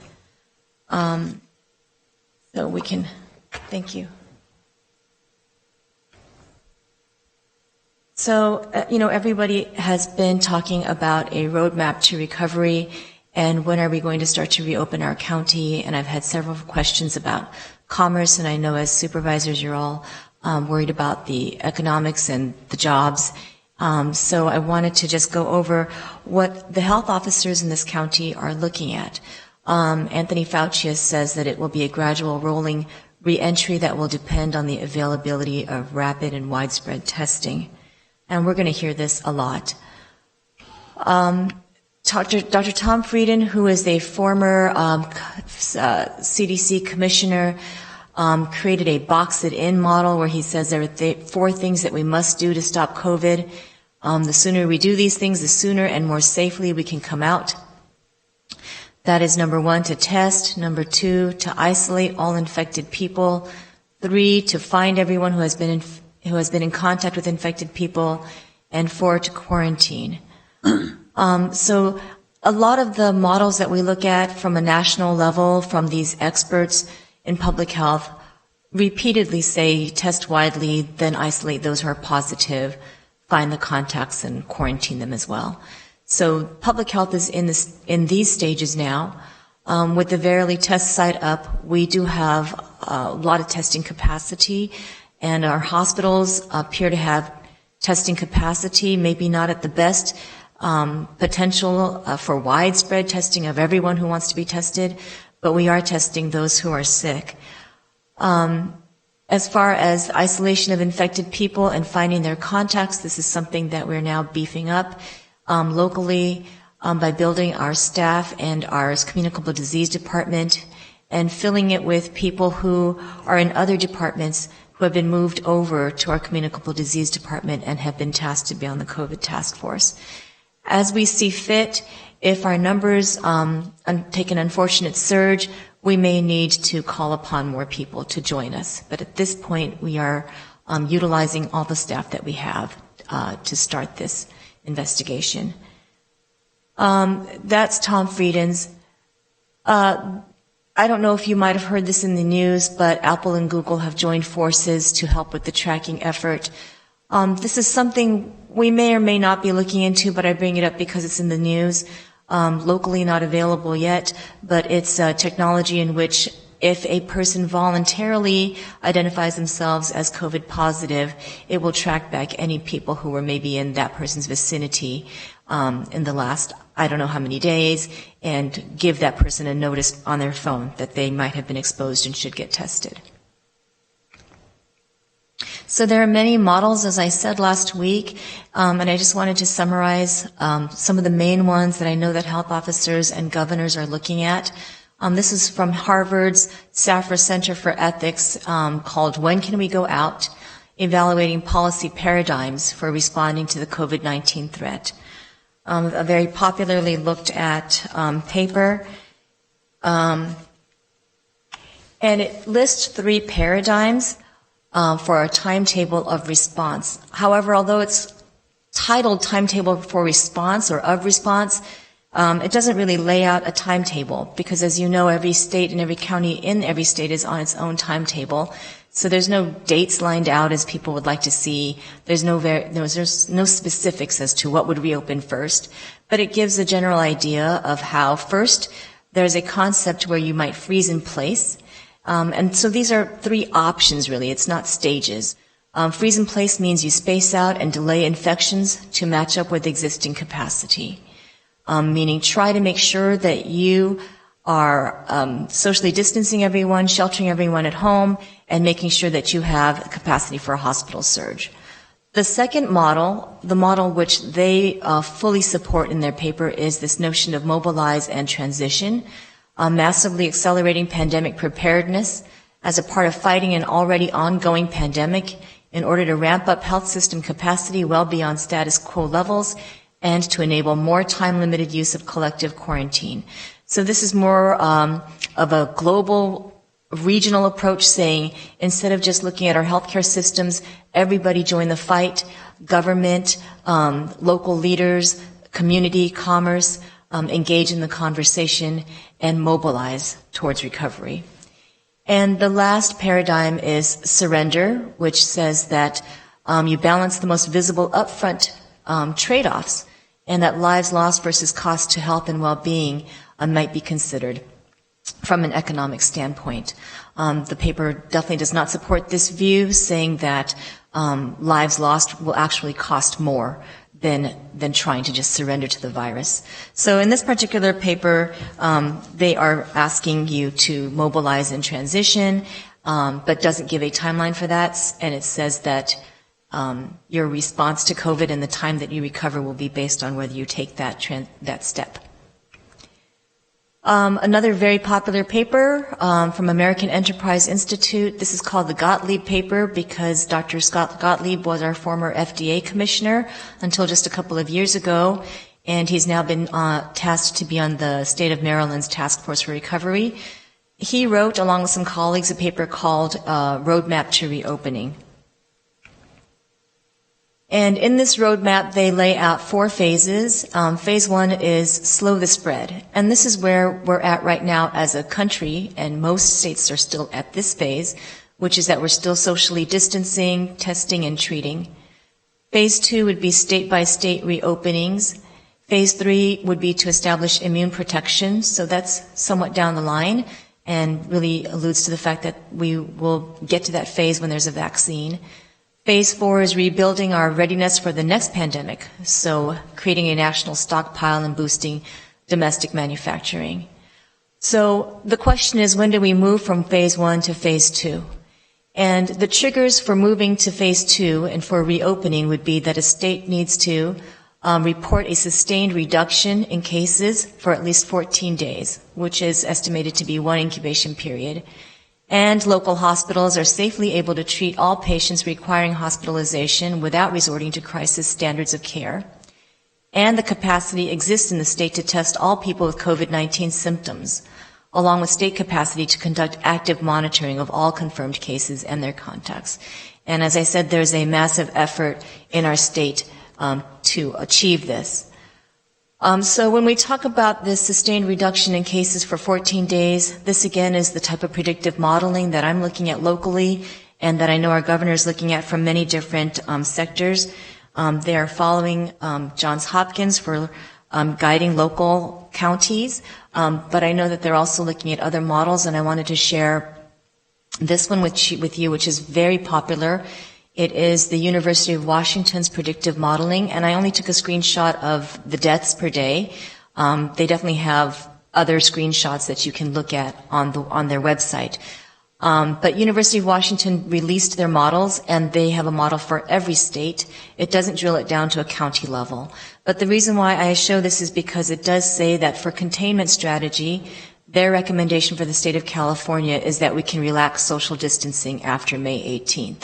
So we can, thank you. So, everybody has been talking about a roadmap to recovery and when are we going to start to reopen our county, and I've had several questions about commerce, and I know as supervisors you're all worried about the economics and the jobs. So I wanted to just go over what the health officers in this county are looking at. Anthony Fauci says that it will be a gradual rolling reentry that will depend on the availability of rapid and widespread testing. And we're going to hear this a lot. Dr. Tom Frieden, who is a former CDC commissioner, created a box it in model where he says there are 4 things that we must do to stop COVID. The sooner we do these things, the sooner and more safely we can come out. That is number 1, to test. Number 2, to isolate all infected people. 3, to find everyone who has been in contact with infected people. And 4, to quarantine. So a lot of the models that we look at from a national level, from these experts in public health, repeatedly say test widely, then isolate those who are positive, find the contacts and quarantine them as well. So public health is in these stages now. With the Verily test site up, we do have a lot of testing capacity, and our hospitals appear to have testing capacity, maybe not at the best potential for widespread testing of everyone who wants to be tested, but we are testing those who are sick. As far as isolation of infected people and finding their contacts, this is something that we're now beefing up locally by building our staff and our communicable disease department and filling it with people who are in other departments who have been moved over to our communicable disease department and have been tasked to be on the COVID task force. As we see fit, if our numbers take an unfortunate surge, we may need to call upon more people to join us. But at this point, we are utilizing all the staff that we have to start this investigation. That's Tom Frieden's. I don't know if you might have heard this in the news, but Apple and Google have joined forces to help with the tracking effort. This is something we may or may not be looking into, but I bring it up because it's in the news. Locally not available yet, but it's technology in which if a person voluntarily identifies themselves as COVID positive, it will track back any people who were maybe in that person's vicinity in the last, I don't know how many days, and give that person a notice on their phone that they might have been exposed and should get tested. So there are many models, as I said last week, and I just wanted to summarize some of the main ones that I know that health officers and governors are looking at. This is from Harvard's Safra Center for Ethics called When Can We Go Out? Evaluating Policy Paradigms for Responding to the COVID-19 Threat. A very popularly looked at paper. And it lists 3 paradigms for a timetable of response. However, although it's titled Timetable for Response or of Response, it doesn't really lay out a timetable because, as you know, every state and every county in every state is on its own timetable. So there's no dates lined out as people would like to see. There's no specifics as to what would reopen first, but it gives a general idea of how first there's a concept where you might freeze in place. And so these are 3 options, really. It's not stages. Freeze in place means you space out and delay infections to match up with existing capacity, meaning try to make sure that you are socially distancing everyone, sheltering everyone at home, and making sure that you have capacity for a hospital surge. The second model, the model which they fully support in their paper, is this notion of mobilize and transition, massively accelerating pandemic preparedness as a part of fighting an already ongoing pandemic in order to ramp up health system capacity well beyond status quo levels and to enable more time-limited use of collective quarantine. So this is more of a global, regional approach, saying instead of just looking at our healthcare systems, everybody join the fight, government, local leaders, community, commerce, engage in the conversation and mobilize towards recovery. And the last paradigm is surrender, which says that you balance the most visible upfront trade-offs, and that lives lost versus cost to health and well-being might be considered from an economic standpoint. The paper definitely does not support this view, saying that lives lost will actually cost more than trying to just surrender to the virus. So in this particular paper, they are asking you to mobilize and transition, but doesn't give a timeline for that, and it says that your response to COVID and the time that you recover will be based on whether you take that step. Another very popular paper from American Enterprise Institute. This is called the Gottlieb paper because Dr. Scott Gottlieb was our former FDA commissioner until just a couple of years ago, and he's now been tasked to be on the state of Maryland's Task Force for Recovery. He wrote, along with some colleagues, a paper called Roadmap to Reopening. And in this roadmap, they lay out 4 phases. Phase 1 is slow the spread. And this is where we're at right now as a country, and most states are still at this phase, which is that we're still socially distancing, testing, and treating. Phase 2 would be state-by-state reopenings. Phase 3 would be to establish immune protection, so that's somewhat down the line, and really alludes to the fact that we will get to that phase when there's a vaccine. Phase 4 is rebuilding our readiness for the next pandemic, so creating a national stockpile and boosting domestic manufacturing. So the question is, when do we move from phase 1 to phase 2? And the triggers for moving to phase 2 and for reopening would be that a state needs to report a sustained reduction in cases for at least 14 days, which is estimated to be 1 incubation period. And local hospitals are safely able to treat all patients requiring hospitalization without resorting to crisis standards of care. And the capacity exists in the state to test all people with COVID-19 symptoms, along with state capacity to conduct active monitoring of all confirmed cases and their contacts. And as I said, there's a massive effort in our state to achieve this. So when we talk about this sustained reduction in cases for 14 days, this again is the type of predictive modeling that I'm looking at locally and that I know our governor is looking at from many different sectors. They are following Johns Hopkins for guiding local counties, but I know that they're also looking at other models, and I wanted to share this one with you, which is very popular. It is the University of Washington's predictive modeling, and I only took a screenshot of the deaths per day. They definitely have other screenshots that you can look at on their website. But University of Washington released their models, and they have a model for every state. It doesn't drill it down to a county level. But the reason why I show this is because it does say that for containment strategy, their recommendation for the state of California is that we can relax social distancing after May 18th.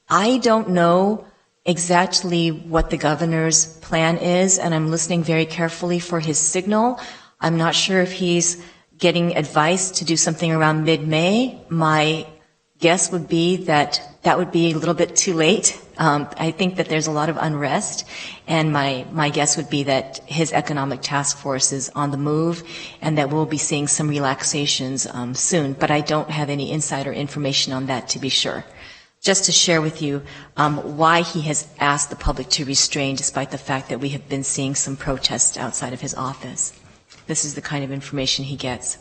I don't know exactly what the governor's plan is, and I'm listening very carefully for his signal. I'm not sure if he's getting advice to do something around mid-May. My guess would be that that would be a little bit too late. I think that there's a lot of unrest, and my guess would be that his economic task force is on the move and that we'll be seeing some relaxations soon, but I don't have any insider information on that to be sure. Just to share with you why he has asked the public to restrain despite the fact that we have been seeing some protests outside of his office. This is the kind of information he gets.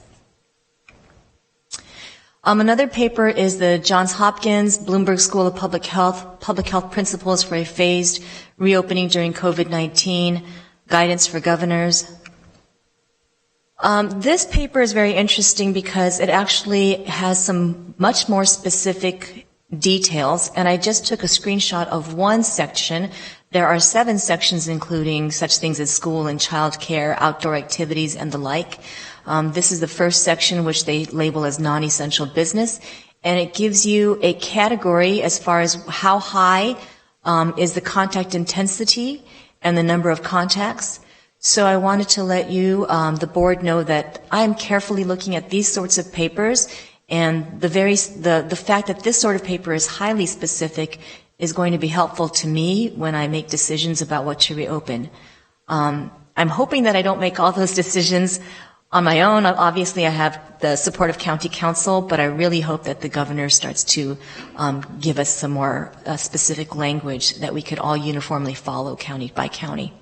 Another paper is the Johns Hopkins Bloomberg School of Public Health Principles for a Phased Reopening During COVID-19, Guidance for Governors. This paper is very interesting because it actually has some much more specific details, and I just took a screenshot of one section. There are 7 sections including such things as school and child care, outdoor activities, and the like. This is the first section, which they label as non-essential business, and it gives you a category as far as how high is the contact intensity and the number of contacts. So I wanted to let you, the board, know that I am carefully looking at these sorts of papers, and the fact that this sort of paper is highly specific is going to be helpful to me when I make decisions about what to reopen. I'm hoping that I don't make all those decisions on my own. Obviously, I have the support of county council, but I really hope that the governor starts to give us some more specific language that we could all uniformly follow county by county.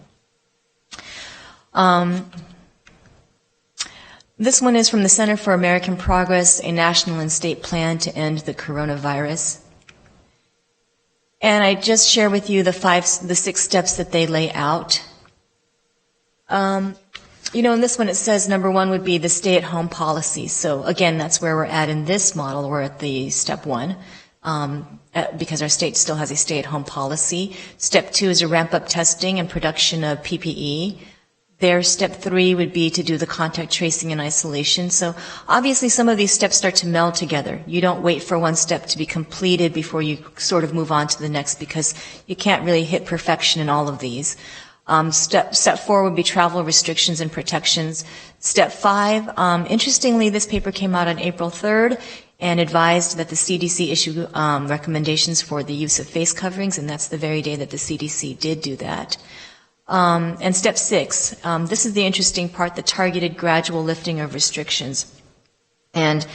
This one is from the Center for American Progress, a national and state plan to end the coronavirus. And I just share with you the 6 steps that they lay out. In this one it says number 1 would be the stay-at-home policy. So again, that's where we're at in this model. We're at the step 1. because our state still has a stay-at-home policy. Step 2 is to ramp up testing and production of PPE. Their step 3 would be to do the contact tracing and isolation. So obviously some of these steps start to meld together. You don't wait for one step to be completed before you sort of move on to the next, because you can't really hit perfection in all of these. Step 4 would be travel restrictions and protections. Step 5, interestingly, this paper came out on April 3rd and advised that the CDC issue recommendations for the use of face coverings, and that's the very day that the CDC did do that. And step 6, this is the interesting part, the targeted gradual lifting of restrictions. And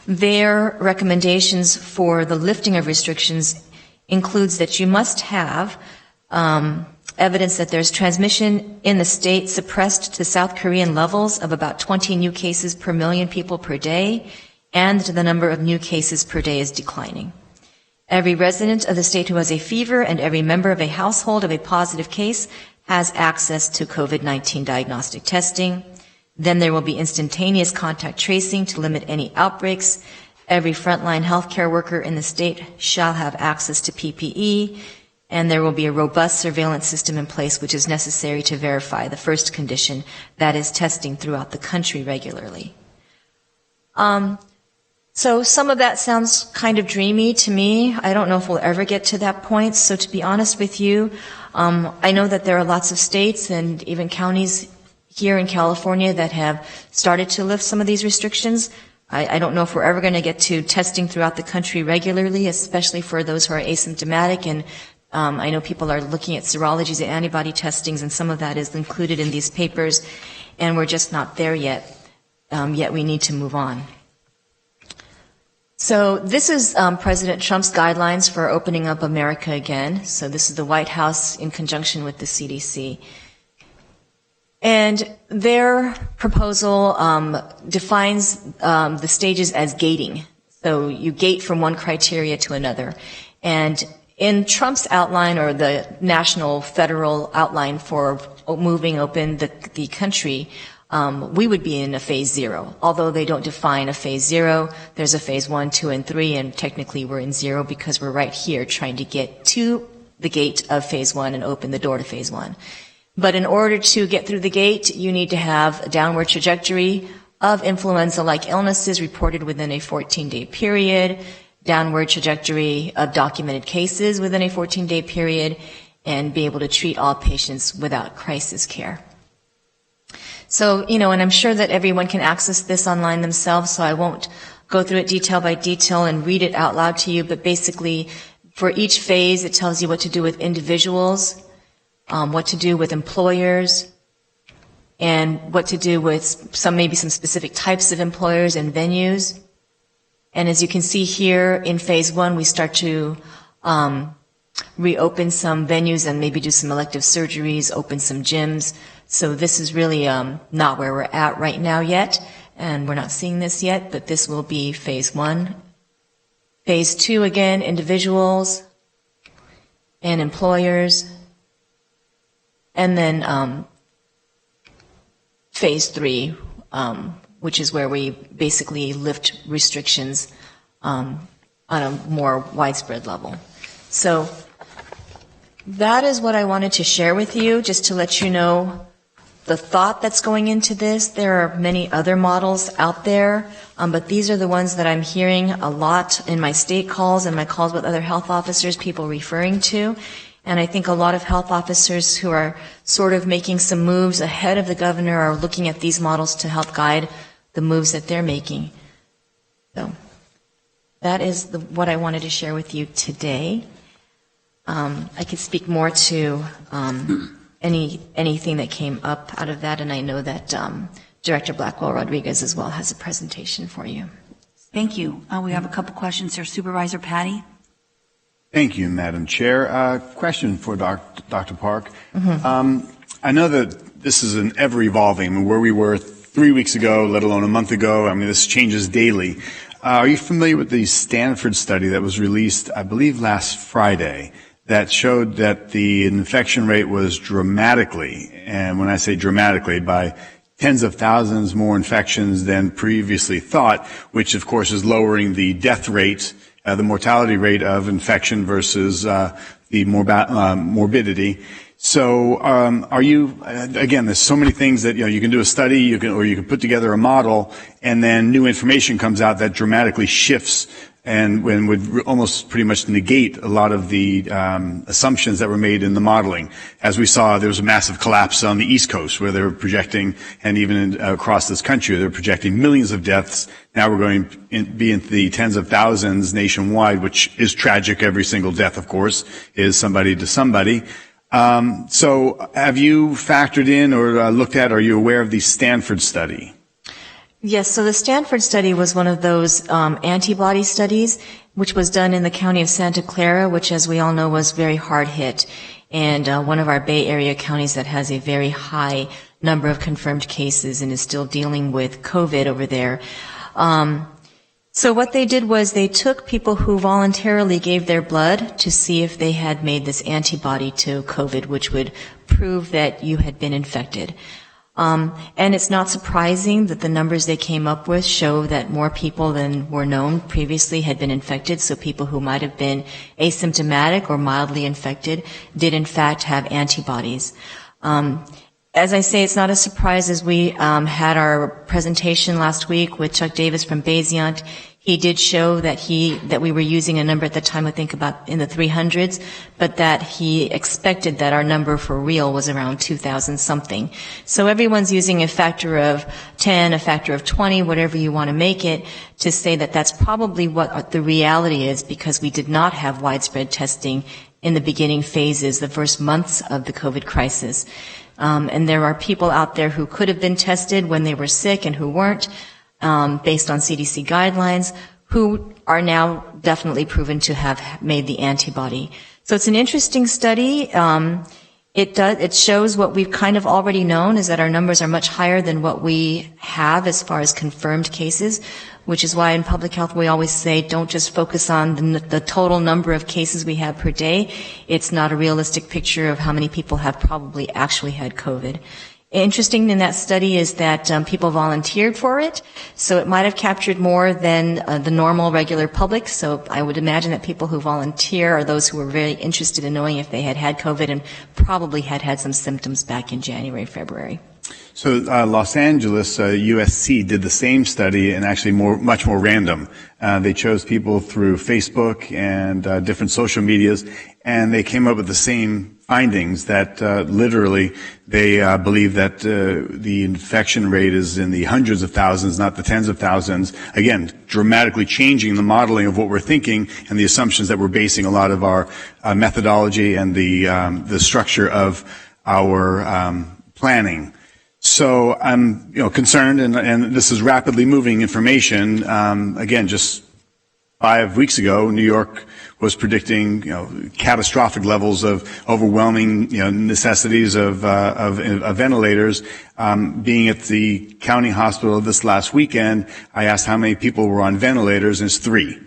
their recommendations for the lifting of restrictions includes that you must have evidence that there's transmission in the state suppressed to South Korean levels of about 20 new cases per million people per day, and the number of new cases per day is declining. Every resident of the state who has a fever and every member of a household of a positive case has access to COVID-19 diagnostic testing. Then there will be instantaneous contact tracing to limit any outbreaks. Every frontline healthcare worker in the state shall have access to PPE, and there will be a robust surveillance system in place which is necessary to verify the first condition, that is testing throughout the country regularly. So some of that sounds kind of dreamy to me. I don't know if we'll ever get to that point. So to be honest with you, I know that there are lots of states and even counties here in California that have started to lift some of these restrictions. I don't know if we're ever going to get to testing throughout the country regularly, especially for those who are asymptomatic. And I know people are looking at serologies and antibody testings, and some of that is included in these papers, and we're just not there yet. Yet we need to move on. So this is President Trump's guidelines for opening up America again. So this is the White House in conjunction with the CDC. And their proposal defines the stages as gating. So you gate from one criteria to another. And in Trump's outline, or the national federal outline for moving open the country, we would be in a phase 0. Although they don't define a phase 0, there's a phase 1, 2, and 3, and technically we're in 0 because we're right here trying to get to the gate of phase 1 and open the door to phase 1. But in order to get through the gate, you need to have a downward trajectory of influenza-like illnesses reported within a 14-day period, downward trajectory of documented cases within a 14-day period, and be able to treat all patients without crisis care. So, and I'm sure that everyone can access this online themselves, so I won't go through it detail by detail and read it out loud to you, but basically for each phase it tells you what to do with individuals, what to do with employers, and what to do with maybe some specific types of employers and venues. And as you can see here in phase 1, we start to reopen some venues and maybe do some elective surgeries, open some gyms. So this is really not where we're at right now yet, and we're not seeing this yet, but this will be phase 1. Phase 2, again, individuals and employers. And then phase 3, which is where we basically lift restrictions on a more widespread level. So that is what I wanted to share with you, just to let you know the thought that's going into this. There are many other models out there, but these are the ones that I'm hearing a lot in my state calls and my calls with other health officers, people referring to. And I think a lot of health officers who are sort of making some moves ahead of the governor are looking at these models to help guide the moves that they're making. So that is what I wanted to share with you today. I could speak more to anything that came up out of that, and I know that Director Blackwell Rodriguez as well has a presentation for you. Thank you. We have a couple questions here. Supervisor Patty? Thank you, Madam Chair. Question for Dr. Park. I know that this is an ever-evolving, where we were 3 weeks ago, let alone a month ago. This changes daily. Are you familiar with the Stanford study that was released, I believe, last Friday, that showed that the infection rate was dramatically, and when I say dramatically, by tens of thousands more infections than previously thought, which of course is lowering the death rate the mortality rate of infection versus the morbidity. So, are you, again, there's so many things that, you can do a study, you can put together a model, and then new information comes out that dramatically shifts and would almost pretty much negate a lot of the assumptions that were made in the modeling. As we saw, there was a massive collapse on the East Coast where they were projecting, and even across this country, they're projecting millions of deaths. Now we're going to be into the tens of thousands nationwide, which is tragic. Every single death, of course, is somebody to somebody. So have you factored in or looked at, are you aware of the Stanford study? Yes, so the Stanford study was one of those antibody studies, which was done in the county of Santa Clara, which, as we all know, was very hard hit, and one of our Bay Area counties that has a very high number of confirmed cases and is still dealing with COVID over there. So what they did was they took people who voluntarily gave their blood to see if they had made this antibody to COVID, which would prove that you had been infected. And it's not surprising that the numbers they came up with show that more people than were known previously had been infected, so people who might have been asymptomatic or mildly infected did in fact have antibodies. As I say, it's not a surprise. As we had our presentation last week with Chuck Davis from Bayesiant, he did show that we were using a number at the time, I think about in the 300s, but that he expected that our number for real was around 2,000 something. So everyone's using a factor of 10, a factor of 20, whatever you want to make it, to say that that's probably what the reality is, because we did not have widespread testing in the beginning phases, the first months of the COVID crisis. And there are people out there who could have been tested when they were sick and who weren't, based on CDC guidelines, who are now definitely proven to have made the antibody. So it's an interesting study. It shows what we've kind of already known, is that our numbers are much higher than what we have as far as confirmed cases, which is why in public health we always say don't just focus on the total number of cases we have per day. It's not a realistic picture of how many people have probably actually had COVID. Interesting in that study is that people volunteered for it, so it might have captured more than the normal, regular public. So I would imagine that people who volunteer are those who were very interested in knowing if they had had COVID and probably had some symptoms back in January, February. So Los Angeles, USC, did the same study, and actually much more random. They chose people through Facebook and different social medias, and they came up with the same findings that literally they believe that the infection rate is in the hundreds of thousands, not the tens of thousands. Again, dramatically changing the modeling of what we're thinking and the assumptions that we're basing a lot of our methodology and the structure of our planning. So I'm, concerned, and this is rapidly moving information. Again, just 5 weeks ago, New York was predicting, catastrophic levels of overwhelming, necessities of ventilators. Being at the county hospital this last weekend, I asked how many people were on ventilators, and it's 3.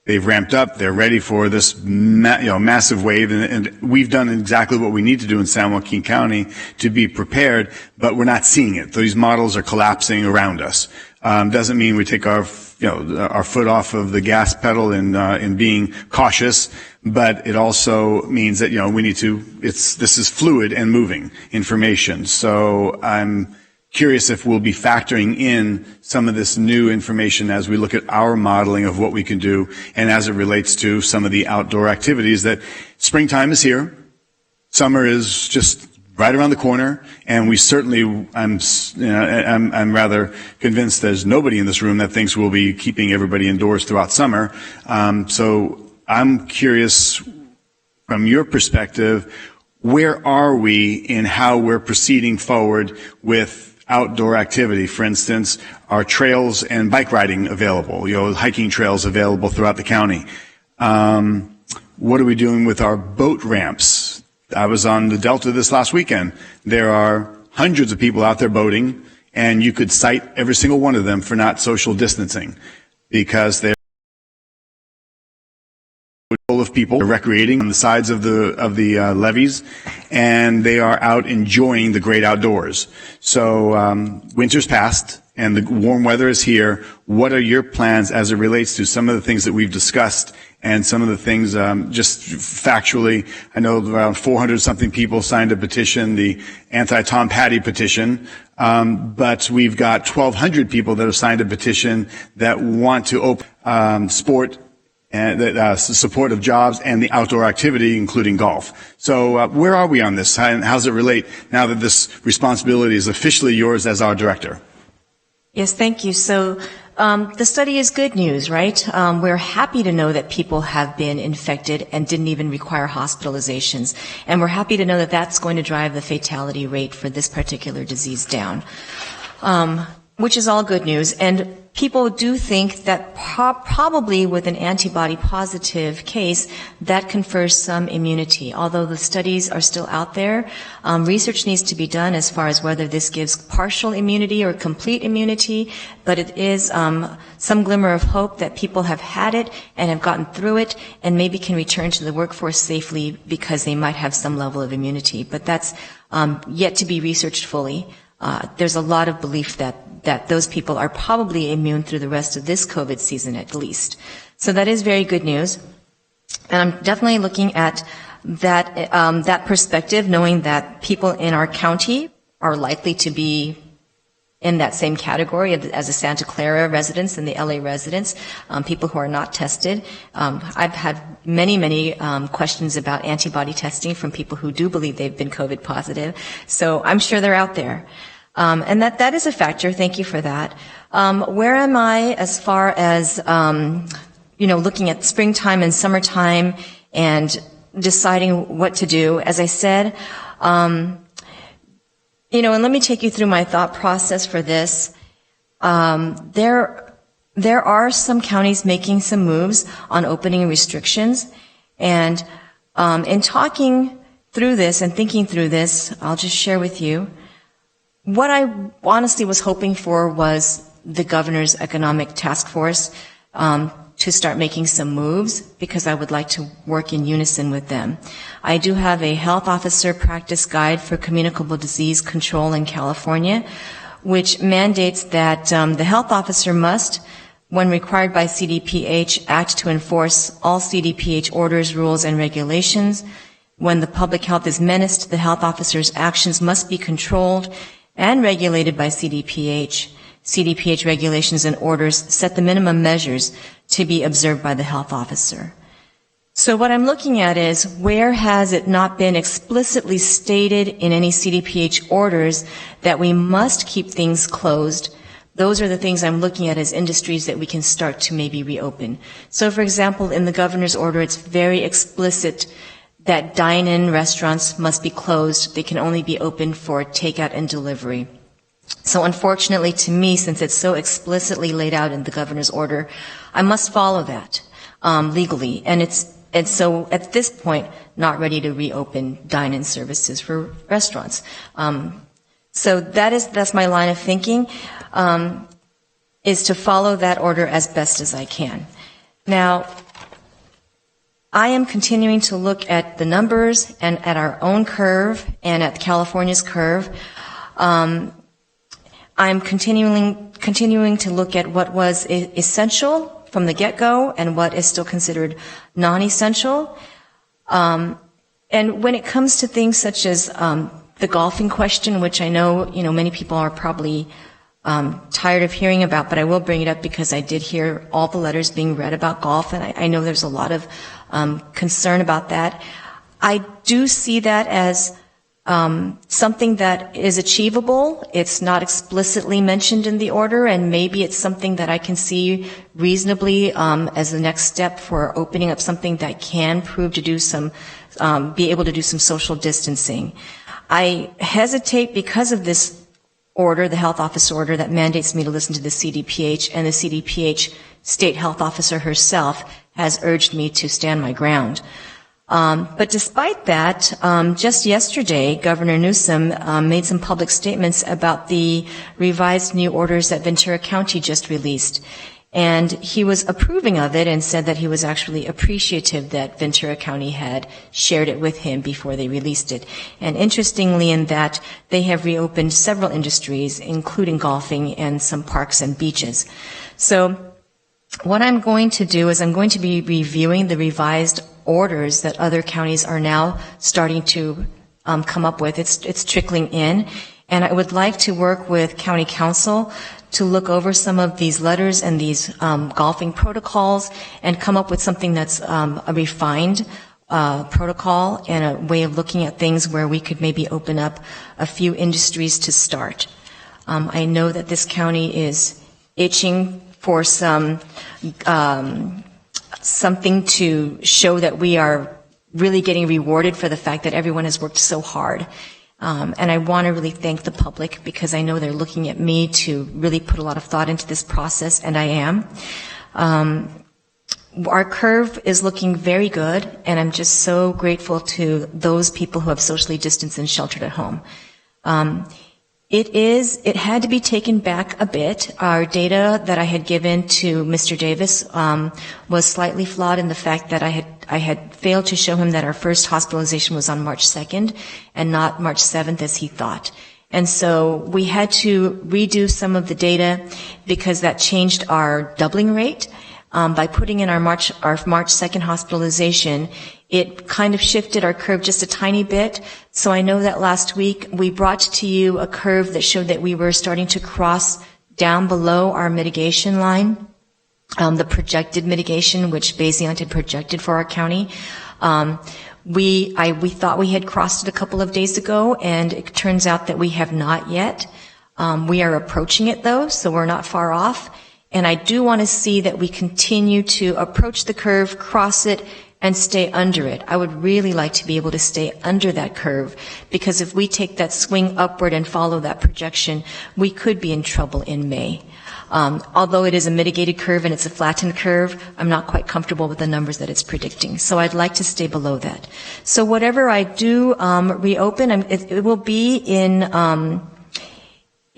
They've ramped up. They're ready for this, massive wave, and we've done exactly what we need to do in San Joaquin County to be prepared, but we're not seeing it. These models are collapsing around us. Doesn't mean we take our foot off of the gas pedal in being cautious, but it also means that, we need to, this is fluid and moving information. So I'm curious if we'll be factoring in some of this new information as we look at our modeling of what we can do, and as it relates to some of the outdoor activities. That springtime is here, summer is just right around the corner, and we certainly, I'm rather convinced there's nobody in this room that thinks we'll be keeping everybody indoors throughout summer. So I'm curious, from your perspective, where are we in how we're proceeding forward with outdoor activity? For instance, are trails and bike riding available? Hiking trails available throughout the county? What are we doing with our boat ramps? I was on the Delta this last weekend. There are hundreds of people out there boating, and you could cite every single one of them for not social distancing, because they're full of people recreating on the sides of the levees, and they are out enjoying the great outdoors. So winter's past and the warm weather is here. What are your plans as it relates to some of the things that we've discussed And some of the things, just factually, I know around 400-something people signed a petition, the anti-Tom Patty petition, but we've got 1,200 people that have signed a petition that want to open sport and support of jobs and the outdoor activity, including golf. So where are we on this? How does it relate now that this responsibility is officially yours as our director? Yes, thank you. So the study is good news, right? We're happy to know that people have been infected and didn't even require hospitalizations. And we're happy to know that that's going to drive the fatality rate for this particular disease down, which is all good news. And people do think that probably with an antibody positive case, that confers some immunity. Although the studies are still out there, research needs to be done as far as whether this gives partial immunity or complete immunity, but it is some glimmer of hope that people have had it and have gotten through it and maybe can return to the workforce safely because they might have some level of immunity. But that's yet to be researched fully. There's a lot of belief that those people are probably immune through the rest of this COVID season at least. So that is very good news. And I'm definitely looking at that perspective, knowing that people in our county are likely to be in that same category as the Santa Clara residents and the LA residents, people who are not tested. I've had many questions about antibody testing from people who do believe they've been COVID positive. So I'm sure they're out there. And that is a factor. Thank you for that. Where am I as far as, looking at springtime and summertime and deciding what to do? As I said, and let me take you through my thought process for this. There are some counties making some moves on opening restrictions. And in talking through this and thinking through this, I'll just share with you. What I honestly was hoping for was the governor's economic task force to start making some moves because I would like to work in unison with them. I do have a health officer practice guide for communicable disease control in California, which mandates that the health officer must, when required by CDPH, act to enforce all CDPH orders, rules, and regulations. When the public health is menaced, the health officer's actions must be controlled and regulated by CDPH. CDPH regulations and orders set the minimum measures to be observed by the health officer. So what I'm looking at is where has it not been explicitly stated in any CDPH orders that we must keep things closed. Those are the things I'm looking at as industries that we can start to maybe reopen. So for example, in the governor's order, it's very explicit that dine-in restaurants must be closed. They can only be open for takeout and delivery. So unfortunately to me, since it's so explicitly laid out in the governor's order, I must follow that legally. And so at this point, not ready to reopen dine-in services for restaurants. So that's my line of thinking, is to follow that order as best as I can. Now, I am continuing to look at the numbers and at our own curve and at California's curve. I'm continuing to look at what was essential from the get-go and what is still considered non-essential. And when it comes to things such as the golfing question, which I know many people are probably tired of hearing about, but I will bring it up because I did hear all the letters being read about golf, and I know there's a lot of concern about that. I do see that as something that is achievable. It's not explicitly mentioned in the order, and maybe it's something that I can see reasonably as the next step for opening up something that can prove to do some, be able to do some social distancing. I hesitate because of this order, the health officer order that mandates me to listen to the CDPH, and the CDPH state health officer herself has urged me to stand my ground. But despite that, just yesterday, Governor Newsom made some public statements about the revised new orders that Ventura County just released. And he was approving of it and said that he was actually appreciative that Ventura County had shared it with him before they released it. And interestingly in that, they have reopened several industries, including golfing and some parks and beaches. So what I'm going to do is I'm going to be reviewing the revised orders that other counties are now starting to come up with. It's trickling in, and I would like to work with county council to look over some of these letters and these golfing protocols and come up with something that's a refined protocol and a way of looking at things where we could maybe open up a few industries to start. I know that this county is itching for something to show that we are really getting rewarded for the fact that everyone has worked so hard. And I want to really thank the public because I know they're looking at me to really put a lot of thought into this process, and I am. Our curve is looking very good, and I'm just so grateful to those people who have socially distanced and sheltered at home. It had to be taken back a bit. Our data that I had given to Mr. Davis was slightly flawed in the fact that I had failed to show him that our first hospitalization was on March 2nd and not March 7th as he thought. And so we had to redo some of the data because that changed our doubling rate. By putting in our March 2nd hospitalization, it kind of shifted our curve just a tiny bit. So I know that last week we brought to you a curve that showed that we were starting to cross down below our mitigation line, the projected mitigation, which Bayesian had projected for our county. We thought we had crossed it a couple of days ago, and it turns out that we have not yet. We are approaching it though, so we're not far off. And I do want to see that we continue to approach the curve, cross it, and stay under it. I would really like to be able to stay under that curve, because if we take that swing upward and follow that projection, we could be in trouble in May. Although it is a mitigated curve and it's a flattened curve, I'm not quite comfortable with the numbers that it's predicting. So I'd like to stay below that. So whatever I do reopen, it will be in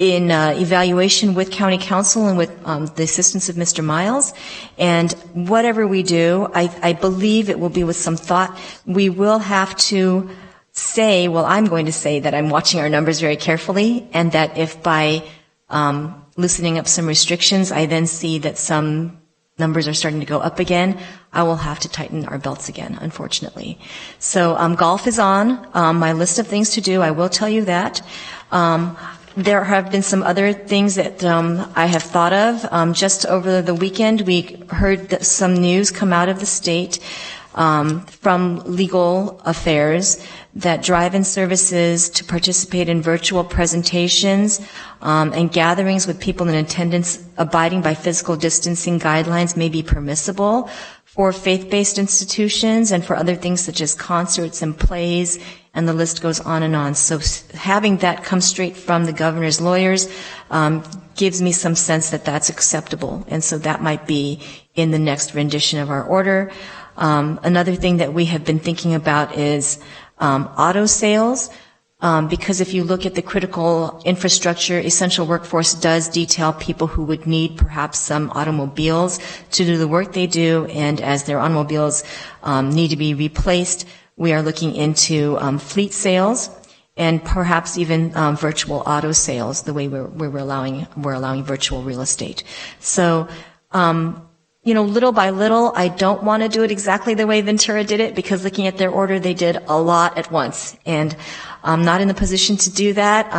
evaluation with county council and with the assistance of Mr. Miles. And whatever we do, I believe it will be with some thought. We will have to say, well, I'm going to say that I'm watching our numbers very carefully, and that if by loosening up some restrictions, I then see that some numbers are starting to go up again, I will have to tighten our belts again, unfortunately. So golf is on my list of things to do. I will tell you that. There have been some other things that I have thought of. Just over the weekend, we heard that some news come out of the state from legal affairs that drive-in services to participate in virtual presentations and gatherings with people in attendance abiding by physical distancing guidelines may be permissible for faith-based institutions and for other things such as concerts and plays, and the list goes on and on. So having that come straight from the governor's lawyers gives me some sense that that's acceptable, and so that might be in the next rendition of our order. Another thing that we have been thinking about is auto sales, because if you look at the critical infrastructure, essential workforce does detail people who would need perhaps some automobiles to do the work they do, and as their automobiles need to be replaced, we are looking into fleet sales and perhaps even virtual auto sales, the way we're allowing virtual real estate. So, little by little, I don't want to do it exactly the way Ventura did it, because looking at their order, they did a lot at once. And I'm not in the position to do that.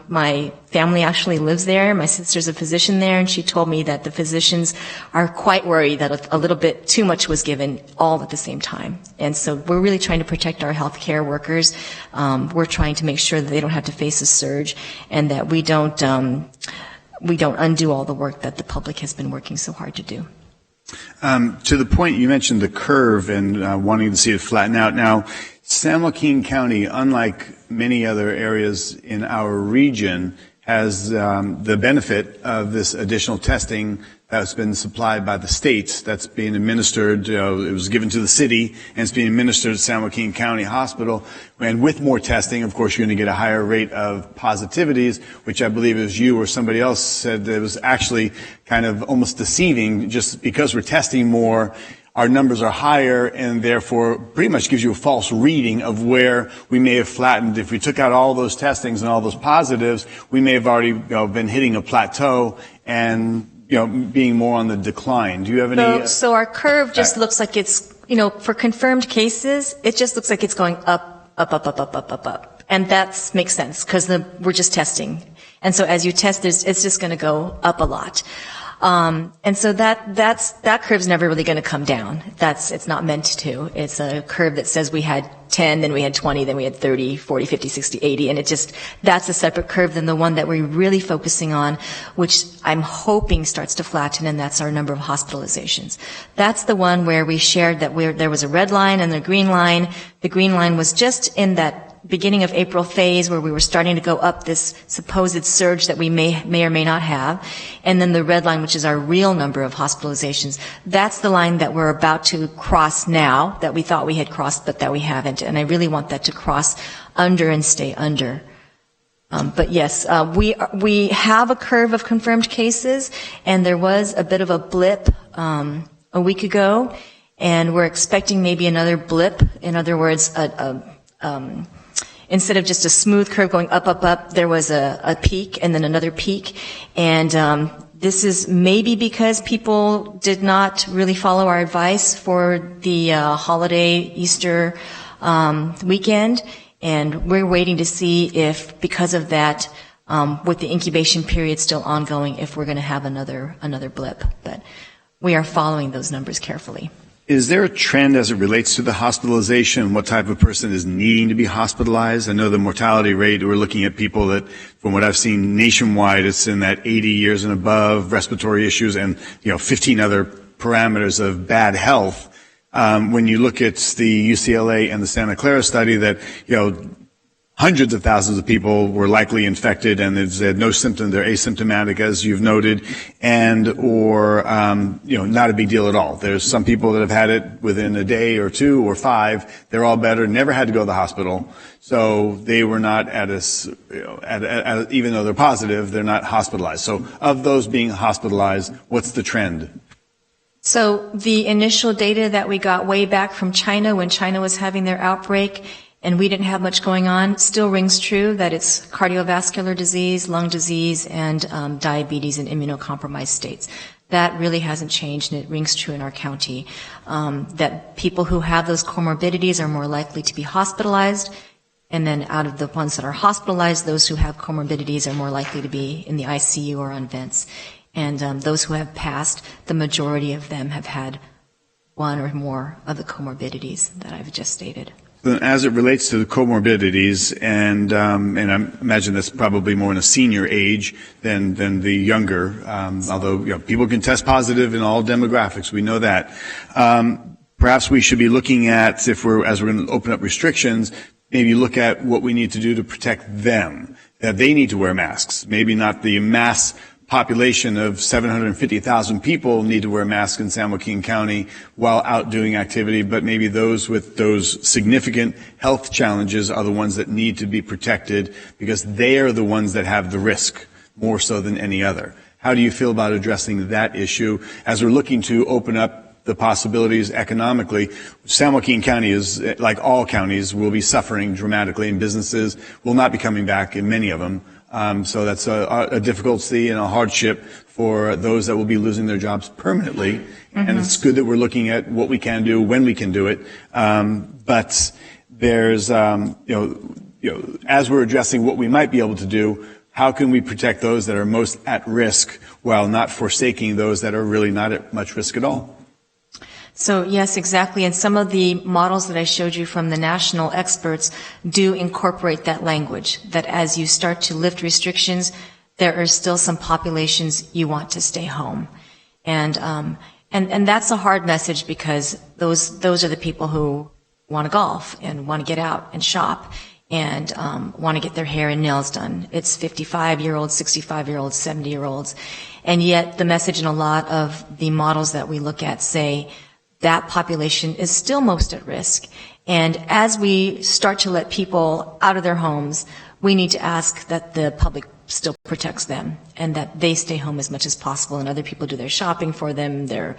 My family actually lives there. My sister's a physician there, and she told me that the physicians are quite worried that a little bit too much was given all at the same time. And so we're really trying to protect our healthcare workers. We're trying to make sure that they don't have to face a surge, and that we don't undo all the work that the public has been working so hard to do. To the point, you mentioned the curve and wanting to see it flatten out. Now, San Joaquin County, unlike many other areas in our region, has the benefit of this additional testing that's been supplied by the states, that's being administered. It was given to the city, and it's being administered at San Joaquin County Hospital. And with more testing, of course, you're going to get a higher rate of positivities, which I believe it was you or somebody else said that it was actually kind of almost deceiving. Just because we're testing more, our numbers are higher, and therefore pretty much gives you a false reading of where we may have flattened. If we took out all those testings and all those positives, we may have already been hitting a plateau, and being more on the decline. Do you have any? So our curve just looks like it's, for confirmed cases, it just looks like it's going up, up, up, up, up, up, up, up. And that makes sense because we're just testing. And so as you test, it's just going to go up a lot. And so that curve's never really going to come down. It's not meant to. It's a curve that says we had 10, then we had 20, then we had 30, 40, 50, 60, 80. And that's a separate curve than the one that we're really focusing on, which I'm hoping starts to flatten, and that's our number of hospitalizations. That's the one where we shared that there was a red line and a green line. The green line was just in that beginning of April phase where we were starting to go up this supposed surge that we may or may not have. And then the red line, which is our real number of hospitalizations, that's the line that we're about to cross now, that we thought we had crossed, but that we haven't. And I really want that to cross under and stay under. But yes, we have a curve of confirmed cases, and there was a bit of a blip a week ago, and we're expecting maybe another blip. In other words, instead of just a smooth curve going up, up, up, there was a peak and then another peak. And this is maybe because people did not really follow our advice for the holiday Easter weekend. And we're waiting to see if, because of that, with the incubation period still ongoing, if we're going to have another blip. But we are following those numbers carefully. Is there a trend as it relates to the hospitalization? What type of person is needing to be hospitalized? I know the mortality rate, we're looking at people that, from what I've seen nationwide, it's in that 80 years and above, respiratory issues, and 15 other parameters of bad health. When you look at the UCLA and the Santa Clara study, that hundreds of thousands of people were likely infected, and there's no symptom. They're asymptomatic, as you've noted, or not a big deal at all. There's some people that have had it within a day or 2 or 5. They're all better, never had to go to the hospital. So they were not even though they're positive, they're not hospitalized. So of those being hospitalized, what's the trend? So the initial data that we got way back from China, when China was having their outbreak, and we didn't have much going on, still rings true that it's cardiovascular disease, lung disease, and diabetes in immunocompromised states. That really hasn't changed, and it rings true in our county, that people who have those comorbidities are more likely to be hospitalized, and then out of the ones that are hospitalized, those who have comorbidities are more likely to be in the ICU or on vents. And those who have passed, the majority of them have had one or more of the comorbidities that I've just stated. As it relates to the comorbidities, and I imagine that's probably more in a senior age than the younger, although people can test positive in all demographics, we know that. Perhaps we should be looking at, as we're going to open up restrictions, maybe look at what we need to do to protect them, that they need to wear masks, maybe not the mass population of 750,000 people need to wear masks in San Joaquin County while out doing activity, but maybe those with those significant health challenges are the ones that need to be protected because they are the ones that have the risk more so than any other. How do you feel about addressing that issue as we're looking to open up the possibilities economically? San Joaquin County is, like all counties, will be suffering dramatically, and businesses will not be coming back in many of them. So that's a difficulty and a hardship for those that will be losing their jobs permanently. Mm-hmm. And it's good that we're looking at what we can do, when we can do it. But there's, as we're addressing what we might be able to do, how can we protect those that are most at risk while not forsaking those that are really not at much risk at all? So yes, exactly. And some of the models that I showed you from the national experts do incorporate that language, that as you start to lift restrictions, there are still some populations you want to stay home. And that's a hard message because those are the people who want to golf and want to get out and shop and want to get their hair and nails done. It's 55-year-olds, 65-year-olds, 70-year-olds. And yet the message in a lot of the models that we look at say that population is still most at risk. And as we start to let people out of their homes, we need to ask that the public still protects them and that they stay home as much as possible and other people do their shopping for them, their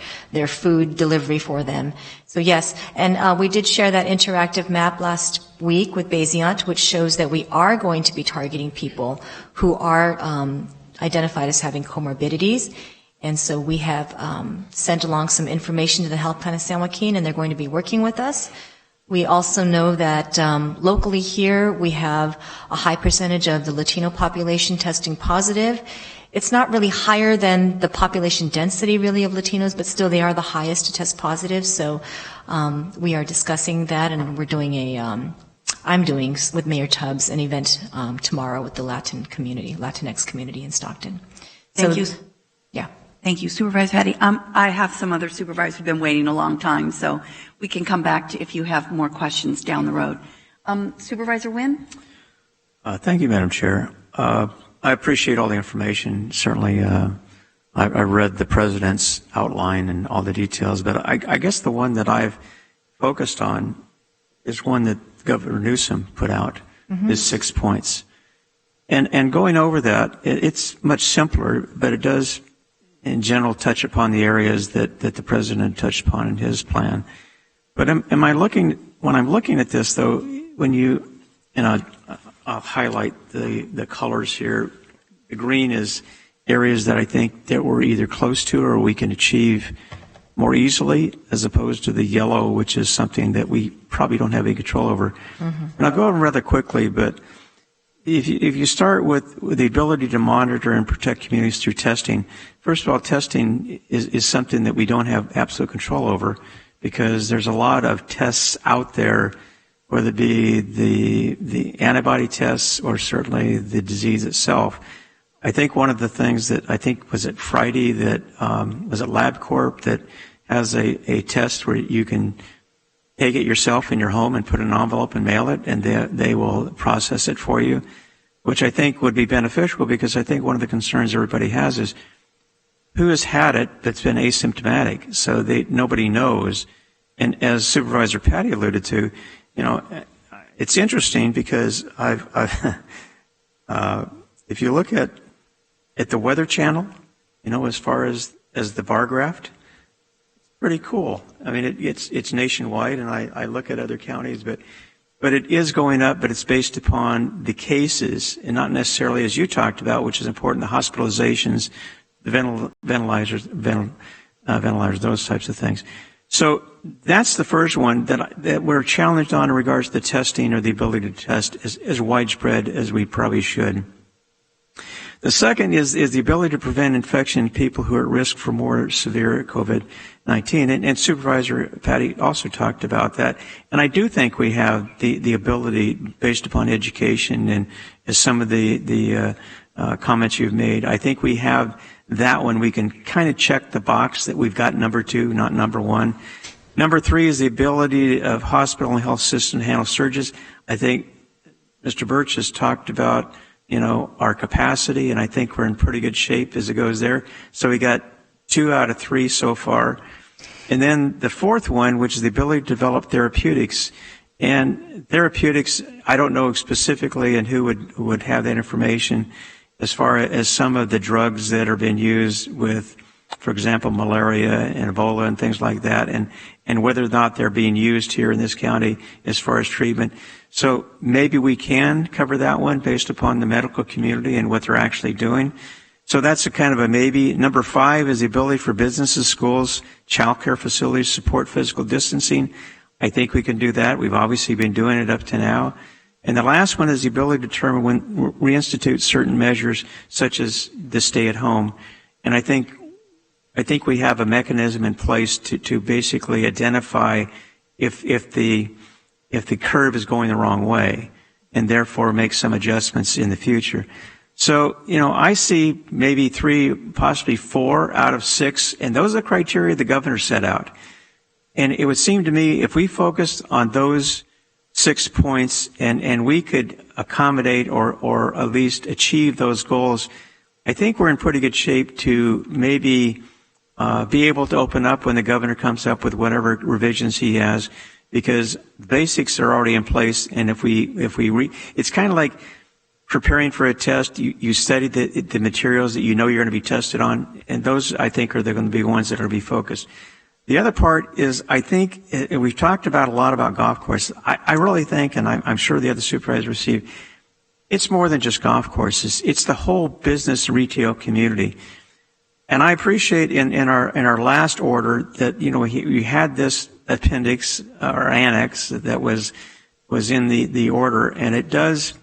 food delivery for them. So yes, and we did share that interactive map last week with Bayesiant, which shows that we are going to be targeting people who are identified as having comorbidities. And so we have sent along some information to the Health Plan of San Joaquin, and they're going to be working with us. We also know that locally here we have a high percentage of the Latino population testing positive. It's not really higher than the population density really of Latinos, but still they are the highest to test positive. So we are discussing that, and we're doing I'm doing with Mayor Tubbs an event tomorrow with the Latinx community in Stockton. Thank you. Yeah. Thank you, Supervisor Patty. I have some other supervisors who've been waiting a long time, so we can come back to if you have more questions down the road. Supervisor Wynn? Thank you, Madam Chair. I appreciate all the information. Certainly, I read the President's outline and all the details, but I guess the one that I've focused on is one that Governor Newsom put out, is 6 points. And going over that, it's much simpler, but it does in general touch upon the areas that the President touched upon in his plan. But when I'm looking at this, though, I'll highlight the colors here. The green is areas that I think that we're either close to or we can achieve more easily, as opposed to the yellow, which is something that we probably don't have any control over. And I'll go over rather quickly, but if you start with the ability to monitor and protect communities through testing, first of all, testing is something that we don't have absolute control over, because there's a lot of tests out there, whether it be the antibody tests or certainly the disease itself. I think one of the things that was it Friday that was it LabCorp that has a test where you can take it yourself in your home and put it in an envelope and mail it, and they will process it for you, which I think would be beneficial, because I think one of the concerns everybody has is who has had it that's been asymptomatic, so nobody knows. And as Supervisor Patty alluded to, it's interesting because if you look at the Weather Channel, as far as the bar graph, it's pretty cool. I mean, it's nationwide, and I look at other counties, but it is going up, but it's based upon the cases and not necessarily, as you talked about, which is important, the hospitalizations, the ventilators, those types of things. So that's the first one that we're challenged on in regards to the testing, or the ability to test as widespread as we probably should. The second is the ability to prevent infection in people who are at risk for more severe COVID-19. And Supervisor Patty also talked about that. And I do think we have the ability, based upon education and as some of the comments you've made, I think we have that one. We can kind of check the box that we've got number 2, not number 1. Number 3 is the ability of hospital and health system to handle surges. I think Mr. Birch has talked about our capacity, and I think we're in pretty good shape as it goes there. So we got 2 out of 3 so far. And then the fourth one, which is the ability to develop therapeutics. And therapeutics, I don't know specifically and who would have that information as far as some of the drugs that are being used with, for example, malaria and Ebola and things like that, and whether or not they're being used here in this county as far as treatment. So maybe we can cover that one based upon the medical community and what they're actually doing. So that's a kind of a maybe. Number 5 is the ability for businesses, schools, child care facilities to support physical distancing. I think we can do that. We've obviously been doing it up to now. And the last one is the ability to determine when reinstitute certain measures, such as the stay at home. And I think we have a mechanism in place to basically identify if the curve is going the wrong way, and therefore make some adjustments in the future. So, I see maybe 3, possibly 4 out of 6, and those are the criteria the governor set out. And it would seem to me if we focused on those 6 points and we could accommodate or at least achieve those goals, I think we're in pretty good shape to maybe be able to open up when the governor comes up with whatever revisions he has, because the basics are already in place. And it's kind of like preparing for a test. You study the materials that you're going to be tested on, and those I think are going to be ones that are going to be focused. The other part is, I think, and we've talked about a lot about golf courses. I really think, and I'm sure the other supervisors received, it's more than just golf courses. It's the whole business and retail community. And I appreciate in our last order that, you know, we had this appendix or annex that was in the order, and it does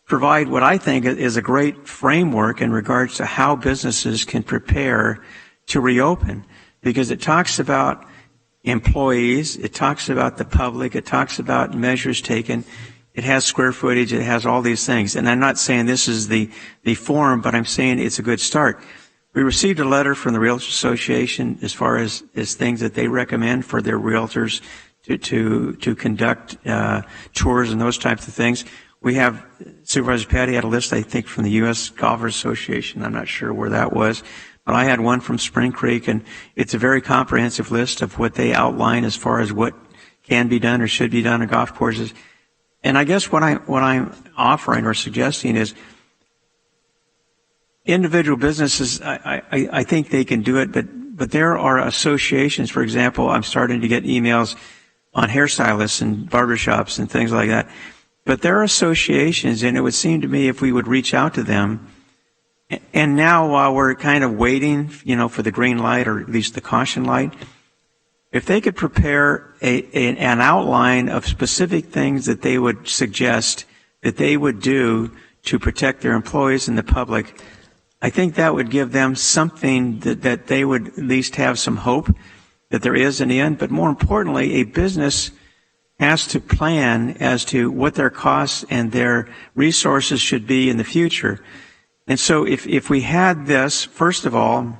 provide what I think is a great framework in regards to how businesses can prepare to reopen, because it talks about employees, it talks about the public, it talks about measures taken, it has square footage, it has all these things. And I'm not saying this is the form, but I'm saying it's a good start. We received a letter from the Realtors Association as far as things that they recommend for their realtors to conduct tours and those types of things. We have, Supervisor Patty had a list, I think, from the U.S. Golfers Association. I'm not sure where that was, but I had one from Spring Creek, and it's a very comprehensive list of what they outline as far as what can be done or should be done on golf courses. And I guess what I'm offering or suggesting is individual businesses, I think they can do it, but there are associations. For example, I'm starting to get emails on hairstylists and barbershops and things like that. But there are associations, and it would seem to me if we would reach out to them, and now while we're kind of waiting, you know, for the green light or at least the caution light, if they could prepare an outline of specific things that they would suggest that they would do to protect their employees and the public, I think that would give them something that they would at least have some hope that there is an end. But more importantly, a business has to plan as to what their costs and their resources should be in the future. And so if we had this, first of all,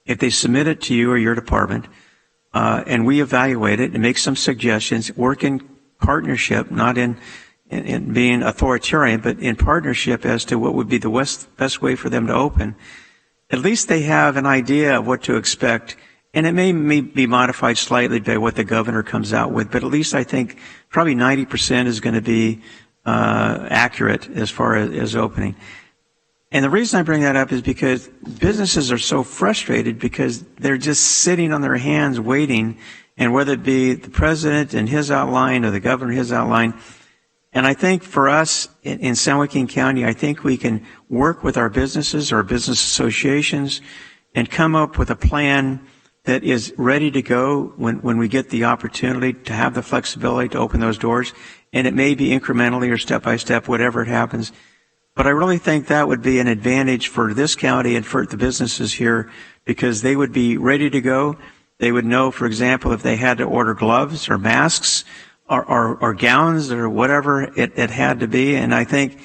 if they submit it to you or your department, and we evaluate it and make some suggestions, work in partnership, not in being authoritarian, but in partnership as to what would be the best way for them to open, at least they have an idea of what to expect. And it may be modified slightly by what the governor comes out with, but at least I think probably 90% is going to be accurate as far as opening. And the reason I bring that up is because businesses are so frustrated because they're just sitting on their hands waiting, and whether it be the president and his outline or the governor his outline. And I think for us in San Joaquin County, I think we can work with our businesses, our business associations, and come up with a plan that is ready to go when we get the opportunity to have the flexibility to open those doors. And it may be incrementally or step by step, whatever it happens. But I really think that would be an advantage for this county and for the businesses here, because they would be ready to go. They would know, for example, if they had to order gloves or masks or gowns or whatever it had to be. And I think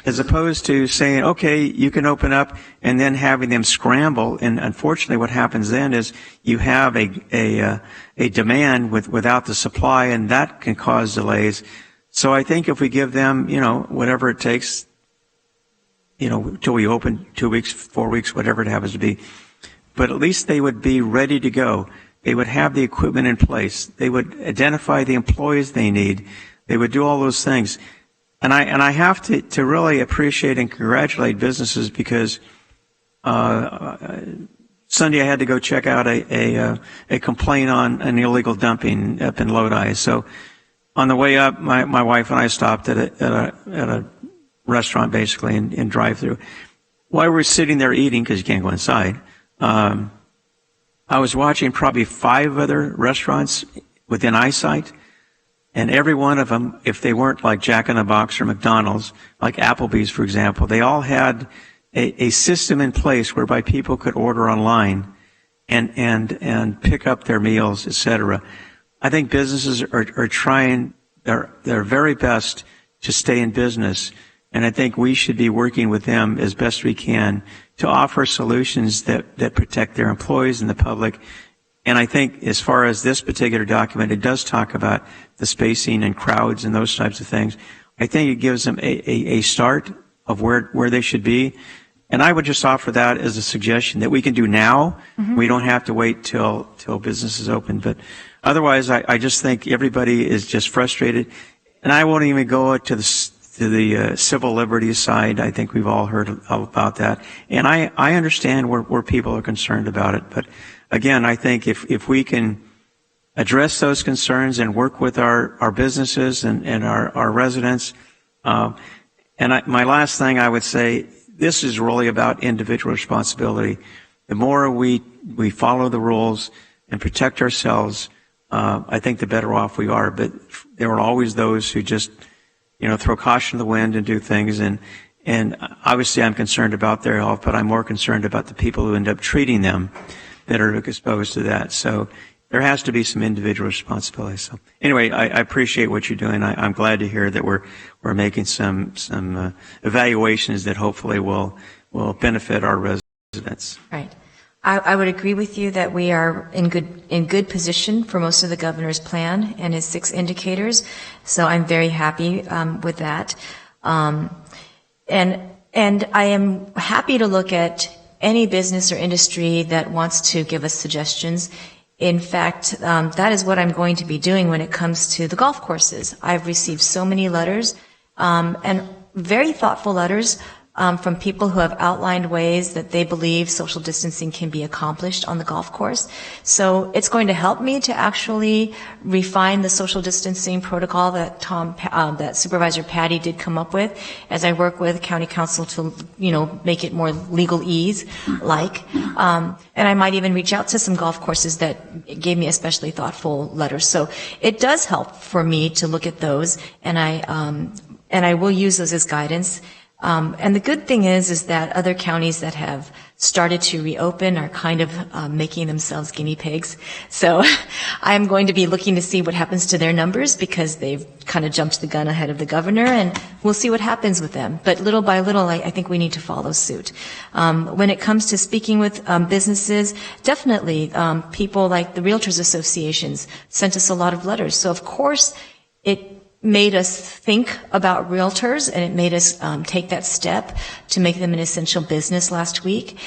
as opposed to saying, okay, you can open up and then having them scramble. And unfortunately what happens then is you have a demand without the supply, and that can cause delays. So I think if we give them, you know, whatever it takes, you know, till we open 2 weeks, 4 weeks, whatever it happens to be, but at least they would be ready to go. They would have the equipment in place. They would identify the employees they need. They would do all those things. And I have to really appreciate and congratulate businesses, because Sunday I had to go check out a complaint on an illegal dumping up in Lodi. So on the way up, my wife and I stopped at a restaurant basically in drive-through. While we were sitting there eating, because you can't go inside, I was watching probably 5 other restaurants within eyesight. And every one of them, if they weren't like Jack in the Box or McDonald's, like Applebee's, for example, they all had a system in place whereby people could order online and pick up their meals, etc. I think businesses are trying their very best to stay in business, and I think we should be working with them as best we can to offer solutions that protect their employees and the public. And I think as far as this particular document, it does talk about the spacing and crowds and those types of things. I think it gives them a start of where they should be. And I would just offer that as a suggestion that we can do now. Mm-hmm. We don't have to wait till business is open. But otherwise, I just think everybody is just frustrated. And I won't even go to the civil liberties side. I think we've all heard about that. And I understand where people are concerned about it. But again, I think if we can address those concerns and work with our businesses and our residents, my last thing I would say, this is really about individual responsibility. The more we follow the rules and protect ourselves, I think the better off we are. But there are always those who just, throw caution to the wind and do things. And obviously I'm concerned about their health, but I'm more concerned about the people who end up treating them that are exposed to that. So there has to be some individual responsibility. So anyway, I appreciate what you're doing. I'm glad to hear that we're making some evaluations that hopefully will benefit our residents. Right. I would agree with you that we are in good position for most of the governor's plan and his 6 indicators. So I'm very happy with that. And I am happy to look at any business or industry that wants to give us suggestions. In fact, that is what I'm going to be doing when it comes to the golf courses. I've received so many letters, and very thoughtful letters from people who have outlined ways that they believe social distancing can be accomplished on the golf course. So it's going to help me to actually refine the social distancing protocol that that Supervisor Patty did come up with as I work with County Council to, make it more legalese like. And I might even reach out to some golf courses that gave me especially thoughtful letters. So it does help for me to look at those, and I will use those as guidance. And the good thing is that other counties that have started to reopen are kind of making themselves guinea pigs. So I'm going to be looking to see what happens to their numbers because they've kind of jumped the gun ahead of the governor, and we'll see what happens with them. But little by little, I think we need to follow suit. When it comes to speaking with businesses, definitely people like the Realtors Associations sent us a lot of letters. So of course, it made us think about realtors, and it made us take that step to make them an essential business last week.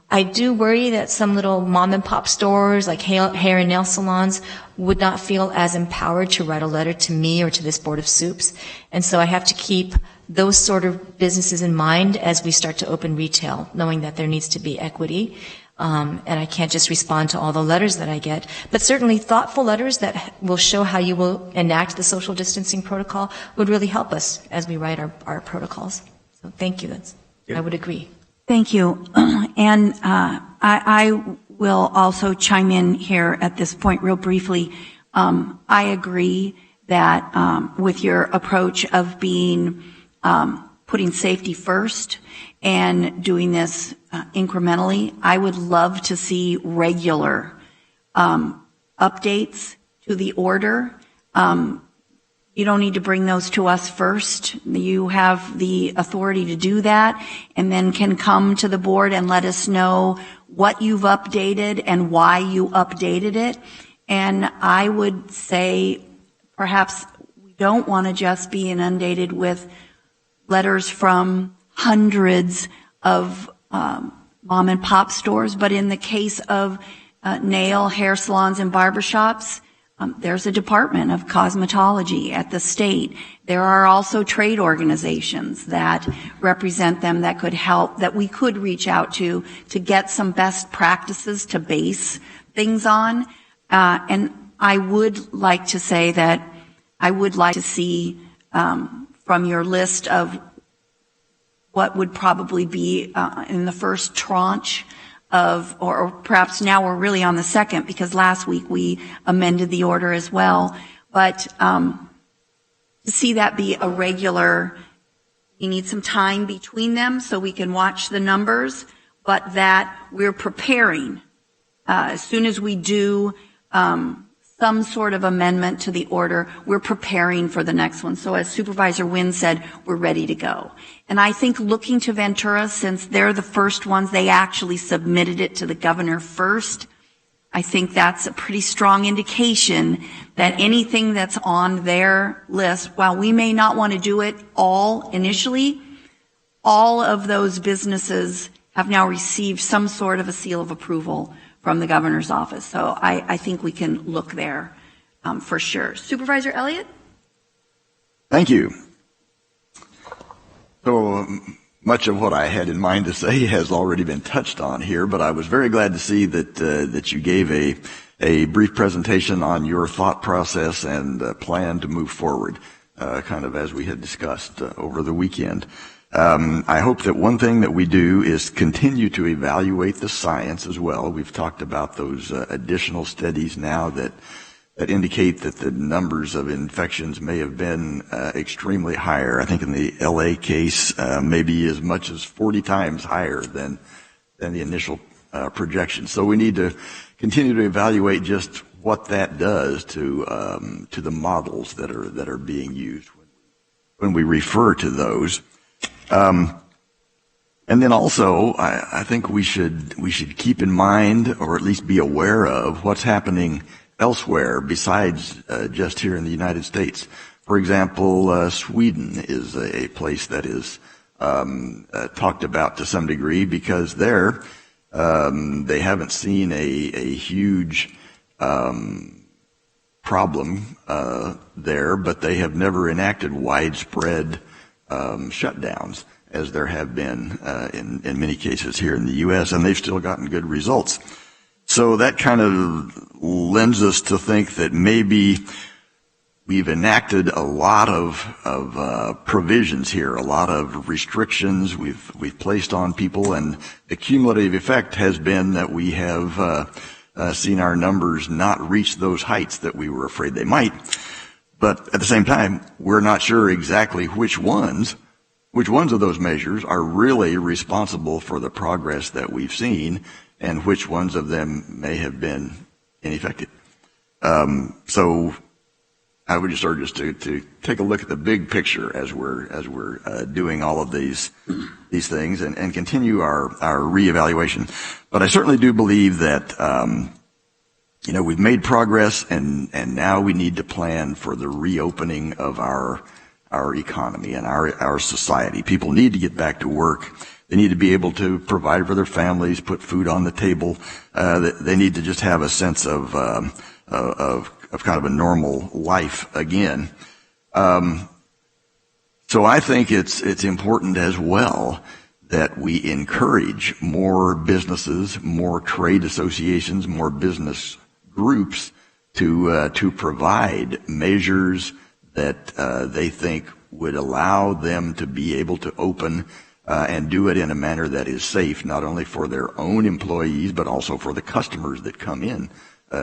I do worry that some little mom and pop stores like hair and nail salons would not feel as empowered to write a letter to me or to this Board of Soups. And so I have to keep those sort of businesses in mind as we start to open retail, knowing that there needs to be equity. And I can't just respond to all the letters that I get, but certainly thoughtful letters that will show how you will enact the social distancing protocol would really help us as we write our protocols. So thank you. I would agree. Thank you. And I will also chime in here at this point real briefly. I agree that with your approach of being putting safety first and doing this incrementally, I would love to see regular updates to the order. You don't need to bring those to us first. You have the authority to do that, and then can come to the board and let us know what you've updated and why you updated it. And I would say perhaps we don't want to just be inundated with letters from hundreds of mom and pop stores, but in the case of nail, hair salons, and barbershops, there's a Department of Cosmetology at the state. There are also trade organizations that represent them that could help, that we could reach out to get some best practices to base things on. And I would like to say that I would like to see from your list of what would probably be in the first tranche of, or perhaps now we're really on the second because last week we amended the order as well. But to see that be a regular, we need some time between them so we can watch the numbers, but that we're preparing as soon as we do some sort of amendment to the order, we're preparing for the next one. So as Supervisor Wynn said, we're ready to go. And I think looking to Ventura, since they're the first ones, they actually submitted it to the governor first. I think that's a pretty strong indication that anything that's on their list, while we may not want to do it all initially, all of those businesses have now received some sort of a seal of approval from the governor's office. So I think we can look there for sure. Supervisor Elliott? Thank you. So much of what I had in mind to say has already been touched on here, but I was very glad to see that you gave a brief presentation on your thought process and plan to move forward. kind of as we had discussed over the weekend. I hope that one thing that we do is continue to evaluate the science as well. We've talked about those additional studies now that indicate that the numbers of infections may have been extremely higher. I think in the LA case, maybe as much as 40 times higher than the initial projection. So we need to continue to evaluate just what that does to the models that are being used when we refer to those. And then also, I think we should keep in mind, or at least be aware of, what's happening elsewhere besides just here in the United States. For example, Sweden is a place that is talked about to some degree because there they haven't seen a huge problem there, but they have never enacted widespread shutdowns as there have been in many cases here in the U.S., and they've still gotten good results. So that kind of lends us to think that maybe we've enacted a lot of provisions here, a lot of restrictions we've placed on people, and the cumulative effect has been that we have seen our numbers not reach those heights that we were afraid they might. But at the same time, we're not sure exactly which ones of those measures are really responsible for the progress that we've seen, and which ones of them may have been ineffective. So I would just urge us to take a look at the big picture as we're doing all of these things and continue our reevaluation. But I certainly do believe that we've made progress, and now we need to plan for the reopening of our economy and our society. People need to get back to work. They need to be able to provide for their families, put food on the table. They need to just have a sense of kind of a normal life again. So I think it's important as well that we encourage more businesses, more trade associations, more business groups to provide measures that they think would allow them to be able to open and do it in a manner that is safe, not only for their own employees, but also for the customers that come in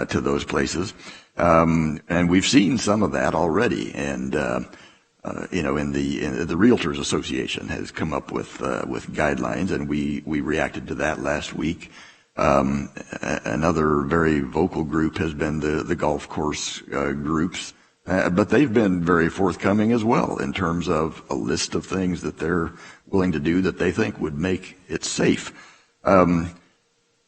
to those places. And we've seen some of that already. And, in the Realtors Association has come up with guidelines, and we reacted to that last week. Another very vocal group has been the golf course groups. But they've been very forthcoming as well in terms of a list of things that they're willing to do that they think would make it safe. There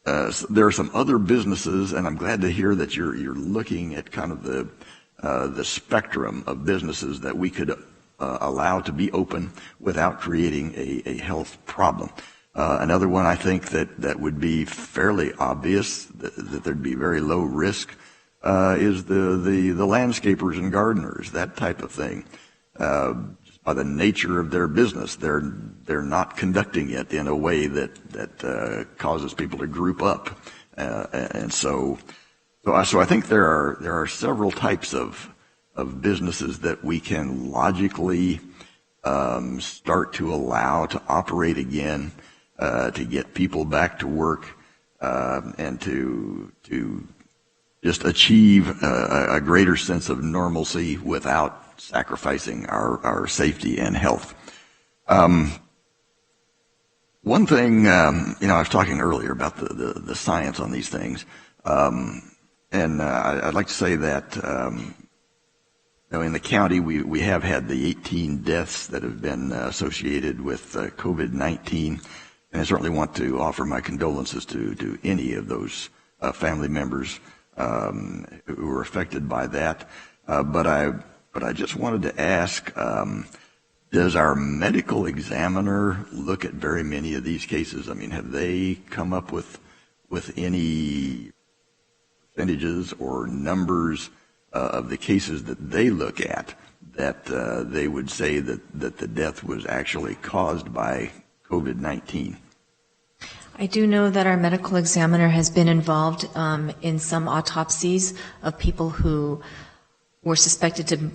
are some other businesses, and I'm glad to hear that you're looking at kind of the spectrum of businesses that we could allow to be open without creating a health problem. Another one I think that would be fairly obvious, that there'd be very low risk, is the landscapers and gardeners, that type of thing. Just by the nature of their business, they're not conducting it in a way that causes people to group up, and so I think there are several types of businesses that we can logically start to allow to operate again, to get people back to work, and to just achieve a greater sense of normalcy without sacrificing our safety and health. One thing, I was talking earlier about the science on these things, and I'd like to say that in the county we have had the 18 deaths that have been associated with COVID-19, and I certainly want to offer my condolences to any of those family members who were affected by that. But I just wanted to ask, does our medical examiner look at very many of these cases? I mean, have they come up with any percentages or numbers of the cases that they look at that they would say that the death was actually caused by COVID-19? I do know that our medical examiner has been involved in some autopsies of people who were suspected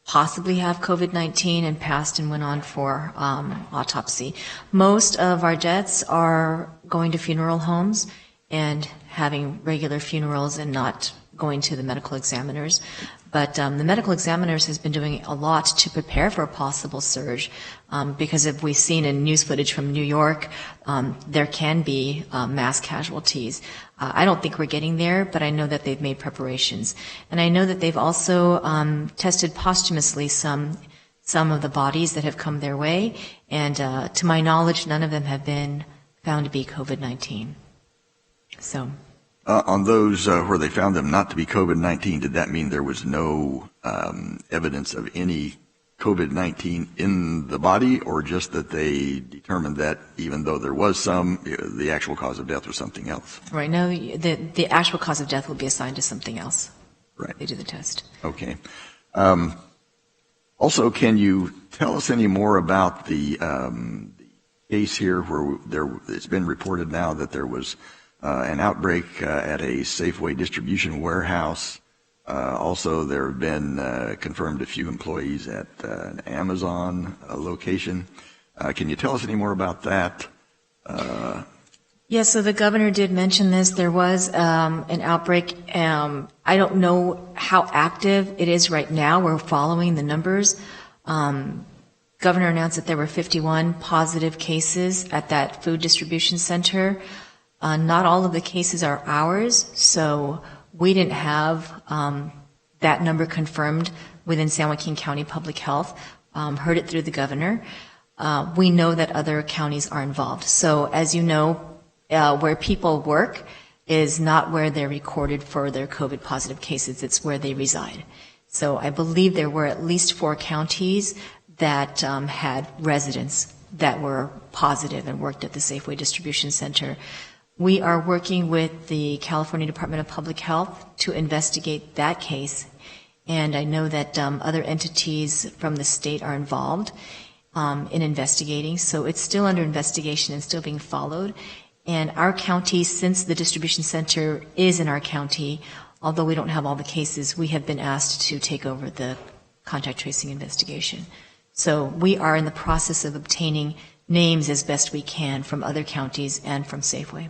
possibly have COVID-19 and passed and went on for autopsy. Most of our deaths are going to funeral homes and having regular funerals and not going to the medical examiners. But the medical examiners has been doing a lot to prepare for a possible surge because if we've seen in news footage from New York, there can be mass casualties. I don't think we're getting there, but I know that they've made preparations. And I know that they've also tested posthumously some of the bodies that have come their way. And to my knowledge, none of them have been found to be COVID-19. So. On those where they found them not to be COVID-19, did that mean there was no evidence of any COVID-19 in the body, or just that they determined that even though there was some, the actual cause of death was something else? Right now, the actual cause of death will be assigned to something else. Right. They do the test. Okay. Also, can you tell us any more about the case here where it's been reported now that there was an outbreak at a Safeway distribution warehouse? Also, there have been confirmed a few employees at an Amazon location. Can you tell us any more about that? Yes, so the governor did mention this. There was an outbreak. I don't know how active it is right now. We're following the numbers. Governor announced that there were 51 positive cases at that food distribution center. Not all of the cases are ours, so we didn't have that number confirmed within San Joaquin County Public Health. Heard it through the governor. We know that other counties are involved. So as you know, where people work is not where they're recorded for their COVID positive cases. It's where they reside. So I believe there were at least 4 counties that had residents that were positive and worked at the Safeway Distribution Center. We are working with the California Department of Public Health to investigate that case, and I know that other entities from the state are involved in investigating, so it's still under investigation and still being followed. And our county, since the distribution center is in our county, although we don't have all the cases, we have been asked to take over the contact tracing investigation. So we are in the process of obtaining names as best we can from other counties and from Safeway.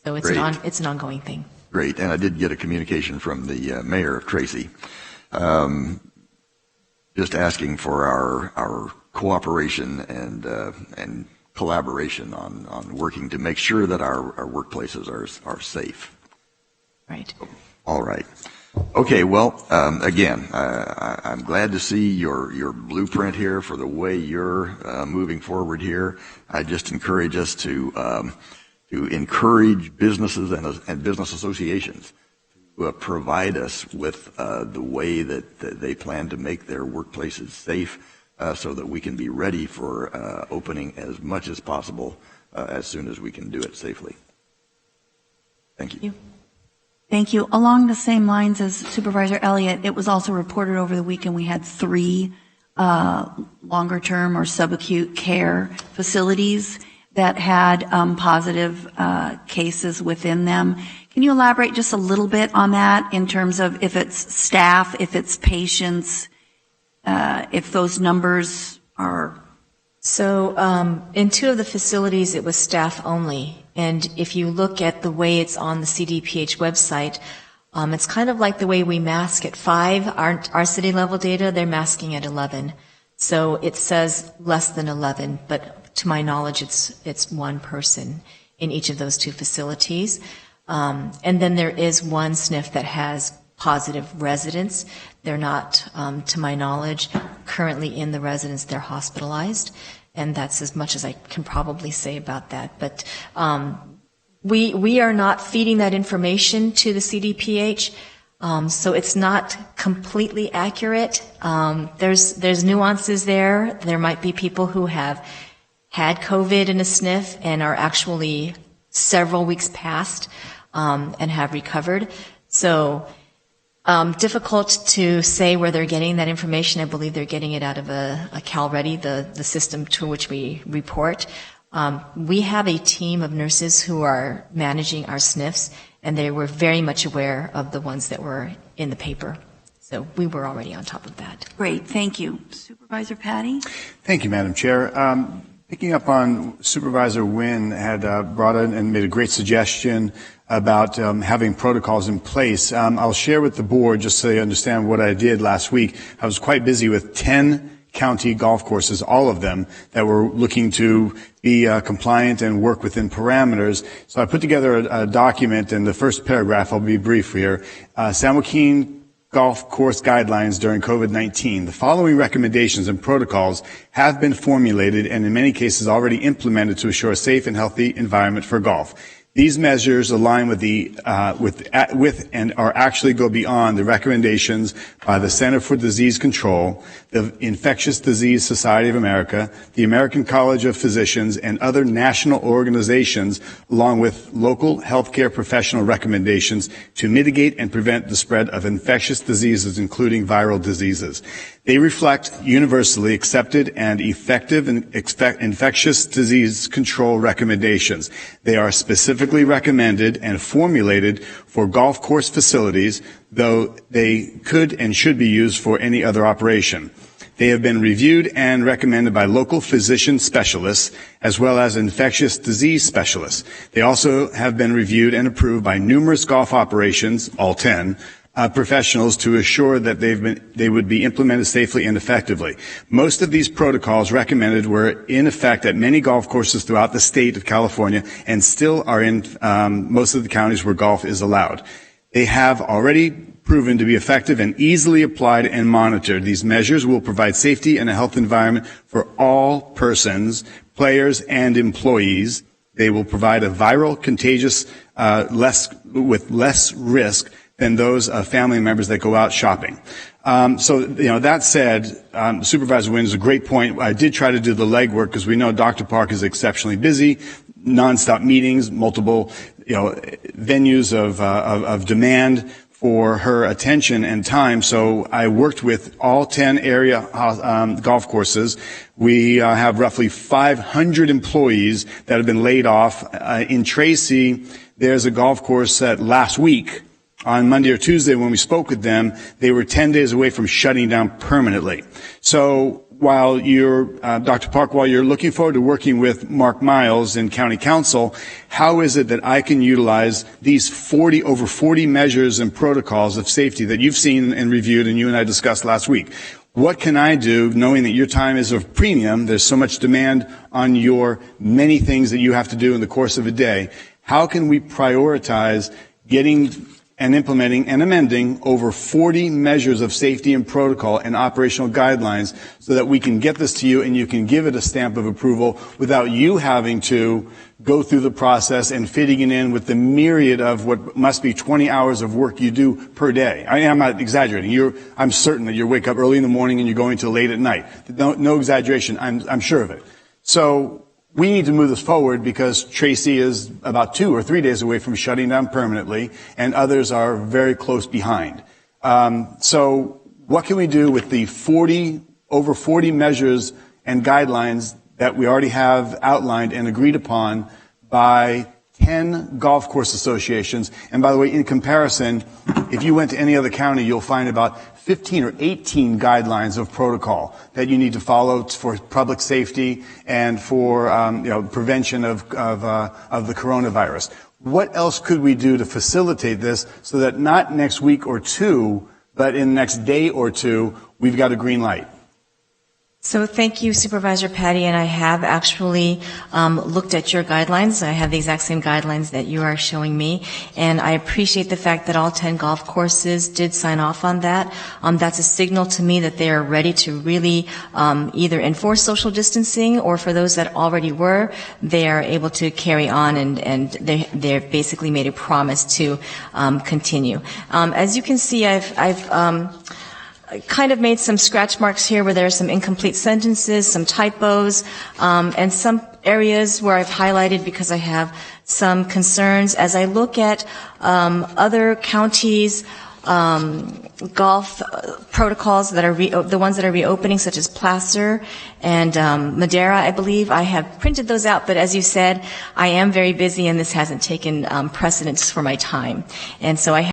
So it's an ongoing thing. Great, and I did get a communication from the mayor of Tracy, just asking for our cooperation and collaboration on working to make sure that our workplaces are safe. Right. All right. Okay, well, again, I'm glad to see your blueprint here for the way you're moving forward here. I just encourage us to encourage businesses and business associations to provide us with the way that they plan to make their workplaces safe so that we can be ready for opening as much as possible as soon as we can do it safely. Thank you. Thank you. Along the same lines as Supervisor Elliott, it was also reported over the weekend we had 3 longer-term or subacute care facilities that had positive cases within them. Can you elaborate just a little bit on that in terms of if it's staff, if it's patients, if those numbers are? So in 2 of the facilities, it was staff only. And if you look at the way it's on the CDPH website, it's kind of like the way we mask at 5, our city level data, they're masking at 11. So it says less than 11, but to my knowledge, it's 1 person in each of those 2 facilities. And then there is 1 SNF that has positive residents. They're not, to my knowledge, currently in the residence. They're hospitalized. And that's as much as I can probably say about that. But we are not feeding that information to the CDPH. So it's not completely accurate. There's nuances there. There might be people who have had COVID in a SNF and are actually several weeks past and have recovered. So difficult to say where they're getting that information. I believe they're getting it out of a CalReady, the system to which we report. We have a team of nurses who are managing our SNFs, and they were very much aware of the ones that were in the paper. So we were already on top of that. Great, thank you. Supervisor Patty? Thank you, Madam Chair. Picking up on Supervisor Wynn had brought in and made a great suggestion about having protocols in place. I'll share with the board, just so you understand what I did last week. I was quite busy with 10 county golf courses, all of them, that were looking to be compliant and work within parameters. So I put together a document, and the first paragraph, I'll be brief here, San Joaquin Golf Course Guidelines during COVID-19. The following recommendations and protocols have been formulated and in many cases already implemented to assure a safe and healthy environment for golf. These measures align with and are actually go beyond the recommendations by the Center for Disease Control, the Infectious Disease Society of America, the American College of Physicians, and other national organizations, along with local healthcare professional recommendations to mitigate and prevent the spread of infectious diseases, including viral diseases. They reflect universally accepted and effective infectious disease control recommendations. They are specifically recommended and formulated for golf course facilities, though they could and should be used for any other operation. They have been reviewed and recommended by local physician specialists as well as infectious disease specialists. They also have been reviewed and approved by numerous golf operations, all 10, professionals to assure that they would be implemented safely and effectively. Most of these protocols recommended were in effect at many golf courses throughout the state of California and still are in most of the counties where golf is allowed. They have already proven to be effective and easily applied and monitored. These measures will provide safety and a health environment for all persons, players, and employees. They will provide a viral, contagious, with less risk than those family members that go out shopping. That said, Supervisor Wynn is a great point. I did try to do the legwork because we know Dr. Park is exceptionally busy, nonstop meetings, multiple, venues of demand for her attention and time. So I worked with all 10 area golf courses. We have roughly 500 employees that have been laid off. In Tracy, there's a golf course that last week, on Monday or Tuesday when we spoke with them, they were 10 days away from shutting down permanently. So while Dr. Park, while you're looking forward to working with Mark Miles in County Council, how is it that I can utilize these over 40 measures and protocols of safety that you've seen and reviewed and you and I discussed last week? What can I do, knowing that your time is of premium, there's so much demand on your many things that you have to do in the course of a day? How can we prioritize getting and implementing and amending over 40 measures of safety and protocol and operational guidelines so that we can get this to you and you can give it a stamp of approval without you having to go through the process and fitting it in with the myriad of what must be 20 hours of work you do per day. I'm not exaggerating. I'm certain that you wake up early in the morning and you're going till late at night. No exaggeration. I'm sure of it. So we need to move this forward because Tracy is about 2 or 3 days away from shutting down permanently, and others are very close behind. So what can we do with the over 40 measures and guidelines that we already have outlined and agreed upon by 10 golf course associations? And by the way, in comparison, if you went to any other county, you'll find about 15 or 18 guidelines of protocol that you need to follow for public safety and for prevention of the coronavirus. What else could we do to facilitate this so that not next week or two, but in the next day or two, we've got a green light? So thank you, Supervisor Patty, and I have actually looked at your guidelines. I have the exact same guidelines that you are showing me, and I appreciate the fact that all 10 golf courses did sign off on that. That's a signal to me that they are ready to really either enforce social distancing, or for those that already were, they are able to carry on, and they've basically made a promise to continue. As you can see, I've kind of made some scratch marks here where there are some incomplete sentences, some typos, and some areas where I've highlighted because I have some concerns. As I look at other counties' golf protocols that are the ones that are reopening, such as Placer and Madera, I believe, I have printed those out, but as you said, I am very busy and this hasn't taken precedence for my time. And so I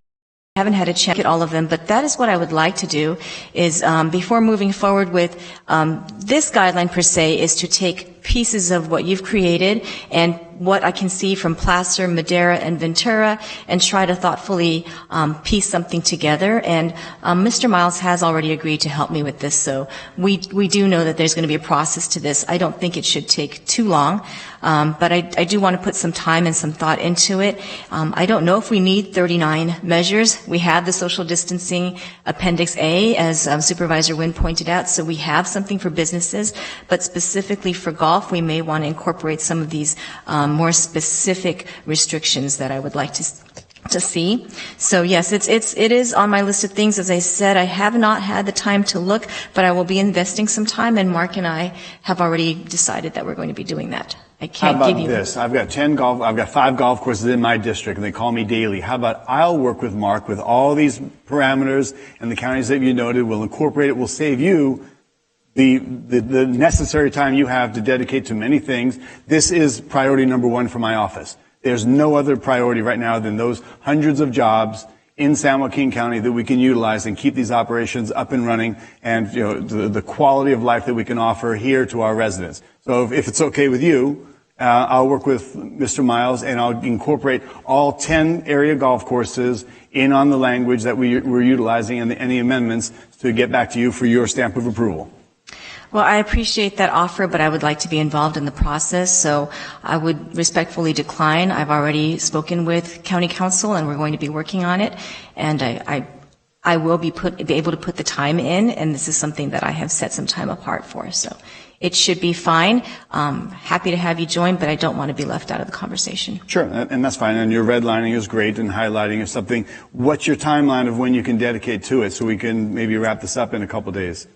have haven't had a chance to look at all of them, but that is what I would like to do is, before moving forward with this guideline per se, is to take pieces of what you've created and what I can see from Placer, Madera, and Ventura, and try to thoughtfully piece something together. And Mr. Miles has already agreed to help me with this, so we do know that there's going to be a process to this. I don't think it should take too long, but I do want to put some time and some thought into it. I don't know if we need 39 measures. We have the social distancing Appendix A, as Supervisor Wynn pointed out, so we have something for businesses, but specifically for golf, we may want to incorporate some of these more specific restrictions that I would like to see. So yes, it is on my list of things. As I said, I have not had the time to look, but I will be investing some time, and Mark and I have already decided that we're going to be doing that. I can't How give about you this. I've got 5 golf courses in my district, and they call me daily. How about I'll work with Mark with all these parameters and the counties that you noted. We'll incorporate it. We'll save you the necessary time you have to dedicate to many things. This is priority number 1 for my office. There's no other priority right now than those hundreds of jobs in San Joaquin County that we can utilize and keep these operations up and running, and the quality of life that we can offer here to our residents. So if it's okay with you, I'll work with Mr. Miles, and I'll incorporate all 10 area golf courses in on the language that we're utilizing and any amendments to get back to you for your stamp of approval. Well, I appreciate that offer, but I would like to be involved in the process, so I would respectfully decline. I've already spoken with County Council, and we're going to be working on it, and I will be able to put the time in, and this is something that I have set some time apart for, so it should be fine. Happy to have you join, but I don't want to be left out of the conversation. Sure, and that's fine, and your redlining is great, and highlighting is something. What's your timeline of when you can dedicate to it, so we can maybe wrap this up in a couple days?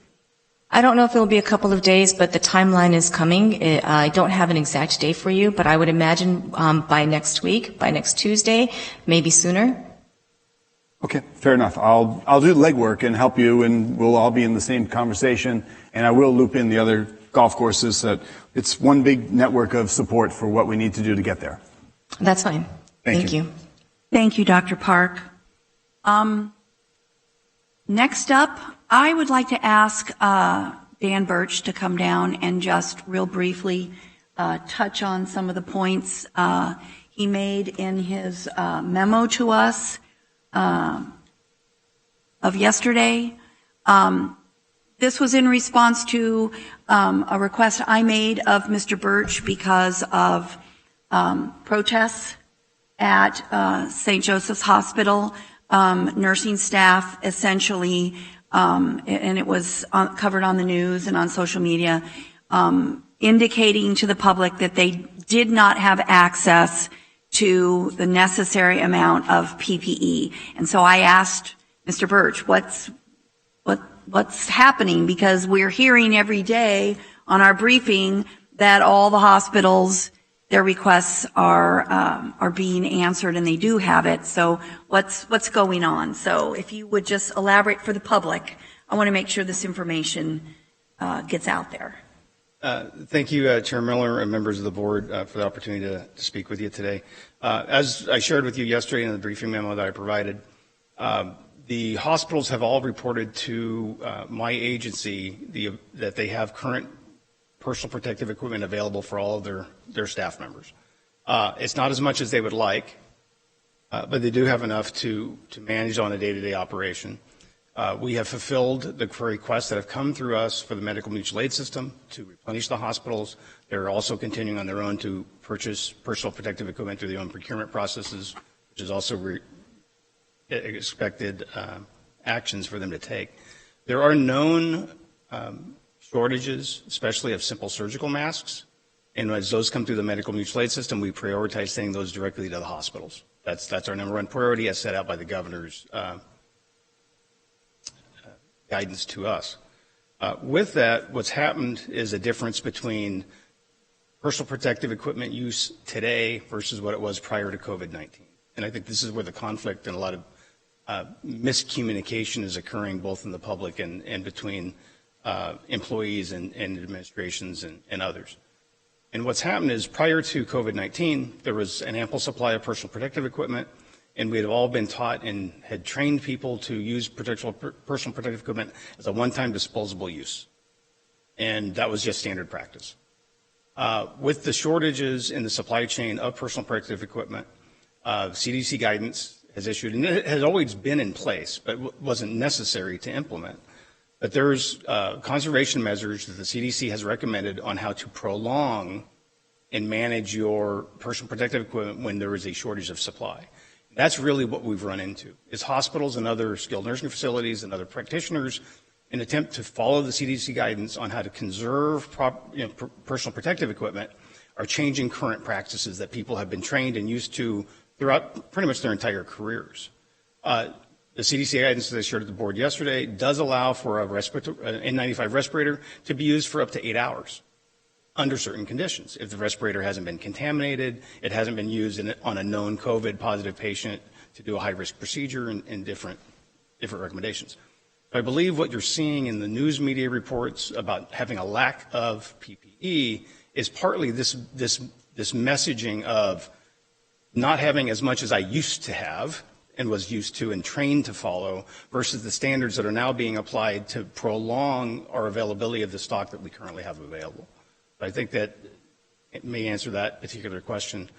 I don't know if it will be a couple of days, but the timeline is coming. I don't have an exact day for you, but I would imagine by next week, by next Tuesday, maybe sooner. Okay, fair enough. I'll do the legwork and help you, and we'll all be in the same conversation, and I will loop in the other golf courses. So it's one big network of support for what we need to do to get there. That's fine. Thank you. Thank you, Dr. Park. Next up, I would like to ask Dan Birch to come down and just real briefly touch on some of the points he made in his memo to us of yesterday. This was in response to a request I made of Mr. Birch because of protests at St. Joseph's Hospital. Nursing staff essentially, and it was covered on the news and on social media, indicating to the public that they did not have access to the necessary amount of PPE. And so I asked Mr. Birch, what's happening? Because we're hearing every day on our briefing that all the hospitals, their requests are being answered, and they do have it. So what's going on? So if you would just elaborate for the public, I want to make sure this information gets out there. Thank you, Chair Miller and members of the board for the opportunity to speak with you today. As I shared with you yesterday in the briefing memo that I provided, the hospitals have all reported to my agency that they have current personal protective equipment available for all of their staff members. It's not as much as they would like, but they do have enough to manage on a day-to-day operation. We have fulfilled the requests that have come through us for the medical mutual aid system to replenish the hospitals. They're also continuing on their own to purchase personal protective equipment through their own procurement processes, which is also expected actions for them to take. There are known shortages, especially of simple surgical masks, and as those come through the medical mutual aid system, we prioritize sending those directly to the hospitals. That's our number one priority, as set out by the governor's guidance to us. With that, what's happened is a difference between personal protective equipment use today versus what it was prior to COVID-19. And I think this is where the conflict and a lot of miscommunication is occurring both in the public and between employees and administrations and others. And what's happened is prior to COVID-19, there was an ample supply of personal protective equipment, and we had all been taught and had trained people to use personal protective equipment as a one-time disposable use. And that was just standard practice. With the shortages in the supply chain of personal protective equipment, CDC guidance has issued, and it has always been in place, but wasn't necessary to implement. But there's conservation measures that the CDC has recommended on how to prolong and manage your personal protective equipment when there is a shortage of supply. That's really what we've run into, is hospitals and other skilled nursing facilities and other practitioners in an attempt to follow the CDC guidance on how to conserve personal protective equipment are changing current practices that people have been trained and used to throughout pretty much their entire careers. The CDC guidance that I shared at the board yesterday does allow for an N95 respirator to be used for up to 8 hours under certain conditions. If the respirator hasn't been contaminated, it hasn't been used on a known COVID positive patient to do a high risk procedure and different recommendations. I believe what you're seeing in the news media reports about having a lack of PPE is partly this messaging of not having as much as I used to have and was used to and trained to follow versus the standards that are now being applied to prolong our availability of the stock that we currently have available. I think that it may answer that particular question.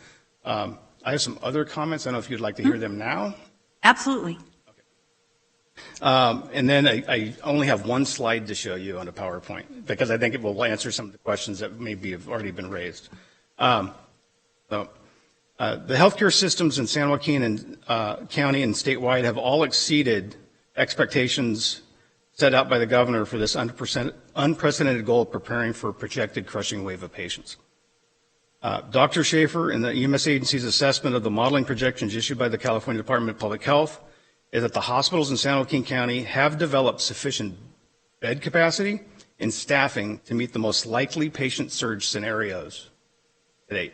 I have some other comments. I don't know if you'd like to hear them now. Absolutely. And then I only have one slide to show you on a PowerPoint because I think it will answer some of the questions that maybe have already been raised. The healthcare systems in San Joaquin and County and statewide have all exceeded expectations set out by the governor for this unprecedented goal of preparing for a projected crushing wave of patients. Dr. Schaefer and the EMS agency's assessment of the modeling projections issued by the California Department of Public Health is that the hospitals in San Joaquin County have developed sufficient bed capacity and staffing to meet the most likely patient surge scenarios to date.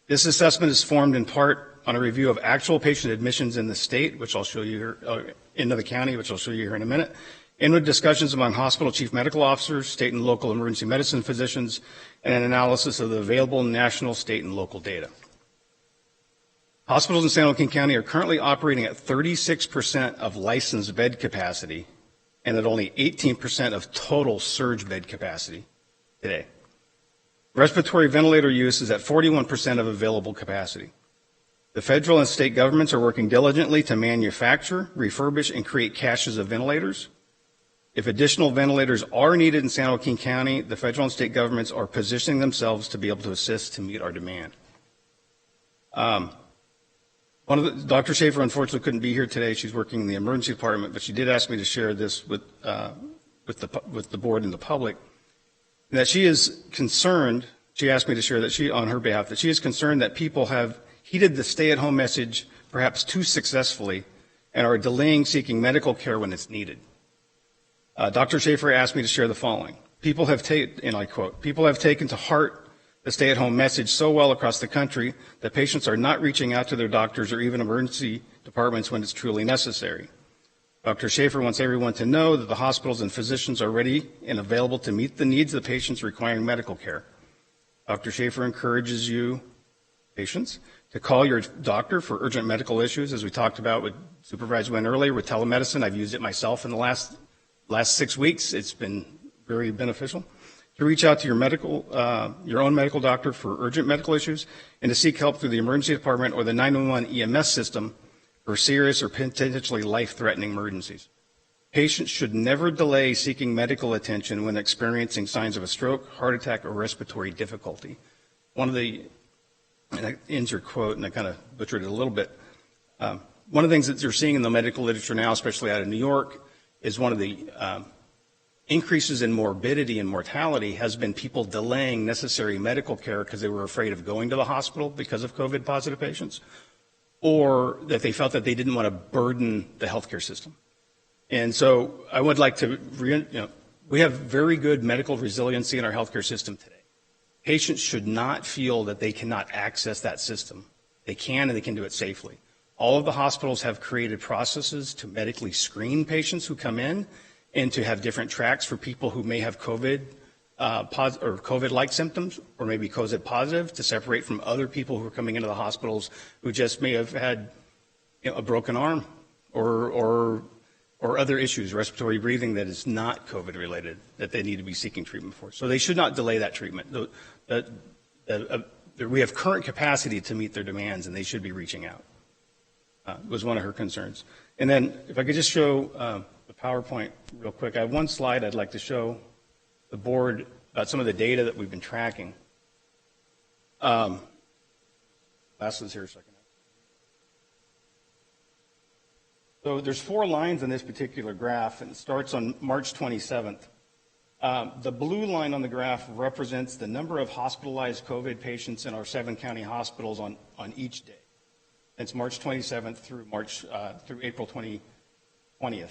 This assessment is formed in part on a review of actual patient admissions in the state, which I'll show you here, into the county, which I'll show you here in a minute, and with discussions among hospital chief medical officers, state and local emergency medicine physicians, and an analysis of the available national, state, and local data. Hospitals in San Joaquin County are currently operating at 36% of licensed bed capacity and at only 18% of total surge bed capacity today. Respiratory ventilator use is at 41% of available capacity. The federal and state governments are working diligently to manufacture, refurbish, and create caches of ventilators. If additional ventilators are needed in San Joaquin County, the federal and state governments are positioning themselves to be able to assist to meet our demand. Dr. Schaefer unfortunately couldn't be here today. She's working in the emergency department, but she did ask me to share this with the board and the public. That she is concerned, she asked me to share that she, on her behalf, that she is concerned that people have heeded the stay-at-home message perhaps too successfully and are delaying seeking medical care when it's needed. Dr. Schaefer asked me to share the following. People have taken, and I quote, people have taken to heart the stay-at-home message so well across the country that patients are not reaching out to their doctors or even emergency departments when it's truly necessary. Dr. Schaefer wants everyone to know that the hospitals and physicians are ready and available to meet the needs of the patients requiring medical care. Dr. Schaefer encourages you, patients, to call your doctor for urgent medical issues, as we talked about with Supervisor Wynn earlier with telemedicine. I've used it myself in the last 6 weeks. It's been very beneficial. To reach out to your own medical doctor for urgent medical issues and to seek help through the emergency department or the 911 EMS system for serious or potentially life-threatening emergencies. Patients should never delay seeking medical attention when experiencing signs of a stroke, heart attack, or respiratory difficulty. One of the, and that ends your quote, and I kind of butchered it a little bit. One of the things that you're seeing in the medical literature now, especially out of New York, is one of the increases in morbidity and mortality has been people delaying necessary medical care because they were afraid of going to the hospital because of COVID positive patients, or that they felt that they didn't want to burden the healthcare system. And so I would like to, we have very good medical resiliency in our healthcare system today. Patients should not feel that they cannot access that system. They can, and they can do it safely. All of the hospitals have created processes to medically screen patients who come in and to have different tracks for people who may have COVID or COVID-like symptoms or maybe COVID positive to separate from other people who are coming into the hospitals who just may have had a broken arm or other issues, respiratory breathing that is not COVID related, that they need to be seeking treatment for. So they should not delay that treatment. We have current capacity to meet their demands, and they should be reaching out. Was one of her concerns. And then if I could just show the PowerPoint real quick. I have one slide I'd like to show the board about some of the data that we've been tracking. Last one's here a second. So there's 4 lines in this particular graph, and it starts on March 27th. The blue line on the graph represents the number of hospitalized COVID patients in our 7 county hospitals on each day. It's March 27th through April 20th.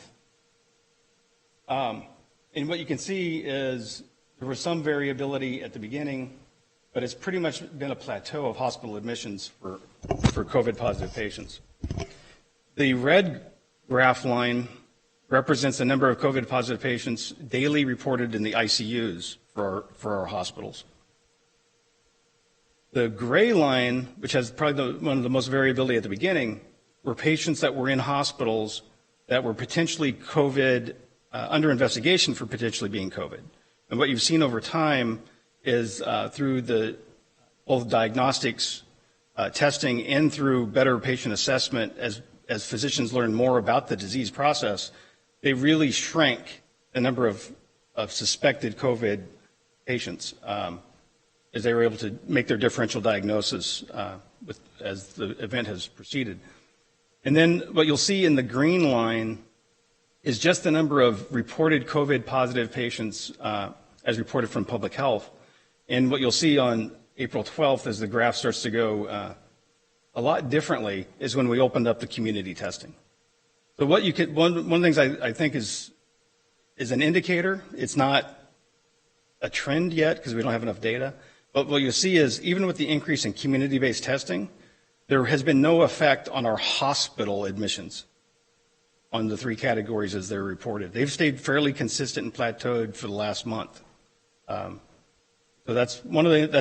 And what you can see is there was some variability at the beginning, but it's pretty much been a plateau of hospital admissions for COVID positive patients. The red graph line represents the number of COVID positive patients daily reported in the ICUs for our hospitals. The gray line, which has probably one of the most variability at the beginning, were patients that were in hospitals that were potentially COVID, under investigation for potentially being COVID. And what you've seen over time is through both diagnostics, testing, and through better patient assessment, as physicians learn more about the disease process, they really shrank the number of suspected COVID patients as they were able to make their differential diagnosis as the event has proceeded. And then what you'll see in the green line is just the number of reported COVID positive patients as reported from public health. And what you'll see on April 12th as the graph starts to go a lot differently is when we opened up the community testing. So what you could, one of the things I think is an indicator. It's not a trend yet because we don't have enough data. But what you'll see is even with the increase in community-based testing, there has been no effect on our hospital admissions on the 3 categories as they're reported. They've stayed fairly consistent and plateaued for the last month. So that's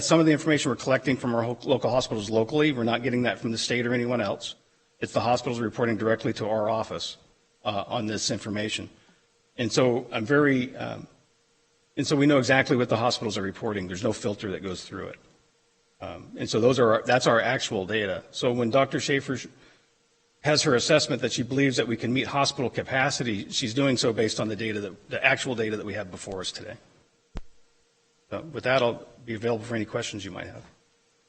some of the information we're collecting from our local hospitals locally. We're not getting that from the state or anyone else. It's the hospitals reporting directly to our office on this information. And so and so we know exactly what the hospitals are reporting. There's no filter that goes through it. And so that's our actual data. So when Dr. Schaefer has her assessment that she believes that we can meet hospital capacity, she's doing so based on the actual data that we have before us today. So with that, I'll be available for any questions you might have.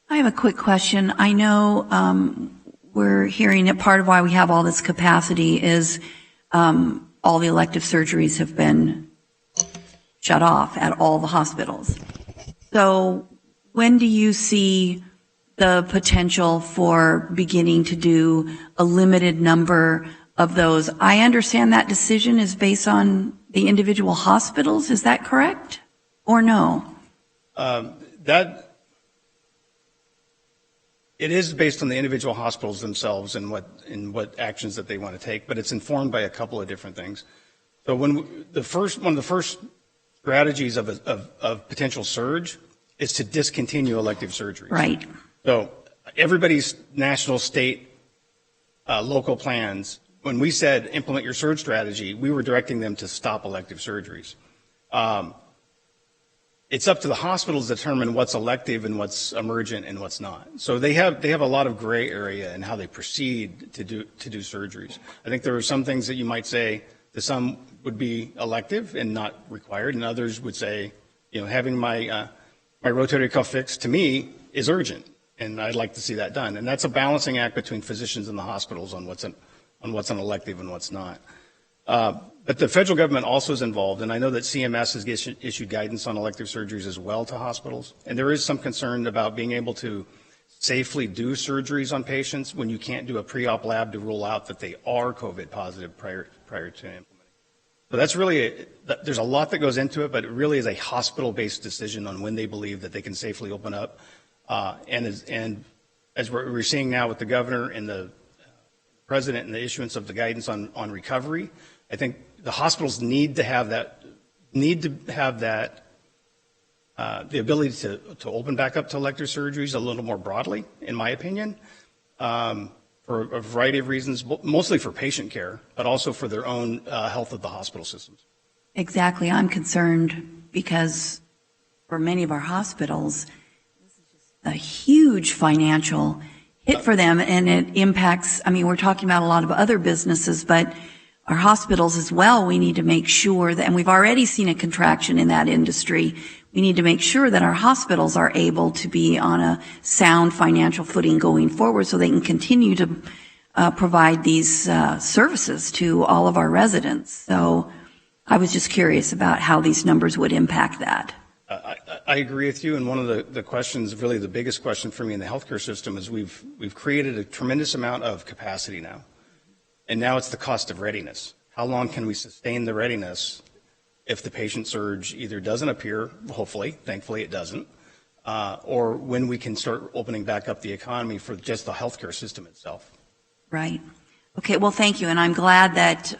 I have a quick question. I know we're hearing that part of why we have all this capacity is all the elective surgeries have been shut off at all the hospitals. So when do you see the potential for beginning to do a limited number of those? I understand that decision is based on the individual hospitals. Is that correct or no? It is based on the individual hospitals themselves and what actions that they want to take, but it's informed by a couple of different things. So one of the first strategies of potential surge is to discontinue elective surgeries. Right. So everybody's national, state, local plans, when we said implement your surge strategy, we were directing them to stop elective surgeries. It's up to the hospitals to determine what's elective and what's emergent and what's not. So they have a lot of gray area in how they proceed to do surgeries. I think there are some things that you might say that some would be elective and not required, and others would say, having my rotator cuff fixed to me is urgent, and I'd like to see that done. And that's a balancing act between physicians and the hospitals on what's an elective and what's not. But the federal government also is involved, and I know that CMS has issued guidance on elective surgeries as well to hospitals. And there is some concern about being able to safely do surgeries on patients when you can't do a pre-op lab to rule out that they are COVID positive prior to implementing. So that's really, there's a lot that goes into it, but it really is a hospital-based decision on when they believe that they can safely open up. And as we're seeing now with the governor and the president and the issuance of the guidance on recovery, I think the hospitals need to have that, the ability to open back up to elective surgeries a little more broadly, in my opinion. for a variety of reasons, mostly for patient care, but also for their own health of the hospital systems. Exactly. I'm concerned because for many of our hospitals, this is just a huge financial hit for them, and it impacts, I mean, we're talking about a lot of other businesses, but our hospitals as well, we need to make sure that, and we've already seen a contraction in that industry, we need to make sure that our hospitals are able to be on a sound financial footing going forward so they can continue to provide these services to all of our residents. So I was just curious about how these numbers would impact that. I agree with you, and one of the questions, really the biggest question for me in the healthcare system is we've created a tremendous amount of capacity now, and now it's the cost of readiness. How long can we sustain the readiness if the patient surge either doesn't appear, hopefully, thankfully it doesn't, or when we can start opening back up the economy for just the healthcare system itself? Right. Okay, well, thank you, and I'm glad that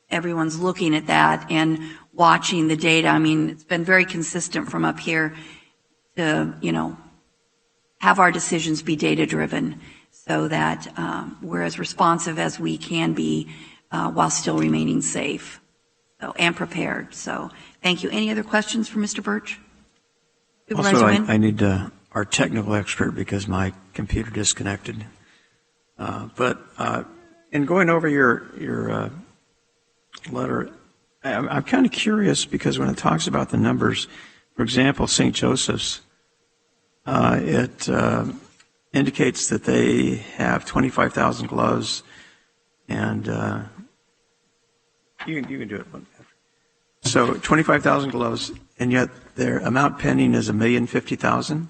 everyone's looking at that and watching the data. I mean, it's been very consistent from up here to, have our decisions be data-driven so that we're as responsive as we can be while still remaining safe and prepared. So thank you. Any other questions for Mr. Birch? Also, I need our technical expert because my computer disconnected. But in going over your letter, I'm kind of curious because when it talks about the numbers, for example, St. Joseph's, it indicates that they have 25,000 gloves, and you can do it. So 25,000 gloves, and yet their amount pending is $1,050,000.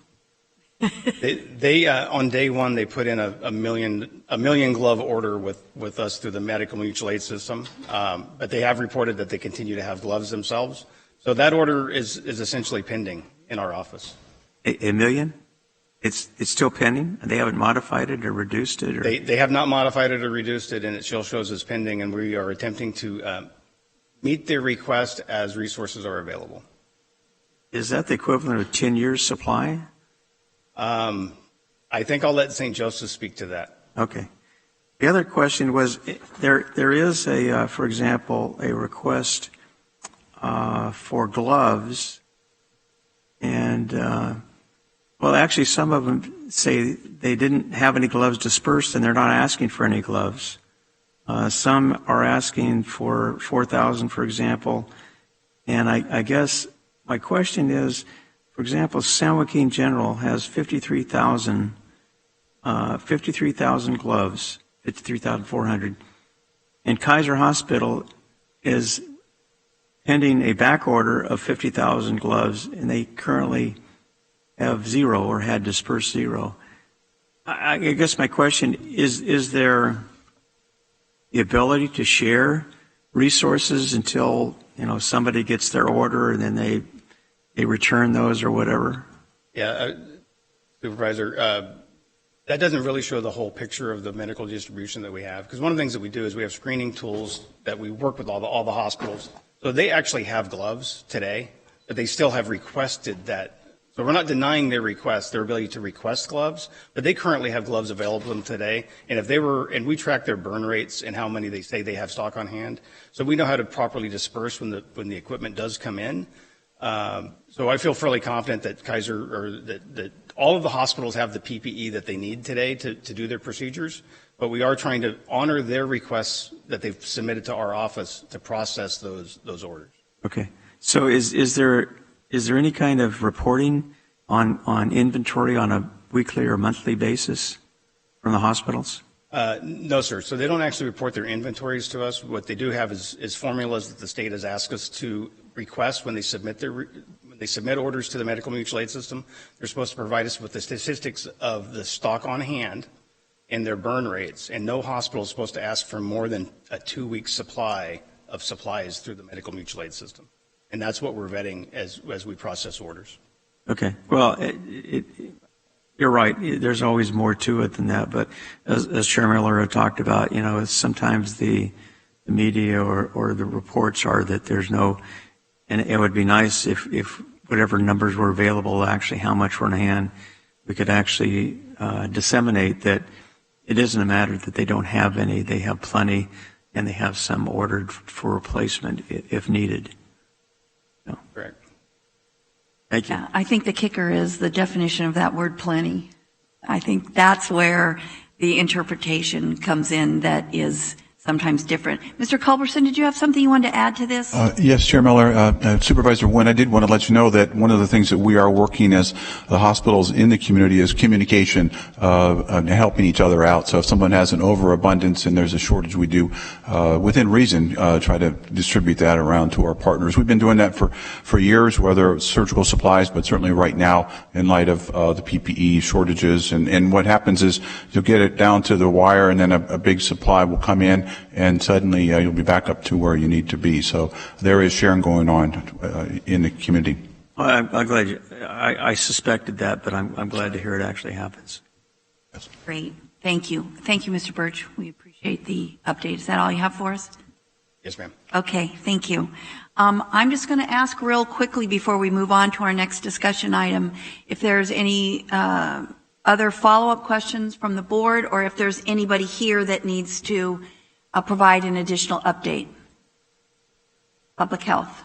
They on day one they put in a million glove order with us through the medical mutual aid system, but they have reported that they continue to have gloves themselves. So that order is essentially pending in our office. A million? It's still pending? They haven't modified it or reduced it? Or? They have not modified it or reduced it, and it still shows as pending, and we are attempting to meet their request as resources are available. Is that the equivalent of 10 years supply? I think I'll let St. Joseph speak to that. Okay. The other question was, there is for example, a request for gloves, and well, actually, some of them say they didn't have any gloves dispersed, and they're not asking for any gloves. Some are asking for 4,000, for example, and I guess my question is, for example, San Joaquin General has 53,000 gloves, 53,400, and Kaiser Hospital is pending a back order of 50,000 gloves, and they currently have zero or had dispersed zero. I guess my question is there the ability to share resources until somebody gets their order and then they return those or whatever? Yeah, Supervisor, that doesn't really show the whole picture of the medical distribution that we have, because one of the things that we do is we have screening tools that we work with all the hospitals. So they actually have gloves today, but they still have requested that. So we're not denying their request, their ability to request gloves, but they currently have gloves available to them today. And if they were, and we track their burn rates and how many they say they have stock on hand, so we know how to properly disperse when the equipment does come in. So I feel fairly confident that Kaiser, or that all of the hospitals have the PPE that they need today to do their procedures, but we are trying to honor their requests that they've submitted to our office to process those orders. Okay. So is there any kind of reporting on inventory on a weekly or monthly basis from the hospitals? No, sir. So they don't actually report their inventories to us. What they do have is formulas that the state has asked us to request when they submit orders to the medical mutual aid system. They're supposed to provide us with the statistics of the stock on hand and their burn rates. And no hospital is supposed to ask for more than a 2-week supply of supplies through the medical mutual aid system. And that's what we're vetting as we process orders. Okay. Well, you're right. There's always more to it than that. But as Chair Miller had talked about, sometimes the media or the reports are that there's no, and it would be nice if whatever numbers were available, actually how much were in hand, we could actually disseminate that it isn't a matter that they don't have any, they have plenty, and they have some ordered for replacement if needed. So, Correct. thank you. Yeah, I think the kicker is the definition of that word plenty. I think that's where the interpretation comes in that is sometimes different. Mr. Culberson, did you have something you wanted to add to this? Yes, Chair Miller. Supervisor Nguyen, I did want to let you know that one of the things that we are working as the hospitals in the community is communication and helping each other out. So if someone has an overabundance and there's a shortage, we do, within reason, try to distribute that around to our partners. We've been doing that for years, whether it's surgical supplies, but certainly right now in light of the PPE shortages. And what happens is you'll get it down to the wire and then a big supply will come in, and suddenly you'll be back up to where you need to be. So there is sharing going on in the community. I'm glad I suspected that, but I'm glad to hear it actually happens. Yes. Great. Thank you. Thank you, Mr. Birch. We appreciate the update. Is that all you have for us? Yes, ma'am. Okay, thank you. I'm just going to ask real quickly before we move on to our next discussion item if there's any other follow-up questions from the board, or if there's anybody here that needs to provide an additional update. Public health.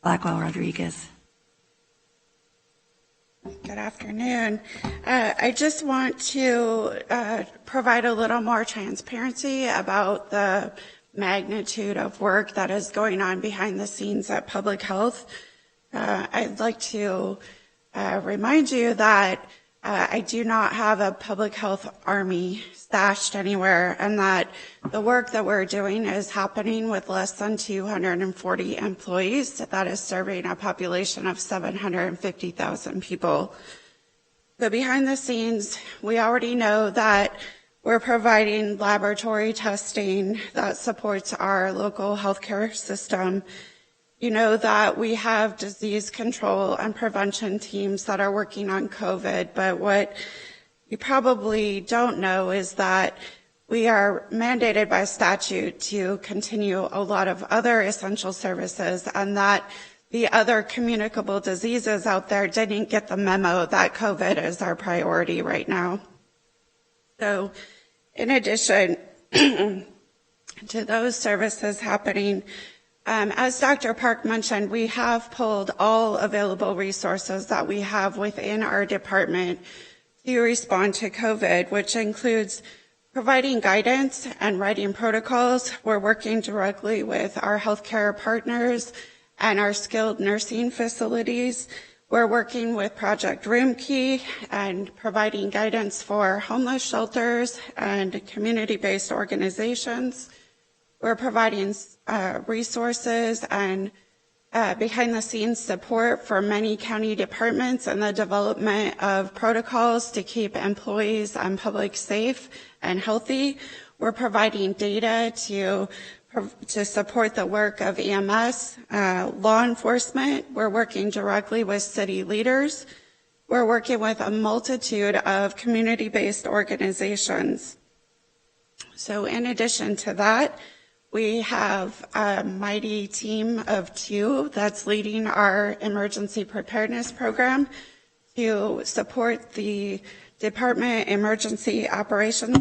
Blackwell Rodriguez. Good afternoon. I just want to provide a little more transparency about the magnitude of work that is going on behind the scenes at Public Health. I'd like to remind you that I do not have a public health army stashed anywhere, and that the work that we're doing is happening with less than 240 employees. That is serving a population of 750,000 people. So behind the scenes, we already know that we're providing laboratory testing that supports our local healthcare system. You know that we have disease control and prevention teams that are working on COVID, but what you probably don't know is that we are mandated by statute to continue a lot of other essential services, and that the other communicable diseases out there didn't get the memo that COVID is our priority right now. So in addition to those services happening, as Dr. Park mentioned, we have pulled all available resources that we have within our department to respond to COVID, which includes providing guidance and writing protocols. We're working directly with our healthcare partners and our skilled nursing facilities. We're working with Project Roomkey and providing guidance for homeless shelters and community-based organizations. We're providing resources and behind-the-scenes support for many county departments in the development of protocols to keep employees and public safe and healthy. We're providing data to support the work of EMS, law enforcement. We're working directly with city leaders. We're working with a multitude of community-based organizations. So in addition to that, we have a mighty team of 2 that's leading our emergency preparedness program to support the department emergency operations.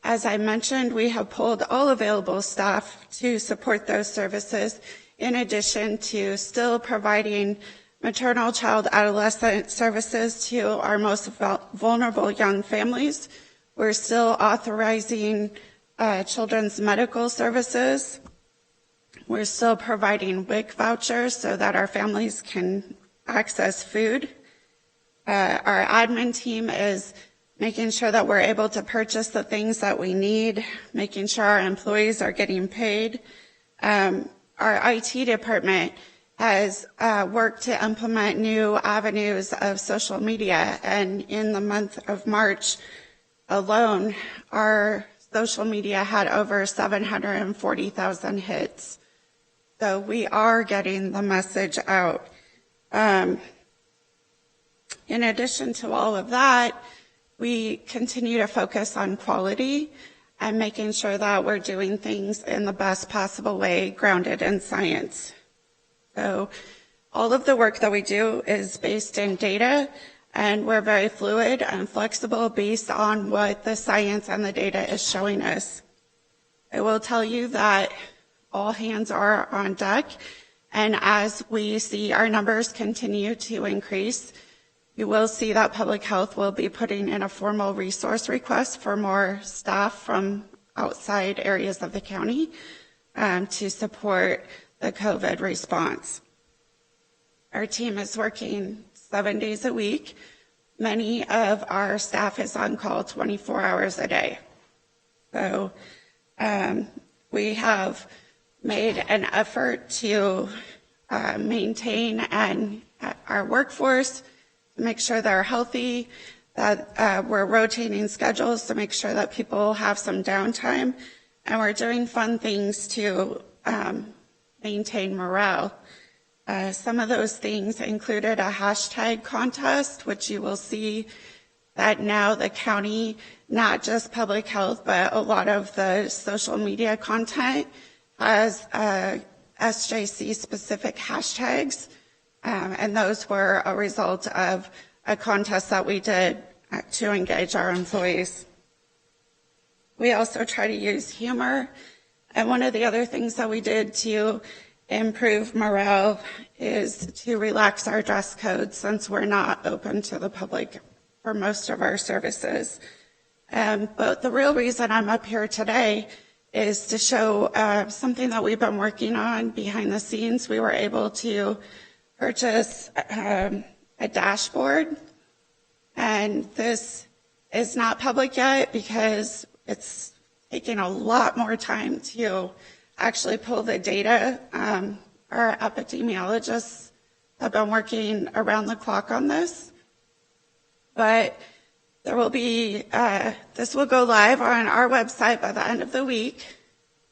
As I mentioned, we have pulled all available staff to support those services, in addition to still providing maternal, child, adolescent services to our most vulnerable young families. We're still authorizing children's medical services. We're still providing WIC vouchers so that our families can access food. Our admin team is making sure that we're able to purchase the things that we need, making sure our employees are getting paid. Our IT department has worked to implement new avenues of social media, and in the month of March alone, our social media had over 740,000 hits. So we are getting the message out. In addition to all of that, we continue to focus on quality and making sure that we're doing things in the best possible way, grounded in science. So all of the work that we do is based in data, and we're very fluid and flexible based on what the science and the data is showing us. I will tell you that all hands are on deck, and as we see our numbers continue to increase, you will see that public health will be putting in a formal resource request for more staff from outside areas of the county to support the COVID response. Our team is working 7 days a week. Many of our staff is on call 24 hours a day. So we have made an effort to maintain our workforce, to make sure they're healthy, that we're rotating schedules to make sure that people have some downtime, and we're doing fun things to maintain morale. Some of those things included a hashtag contest, which you will see that now the county, not just public health, but a lot of the social media content has SJC-specific hashtags, and those were a result of a contest that we did to engage our employees. We also try to use humor, and one of the other things that we did to improve morale is to relax our dress code since we're not open to the public for most of our services. But the real reason I'm up here today is to show something that we've been working on behind the scenes. We were able to purchase a dashboard, and this is not public yet because it's taking a lot more time to actually pull the data. Our epidemiologists have been working around the clock on this, but there will be, this will go live on our website by the end of the week,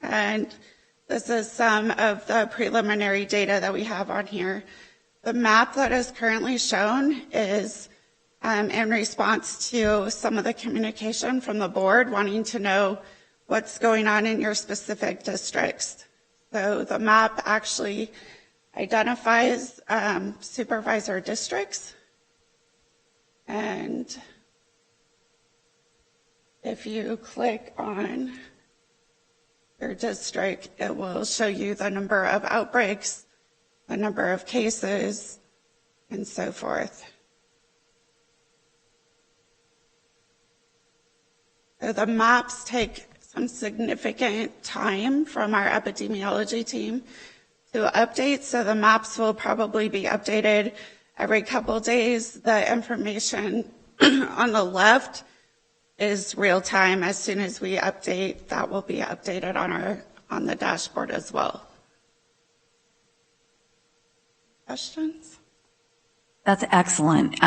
and this is some of the preliminary data that we have on here. The map that is currently shown is in response to some of the communication from the board wanting to know what's going on in your specific districts. So the map actually identifies supervisor districts, and if you click on your district, it will show you the number of outbreaks, the number of cases, and so forth. So the maps take some significant time from our epidemiology team to update, so the maps will probably be updated every couple days. The information on the left is real time. As soon as we update, that will be updated on the dashboard as well. Questions? That's excellent.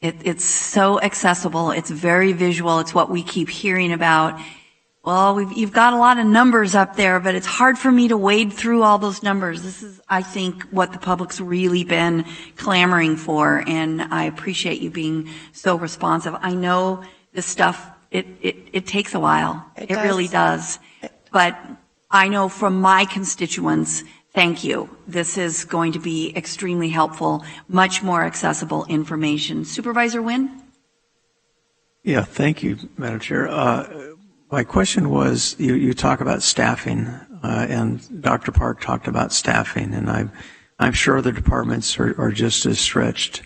It's so accessible. It's very visual. It's what we keep hearing about. Well, you've got a lot of numbers up there, but it's hard for me to wade through all those numbers. This is, I think, what the public's really been clamoring for, and I appreciate you being so responsive. I know this stuff, it takes a while. It really does. But I know from my constituents, thank you. This is going to be extremely helpful, much more accessible information. Supervisor Wynn? Yeah, thank you, Madam Chair. My question was, you talk about staffing, and Dr. Park talked about staffing, and I'm sure the departments are just as stretched.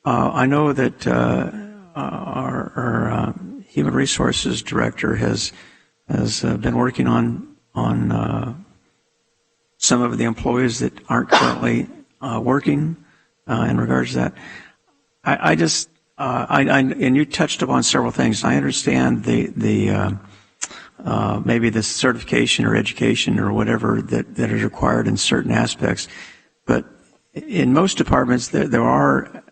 I know that our Human Resources Director has been working on some of the employees that aren't currently working in regards to that. And you touched upon several things. I understand the maybe the certification or education or whatever that is required in certain aspects, but in most departments there are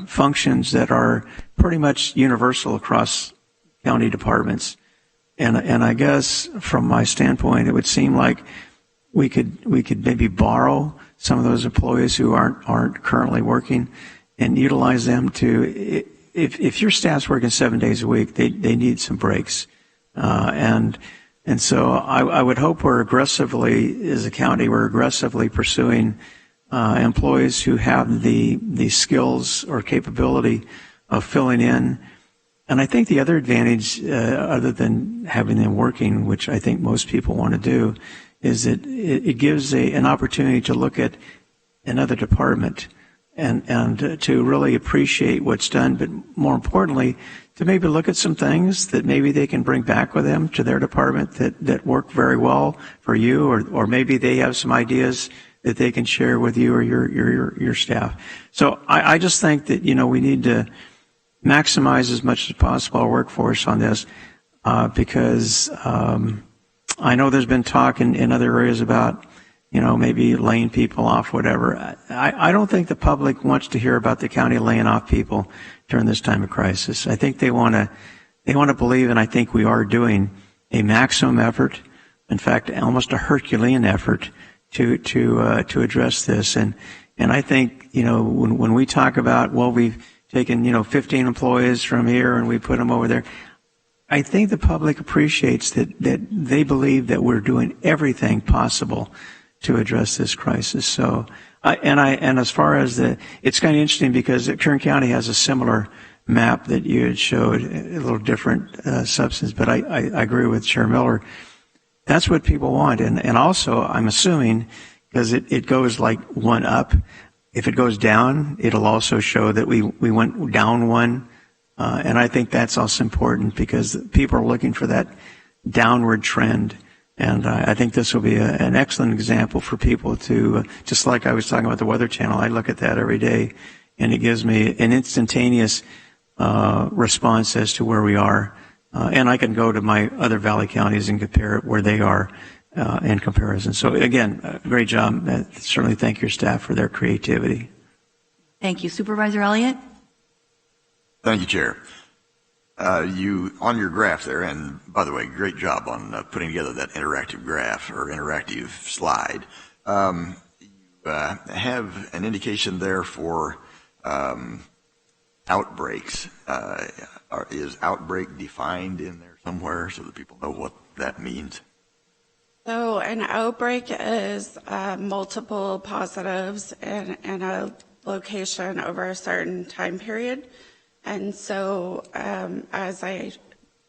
functions that are pretty much universal across county departments, and I guess from my standpoint, it would seem like we could maybe borrow some of those employees who aren't currently working and utilize them to, if your staff's working 7 days a week, they need some breaks. And so I would hope we're aggressively, as a county, we're aggressively pursuing employees who have the skills or capability of filling in. And I think the other advantage, other than having them working, which I think most people want to do, is that it gives an opportunity to look at another department and to really appreciate what's done, but more importantly, to maybe look at some things that maybe they can bring back with them to their department that work very well for you, or maybe they have some ideas that they can share with you or your staff. So I just think that, we need to maximize as much as possible our workforce on this, because I know there's been talk in other areas about, maybe laying people off, whatever. I don't think the public wants to hear about the county laying off people during this time of crisis. I think they want to believe, and I think we are doing a maximum effort, in fact, almost a Herculean effort to address this. And I think, when we talk about, well, we've taken, 15 employees from here and we put them over there, I think the public appreciates that they believe that we're doing everything possible to address this crisis. So, and as far as it's kind of interesting because Kern County has a similar map that you had showed, a little different substance, but I agree with Chair Miller. That's what people want. And also, I'm assuming, because it goes like one up, if it goes down, it'll also show that we went down one. And I think that's also important because people are looking for that downward trend. And I think this will be an excellent example for people to, just like I was talking about the Weather Channel, I look at that every day, and it gives me an instantaneous response as to where we are. And I can go to my other valley counties and compare where they are in comparison. So again, great job. Certainly thank your staff for their creativity. Thank you. Supervisor Elliott? Thank you, Chair. You, on your graph there, and by the way, great job on putting together that interactive graph or interactive slide. You have an indication there for outbreaks. Is outbreak defined in there somewhere so that people know what that means? So an outbreak is multiple positives in a location over a certain time period. And so as I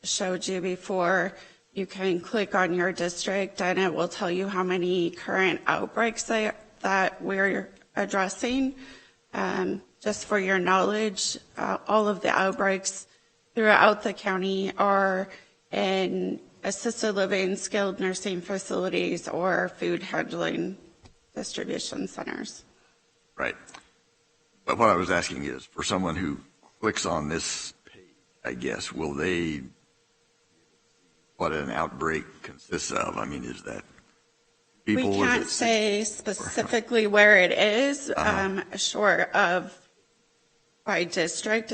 showed you before, you can click on your district and it will tell you how many current outbreaks that we're addressing. Just for your knowledge, all of the outbreaks throughout the county are in assisted living, skilled nursing facilities, or food handling distribution centers. Right. But what I was asking is, for someone who clicks on this page, I guess, will they what an outbreak consists of? I mean, is that people? We can't say specifically where it is, short of by district,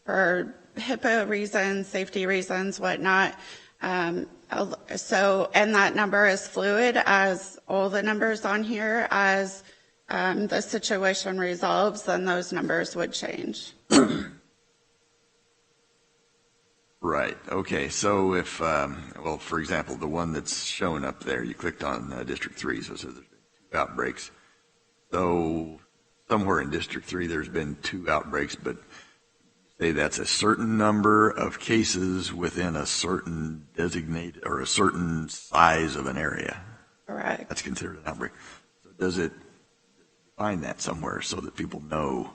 for HIPAA reasons, safety reasons, whatnot. So, and that number is fluid, as all the numbers on here. As the situation resolves, then those numbers would change. Right. Okay. So if, well, for example, the one that's showing up there, you clicked on District 3, so it says there's been 2 outbreaks. So somewhere in District 3 there's been 2 outbreaks, but say that's a certain number of cases within a certain designated or a certain size of an area. Correct. That's considered an outbreak. So does it define that somewhere so that people know?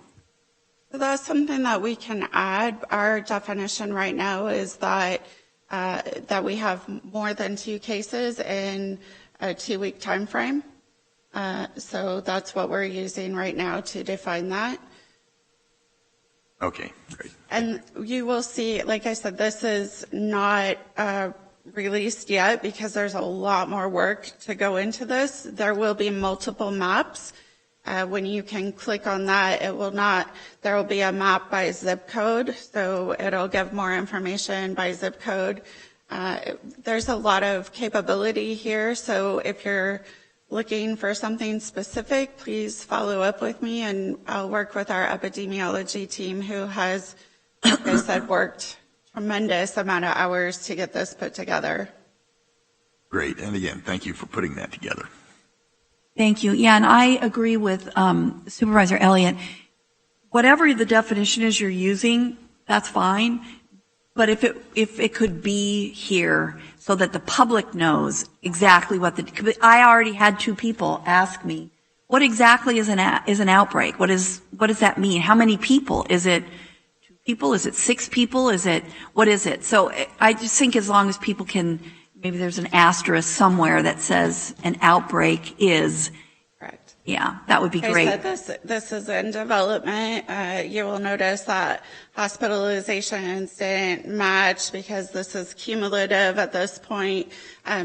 So that's something that we can add. Our definition right now is that that we have more than 2 cases in a 2-week time frame. So that's what we're using right now to define that. Okay, great. And you will see, like I said, this is not released yet because there's a lot more work to go into this. There will be multiple maps. When you can click on that, it will not, there will be a map by zip code, so it'll give more information by zip code. There's a lot of capability here, so if you're looking for something specific, please follow up with me, and I'll work with our epidemiology team, who has, like I said, worked tremendous amount of hours to get this put together. Great. And again, thank you for putting that together. Thank you. Yeah, and I agree with Supervisor Elliott. Whatever the definition is you're using, that's fine. But if it could be here so that the public knows exactly what I already had 2 people ask me, what exactly is an outbreak? What does that mean? How many people? Is it 2 people? Is it 6 people? What is it? So I just think as long as people can, maybe there's an asterisk somewhere that says an outbreak is. Correct. Yeah, that would be great. So this is in development. You will notice that hospitalizations didn't match because this is cumulative at this point.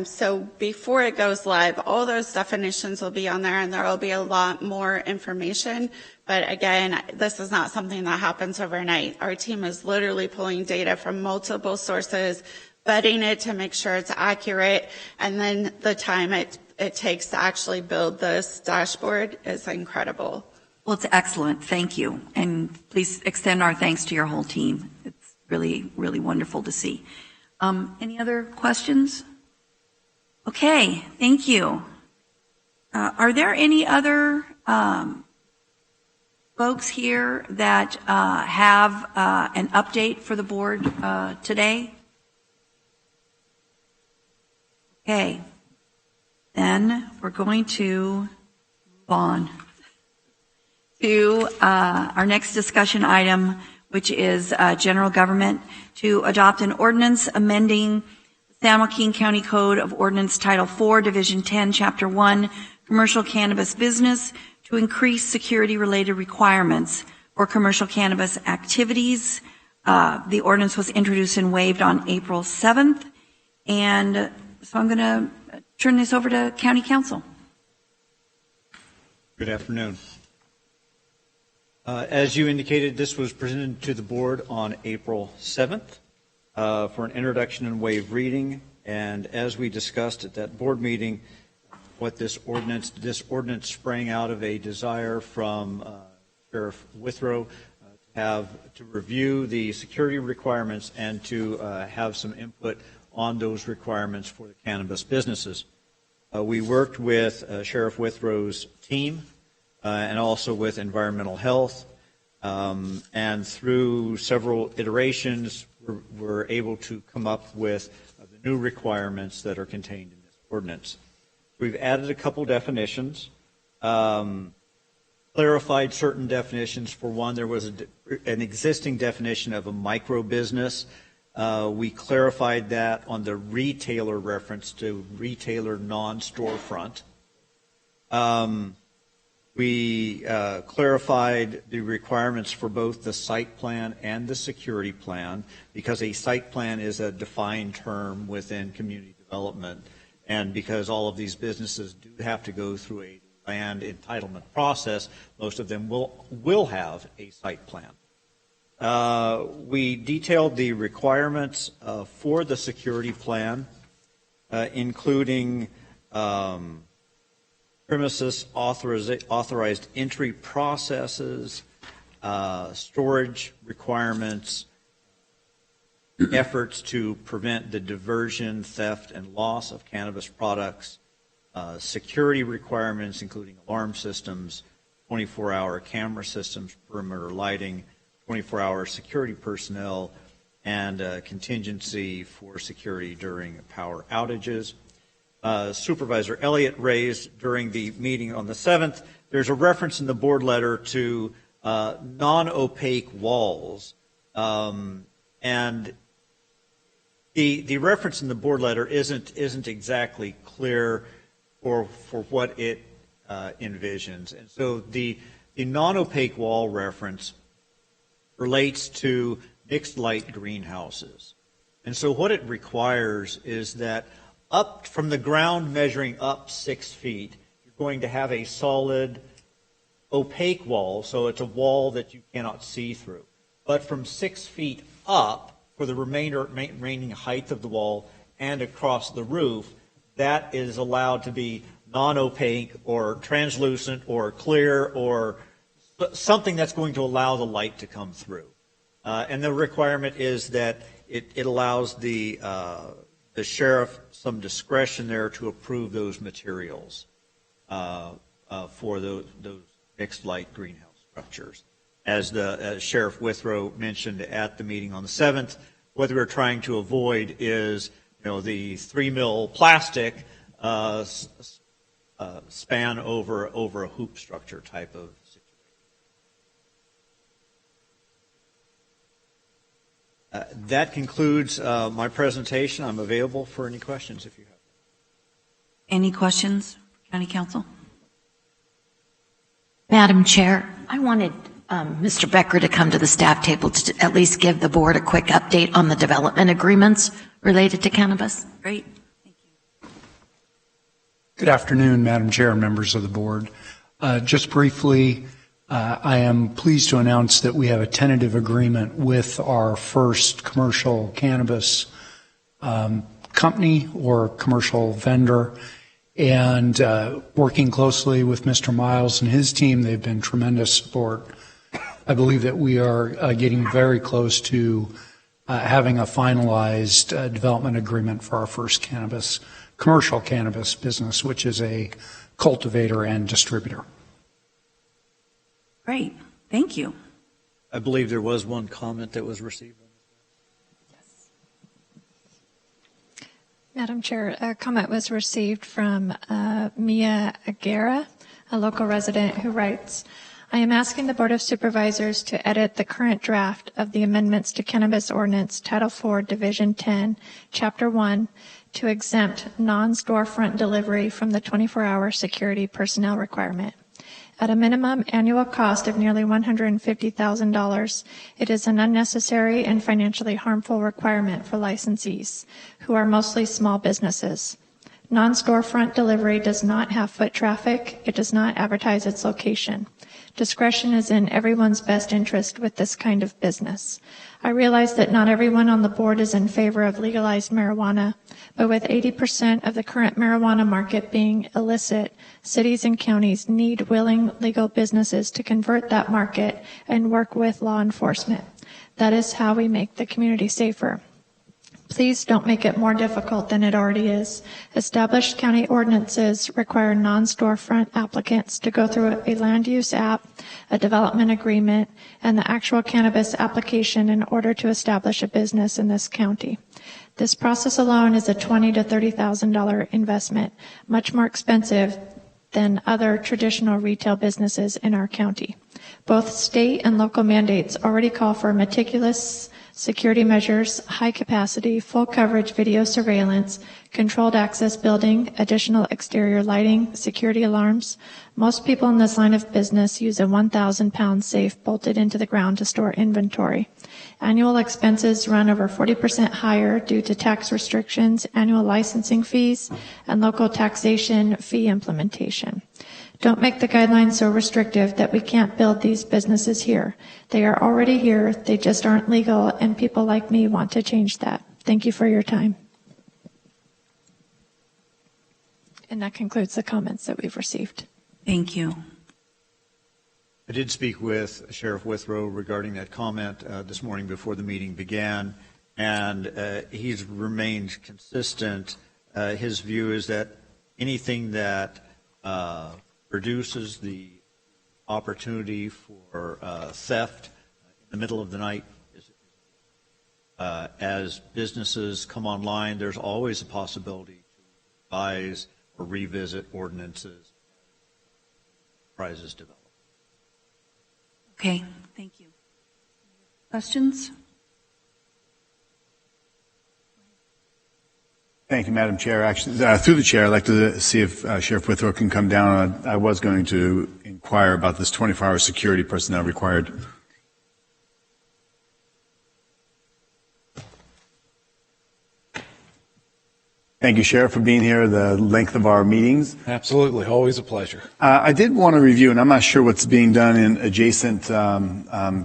So before it goes live, all those definitions will be on there, and there will be a lot more information. But again, this is not something that happens overnight. Our team is literally pulling data from multiple sources, vetting it to make sure it's accurate, and then the time it takes to actually build this dashboard is incredible. Well, it's excellent. Thank you. And please extend our thanks to your whole team. It's really, really wonderful to see. Any other questions? Okay, thank you. Are there any other folks here that have an update for the board today? Okay. Then we're going to move on to our next discussion item, which is general government, to adopt an ordinance amending San Joaquin County Code of Ordinance Title 4, Division 10, Chapter 1, Commercial Cannabis Business, to increase security-related requirements for commercial cannabis activities. The ordinance was introduced and waived on April 7th, and so I'm going to turn this over to County Council. Good afternoon. As you indicated, this was presented to the board on April 7th for an introduction and waive reading. And as we discussed at that board meeting, what this ordinance sprang out of a desire from Sheriff Withrow to review the security requirements and to have some input on those requirements for the cannabis businesses. We worked with Sheriff Withrow's team and also with environmental health, and through several iterations, we're able to come up with the new requirements that are contained in this ordinance. We've added a couple definitions, clarified certain definitions. For one, there was an existing definition of a micro business. We clarified that on the retailer reference to retailer non-storefront. We clarified the requirements for both the site plan and the security plan, because a site plan is a defined term within community development, and because all of these businesses do have to go through a land entitlement process, most of them will have a site plan. We detailed the requirements for the security plan, including premises authorized entry processes, storage requirements, efforts to prevent the diversion, theft, and loss of cannabis products, security requirements, including alarm systems, 24-hour camera systems, perimeter lighting, 24-hour security personnel, and contingency for security during power outages. Supervisor Elliott raised during the meeting on the 7th, there's a reference in the board letter to non-opaque walls. And the reference in the board letter isn't exactly clear for what it envisions. And so the non-opaque wall reference relates to mixed light greenhouses. And so what it requires is that up from the ground measuring up 6 feet, you're going to have a solid opaque wall, so it's a wall that you cannot see through. But from 6 feet up, for the remaining height of the wall and across the roof, that is allowed to be non-opaque or translucent or clear or something that's going to allow the light to come through. And the requirement is that it allows the sheriff some discretion there to approve those materials. for those mixed light greenhouse structures. As Sheriff Withrow mentioned at the meeting on the 7th, what we're trying to avoid is, the 3 mil plastic span over a hoop structure type of situation. That concludes my presentation. I'm available for any questions if you have. Any questions, County Council? Madam Chair, I wanted Mr. Becker to come to the staff table to at least give the board a quick update on the development agreements related to cannabis. Great. Good afternoon, Madam Chair and members of the board. Just briefly, I am pleased to announce that we have a tentative agreement with our first commercial cannabis company or commercial vendor, and working closely with Mr. Miles and his team, they've been tremendous support. I believe that we are getting very close to having a finalized development agreement for our first commercial cannabis business, which is a cultivator and distributor. Great. Thank you. I believe there was one comment that was received. Madam Chair, a comment was received from Mia Aguera, a local resident who writes, I am asking the Board of Supervisors to edit the current draft of the amendments to Cannabis Ordinance Title IV, Division 10, Chapter 1, to exempt non-storefront delivery from the 24-hour security personnel requirement. At a minimum annual cost of nearly $150,000, it is an unnecessary and financially harmful requirement for licensees, who are mostly small businesses. Non-storefront delivery does not have foot traffic. It does not advertise its location. Discretion is in everyone's best interest with this kind of business. I realize that not everyone on the board is in favor of legalized marijuana, but with 80% of the current marijuana market being illicit, cities and counties need willing legal businesses to convert that market and work with law enforcement. That is how we make the community safer. Please don't make it more difficult than it already is. Established county ordinances require non-storefront applicants to go through a land use app, a development agreement, and the actual cannabis application in order to establish a business in this county. This process alone is a $20,000 to $30,000 investment, much more expensive than other traditional retail businesses in our county. Both state and local mandates already call for meticulous security measures, high capacity, full coverage video surveillance, controlled access building, additional exterior lighting, security alarms. Most people in this line of business use a 1,000-pound safe bolted into the ground to store inventory. Annual expenses run over 40% higher due to tax restrictions, annual licensing fees, and local taxation fee implementation. Don't make the guidelines so restrictive that we can't build these businesses here. They are already here, they just aren't legal, and people like me want to change that. Thank you for your time. And that concludes the comments that we've received. Thank you. I did speak with Sheriff Withrow regarding that comment this morning before the meeting began, and he's remained consistent. His view is that anything that reduces the opportunity for theft in the middle of the night. As businesses come online, there's always a possibility to revise or revisit ordinances as enterprises develop. Okay, thank you. Questions? Thank you, Madam Chair. Actually, through the chair, I'd like to see if Sheriff Withrow can come down. I was going to inquire about this 24-hour security personnel required. Thank you, Sheriff, for being here, the length of our meetings. Absolutely. Always a pleasure. I did want to review, and I'm not sure what's being done in adjacent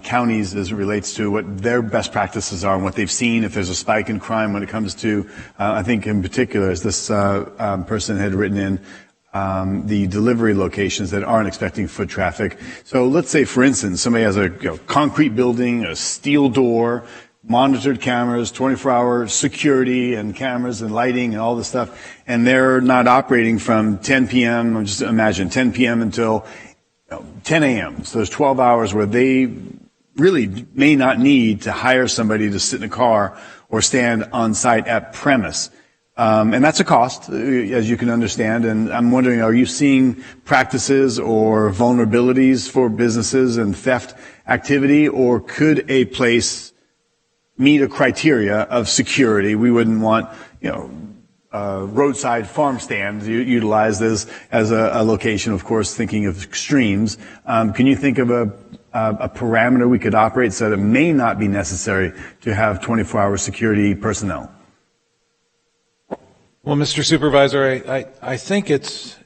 counties as it relates to what their best practices are and what they've seen, if there's a spike in crime when it comes to, I think in particular, as this person had written in, the delivery locations that aren't expecting foot traffic. So let's say, for instance, somebody has a concrete building, a steel door, monitored cameras, 24-hour security and cameras and lighting and all this stuff, and they're not operating from 10 p.m., just imagine, 10 p.m. until 10 a.m. So there's 12 hours where they really may not need to hire somebody to sit in a car or stand on site at premise. And that's a cost, as you can understand. And I'm wondering, are you seeing practices or vulnerabilities for businesses and theft activity, or could a place meet a criteria of security? We wouldn't want, roadside farm stands utilized as a location, of course, thinking of extremes. Can you think of a parameter we could operate so that it may not be necessary to have 24-hour security personnel? Well, Mr. Supervisor, I think it's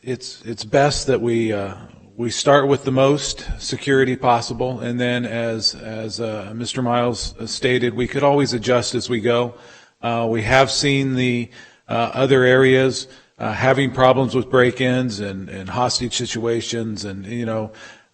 best that we start with the most security possible, and then as Mr. Miles stated, we could always adjust as we go. We have seen the other areas having problems with break-ins and hostage situations, and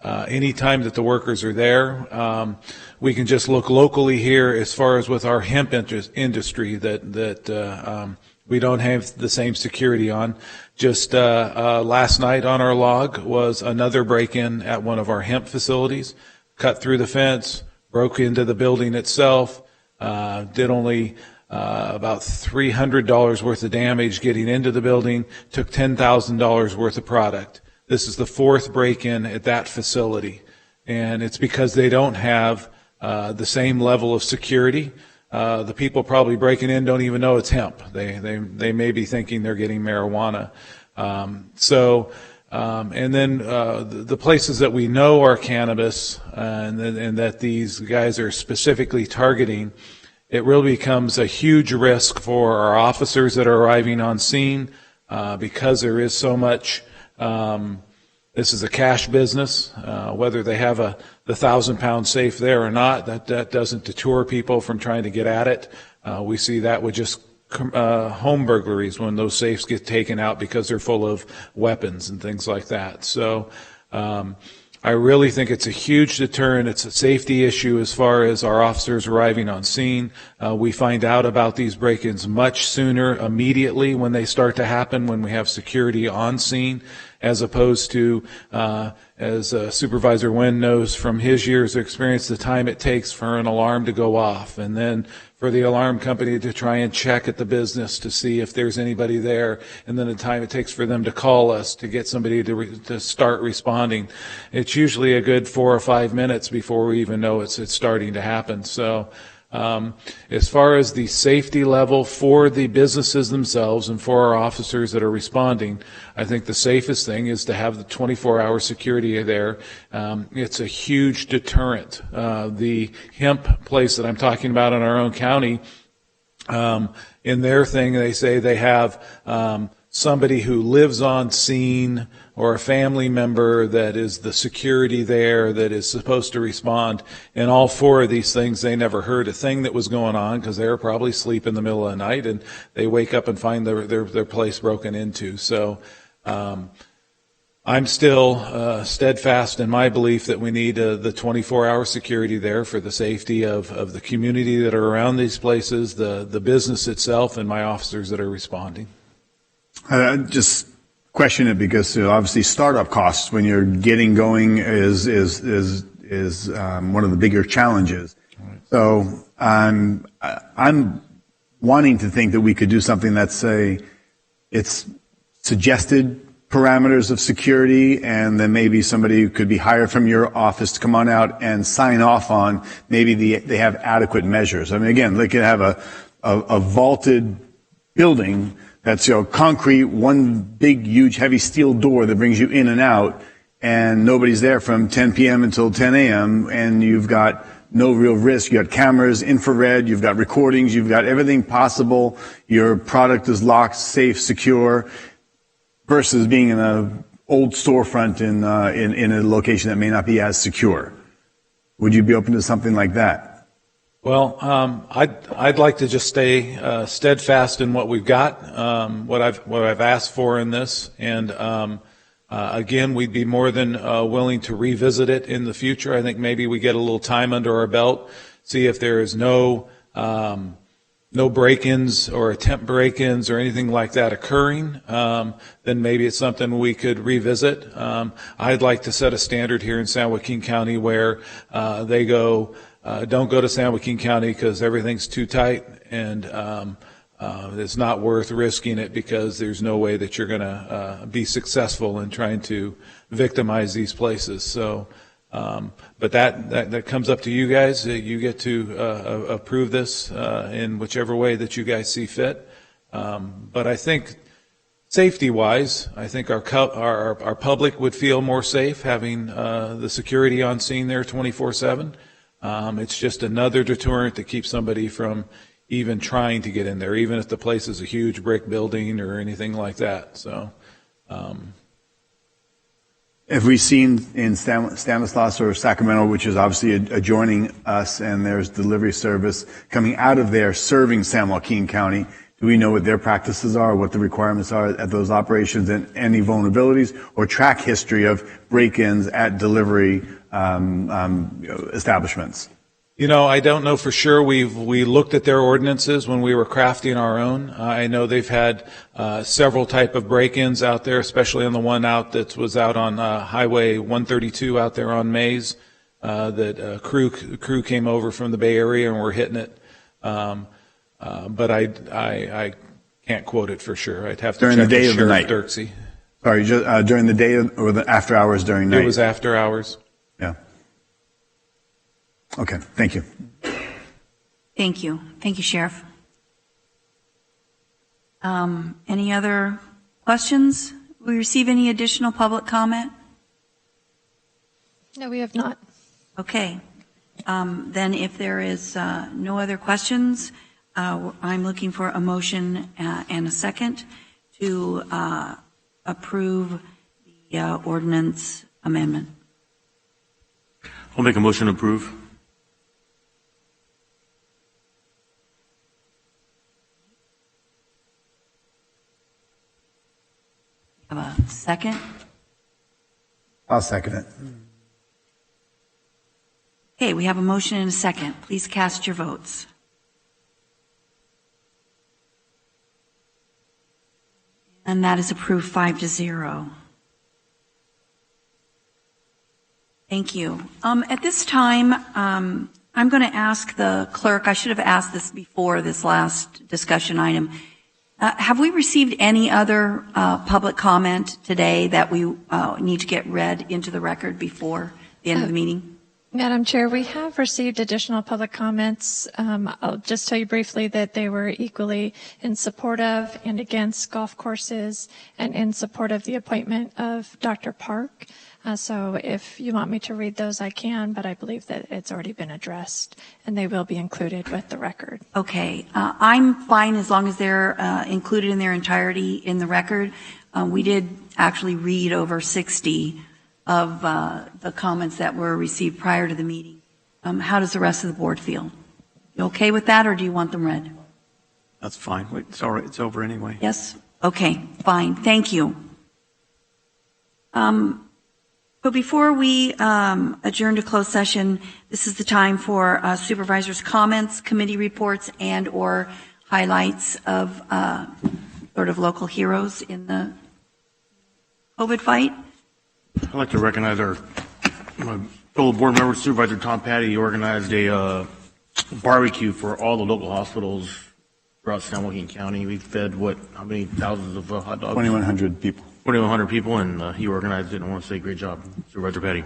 any time that the workers are there, we can just look locally here as far as with our hemp industry that we don't have the same security on. Just last night on our log was another break-in at one of our hemp facilities, cut through the fence, broke into the building itself, did only about $300 worth of damage getting into the building, took $10,000 worth of product. This is the fourth break-in at that facility, and it's because they don't have the same level of security. The people probably breaking in don't even know it's hemp. They may be thinking they're getting marijuana. And then the places that we know are cannabis and that these guys are specifically targeting, it really becomes a huge risk for our officers that are arriving on scene because there is so much. This is a cash business. Whether they have the 1,000-pound safe there or not, that doesn't deter people from trying to get at it. We see that with just home burglaries when those safes get taken out because they're full of weapons and things like that. So I really think it's a huge deterrent. It's a safety issue as far as our officers arriving on scene. We find out about these break-ins much sooner, immediately when they start to happen, when we have security on scene, as opposed to, as Supervisor Nguyen knows from his years of experience, the time it takes for an alarm to go off, and then for the alarm company to try and check at the business to see if there's anybody there, and then the time it takes for them to call us to get somebody to start responding. It's usually a good 4 or 5 minutes before we even know it's starting to happen. So as far as the safety level for the businesses themselves and for our officers that are responding, I think the safest thing is to have the 24-hour security there. It's a huge deterrent. The hemp place that I'm talking about in our own county, in their thing, they say they have somebody who lives on scene or a family member that is the security there that is supposed to respond. And all 4 of these things, they never heard a thing that was going on because they were probably asleep in the middle of the night, and they wake up and find their place broken into. So I'm still steadfast in my belief that we need the 24-hour security there for the safety of the community that are around these places, the business itself, and my officers that are responding. Just question it because obviously startup costs when you're getting going is one of the bigger challenges. So I'm wanting to think that we could do something that's it's suggested parameters of security, and then maybe somebody who could be hired from your office to come on out and sign off on maybe they have adequate measures. I mean, again, they could have a vaulted building that's concrete, one big, huge, heavy steel door that brings you in and out, and nobody's there from 10 p.m. until 10 a.m., and you've got no real risk. You've got cameras, infrared, you've got recordings, you've got everything possible. Your product is locked, safe, secure, versus being in an old storefront in a location that may not be as secure. Would you be open to something like that? Well, I'd like to just stay steadfast in what we've got, what I've asked for in this, and again, we'd be more than willing to revisit it in the future. I think maybe we get a little time under our belt, see if there is no no break-ins or attempt break-ins or anything like that occurring, then maybe it's something we could revisit. I'd like to set a standard here in San Joaquin County where they go, don't go to San Joaquin County because everything's too tight, and it's not worth risking it because there's no way that you're going to be successful in trying to victimize these places. So, but that comes up to you guys. You get to approve this in whichever way that you guys see fit. But I think safety-wise, I think our public would feel more safe having the security on scene there 24/7. It's just another deterrent to keep somebody from even trying to get in there, even if the place is a huge brick building or anything like that. So. Have we seen in Stanislaus or Sacramento, which is obviously adjoining us, and there's delivery service coming out of there serving San Joaquin County? Do we know what their practices are, what the requirements are at those operations, and any vulnerabilities or track history of break-ins at delivery establishments? You know, I don't know for sure. We looked at their ordinances when we were crafting our own. I know they've had several type of break-ins out there, especially on the one that was out on Highway 132 out there on Mays. That crew came over from the Bay Area and were hitting it. But I can't quote it for sure. I'd have to during check the day with of the night. Dirksey. Sorry, during the day or the after hours during night? It was after hours. Yeah. Okay, thank you. Thank you. Thank you, Sheriff. Any other questions? Will we receive any additional public comment? No, we have not. Okay. Then if there is no other questions, I'm looking for a motion and a second to approve the ordinance amendment. I'll make a motion to approve. Have a second? I'll second it. Okay, we have a motion and a second. Please cast your votes. And that is approved 5-0. Thank you. At this time, I'm going to ask the clerk, I should have asked this before this last discussion item. Have we received any other public comment today that we need to get read into the record before the end of the meeting? Madam Chair, we have received additional public comments. I'll just tell you briefly that they were equally in support of and against golf courses and in support of the appointment of Dr. Park. So if you want me to read those, I can, but I believe that it's already been addressed and they will be included with the record. Okay. I'm fine as long as they're included in their entirety in the record. We did actually read over 60 of the comments that were received prior to the meeting. How does the rest of the board feel? You okay with that, or do you want them read? That's fine. It's all right. It's over anyway. Yes? Okay, fine. Thank you. But before we adjourn to closed session, this is the time for supervisors' comments, committee reports, and or highlights of sort of local heroes in the COVID fight. I'd like to recognize our fellow board member, Supervisor Tom Patty. He organized a barbecue for all the local hospitals throughout San Joaquin County. We fed, how many thousands of hot dogs? 2,100 people. 2,100 people, and he organized it, and I want to say great job, Supervisor Patty.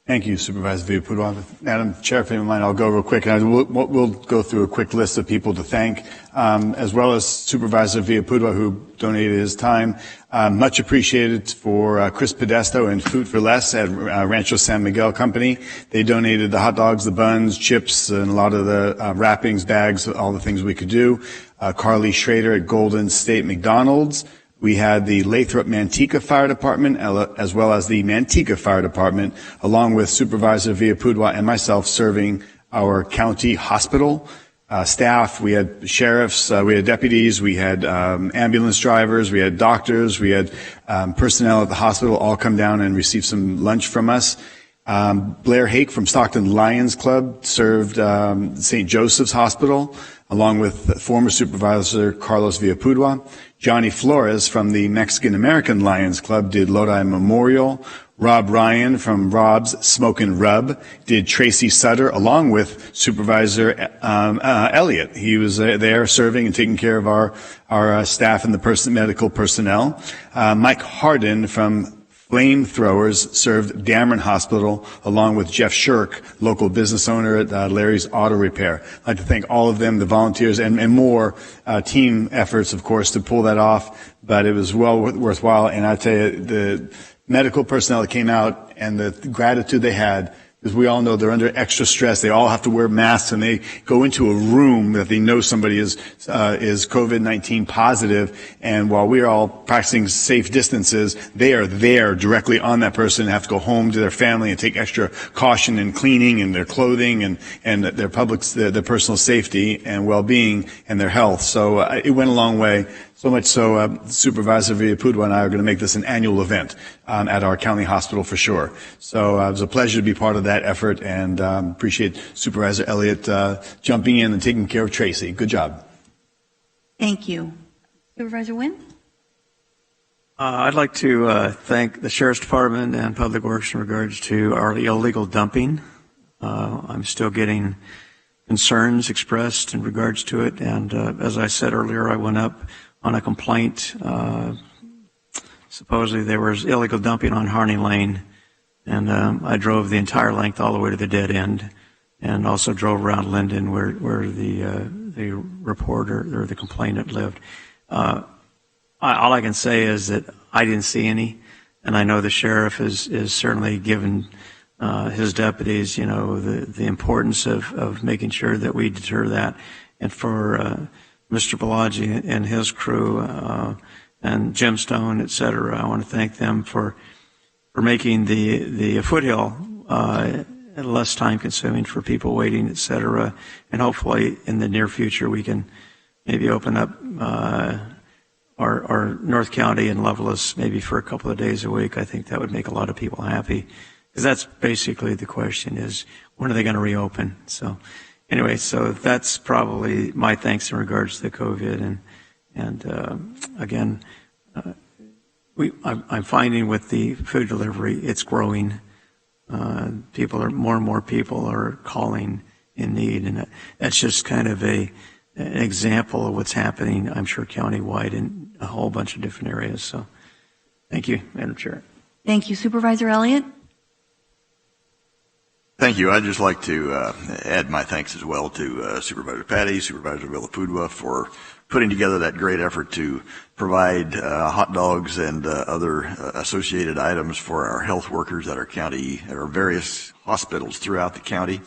Thank you, Supervisor Villapudua. Madam Chair, if you don't mind, I'll go real quick. And we'll go through a quick list of people to thank, as well as Supervisor Villapudua, who donated his time. Much appreciated for Chris Podesto and Food for Less at Rancho San Miguel Company. They donated the hot dogs, the buns, chips, and a lot of the wrappings, bags, all the things we could do. Carly Schrader at Golden State McDonald's. We had the Lathrop Manteca Fire Department, as well as the Manteca Fire Department, along with Supervisor Villapudua and myself serving our county hospital staff. We had sheriffs, we had deputies, we had ambulance drivers, we had doctors, we had personnel at the hospital all come down and receive some lunch from us. Blair Hake from Stockton Lions Club served St. Joseph's Hospital, along with former supervisor Carlos Villapudua. Johnny Flores from the Mexican American Lions Club did Lodi Memorial. Rob Ryan from Rob's Smoke and Rub did Tracy Sutter, along with Supervisor Elliott. He was there serving and taking care of our staff and the medical personnel. Mike Harden from Flamethrowers served Dameron Hospital, along with Jeff Shirk, local business owner at Larry's Auto Repair. I'd like to thank all of them, the volunteers, and more team efforts, of course, to pull that off. But it was well worthwhile. And I tell you, the medical personnel that came out and the gratitude they had, because we all know they're under extra stress. They all have to wear masks, and they go into a room that they know somebody is COVID-19 positive. And while we are all practicing safe distances, they are there directly on that person and have to go home to their family and take extra caution in cleaning and their clothing and their their personal safety and well-being and their health. So it went a long way. So much so, Supervisor Villapudua and I are going to make this an annual event at our county hospital for sure. So it was a pleasure to be part of that effort, and appreciate Supervisor Elliott jumping in and taking care of Tracy. Good job. Thank you. Supervisor Wynn? I'd like to thank the Sheriff's Department and Public Works in regards to our illegal dumping. I'm still getting concerns expressed in regards to it, and as I said earlier, I went up on a complaint. Supposedly there was illegal dumping on Harney Lane, and I drove the entire length all the way to the dead end, and also drove around Linden where the reporter or the complainant lived. All I can say is that I didn't see any, and I know the sheriff is certainly given his deputies, the importance of making sure that we deter that, and for Mr. Balaji and his crew, and Jim Stone, et cetera. I want to thank them for making the foothill less time consuming for people waiting, et cetera. And hopefully in the near future we can maybe open up our North County and Lovelace maybe for a couple of days a week. I think that would make a lot of people happy, because that's basically the question is, when are they going to reopen? So anyway, so that's probably my thanks in regards to the COVID. And again, I'm finding with the food delivery, it's growing. More and more people are calling in need, and that's just kind of an example of what's happening, I'm sure, countywide in a whole bunch of different areas. So thank you, Madam Chair. Thank you. Supervisor Elliott? Thank you. I'd just like to add my thanks as well to Supervisor Patty, Supervisor Villapudua for putting together that great effort to provide hot dogs and other associated items for our health workers at our county, at our various hospitals throughout the county.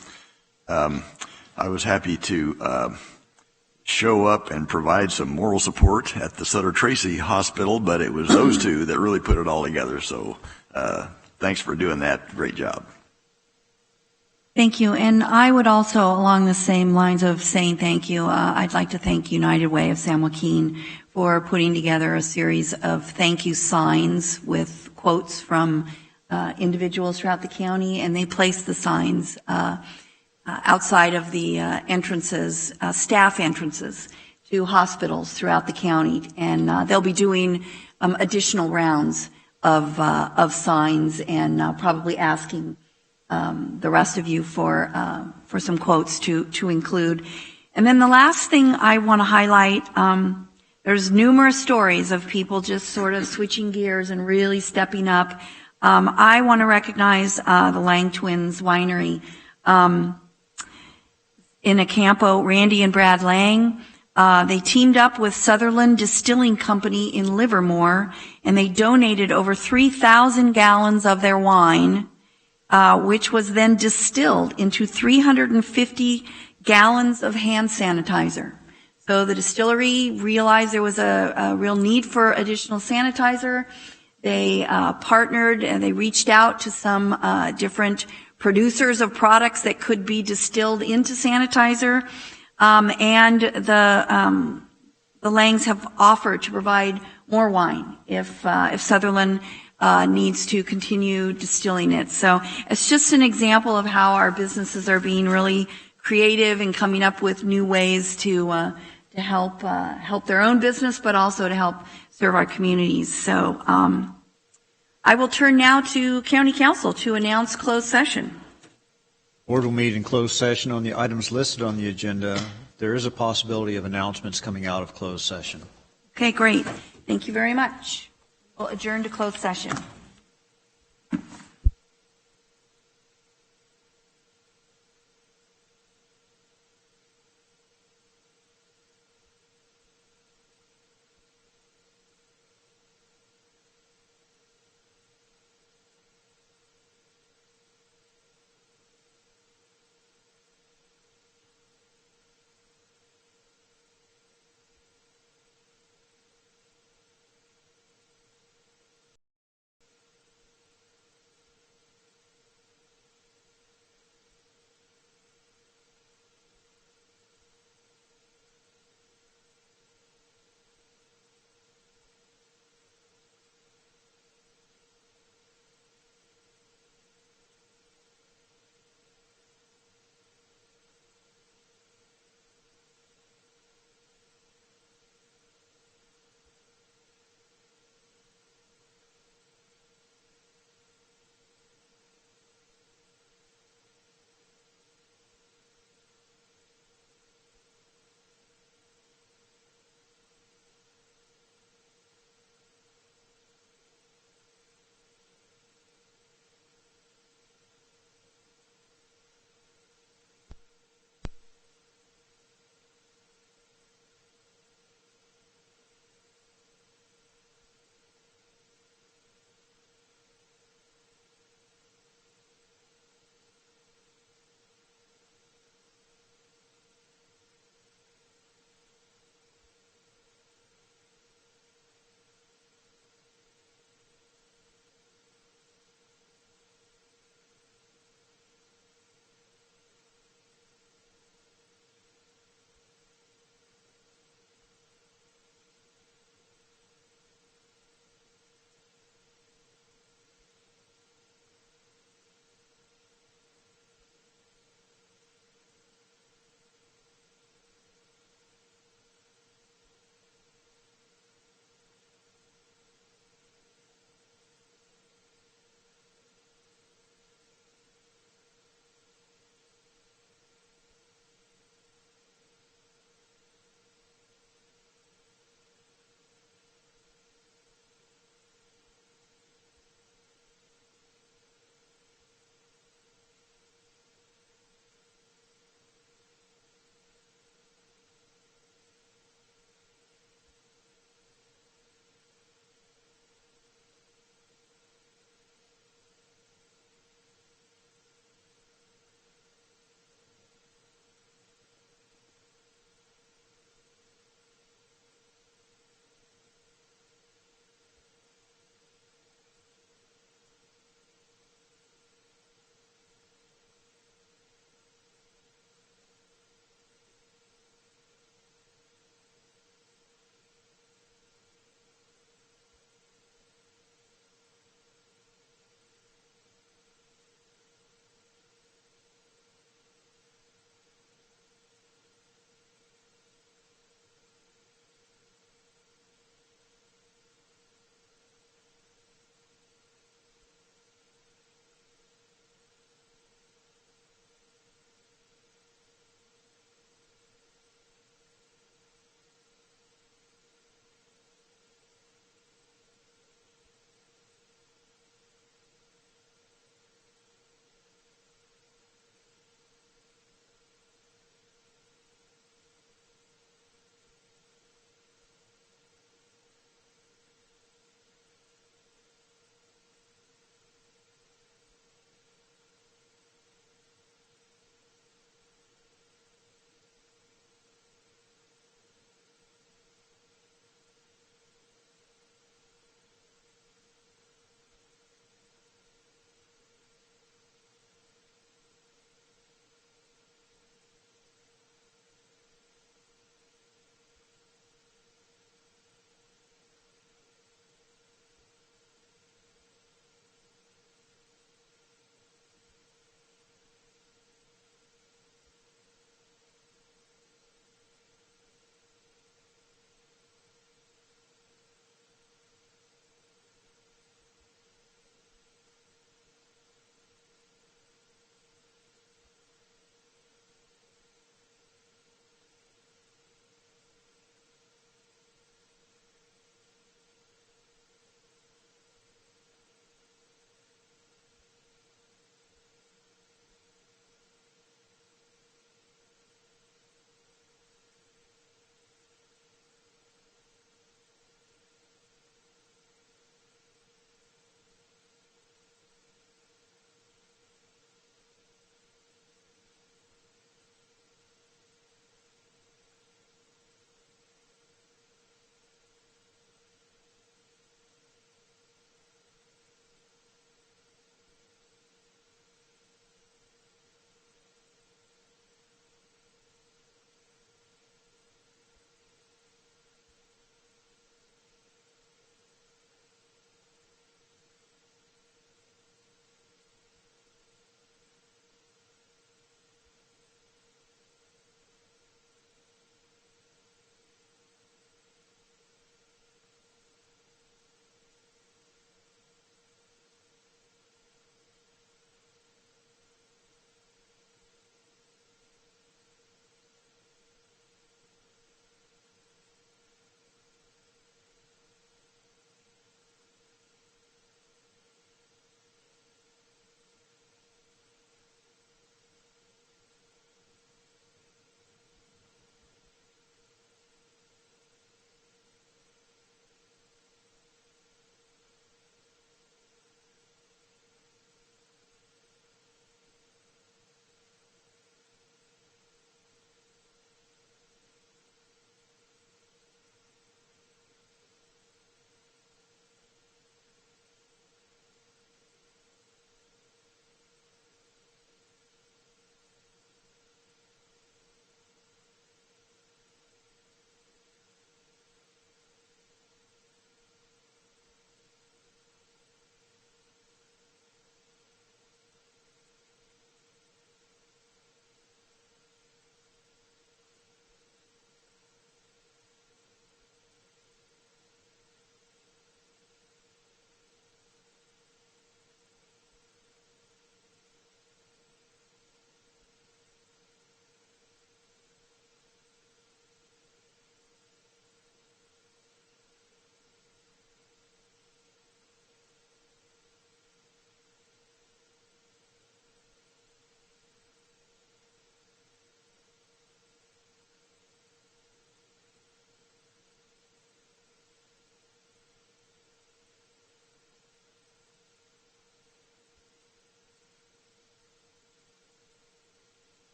I was happy to show up and provide some moral support at the Sutter Tracy Hospital, but it was those two that really put it all together. So thanks for doing that. Great job. Thank you. And I would also, along the same lines of saying thank you, I'd like to thank United Way of San Joaquin for putting together a series of thank you signs with quotes from individuals throughout the county, and they placed the signs outside of the entrances, staff entrances to hospitals throughout the county. And they'll be doing additional rounds of signs and probably asking the rest of you for some quotes to include. And then the last thing I want to highlight, there's numerous stories of people just sort of switching gears and really stepping up. I want to recognize the Lang Twins Winery in Acampo, Randy and Brad Lang. They teamed up with Sutherland Distilling Company in Livermore, and they donated over 3,000 gallons of their wine, which was then distilled into 350 gallons of hand sanitizer. So the distillery realized there was a real need for additional sanitizer. They partnered and they reached out to some different producers of products that could be distilled into sanitizer. And the Langs have offered to provide more wine if Sutherland needs to continue distilling it. So it's just an example of how our businesses are being really creative and coming up with new ways to help their own business, but also to help serve our communities. So I will turn now to County Council to announce closed session. Board will meet in closed session on the items listed on the agenda. There is a possibility of announcements coming out of closed session. Okay, great. Thank you very much. We'll adjourn to closed session.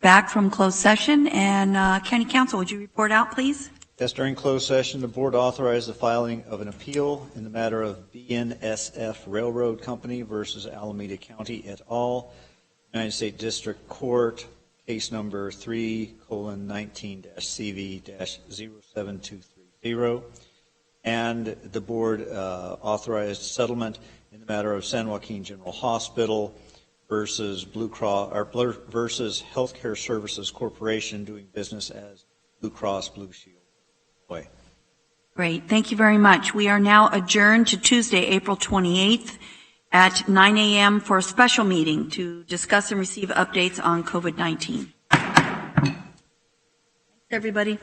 Back from closed session, and County Council, would you report out, please? Yes, during closed session, the board authorized the filing of an appeal in the matter of BNSF Railroad Company versus Alameda County et al., United States District Court, case number 3:19-CV-07230. And the board authorized settlement in the matter of San Joaquin General Hospital versus Blue Cross, or versus Healthcare Services Corporation, doing business as Blue Cross Blue Shield. Great. Thank you very much. We are now adjourned to Tuesday, April 28th at 9 a.m. for a special meeting to discuss and receive updates on COVID-19. Thanks, everybody.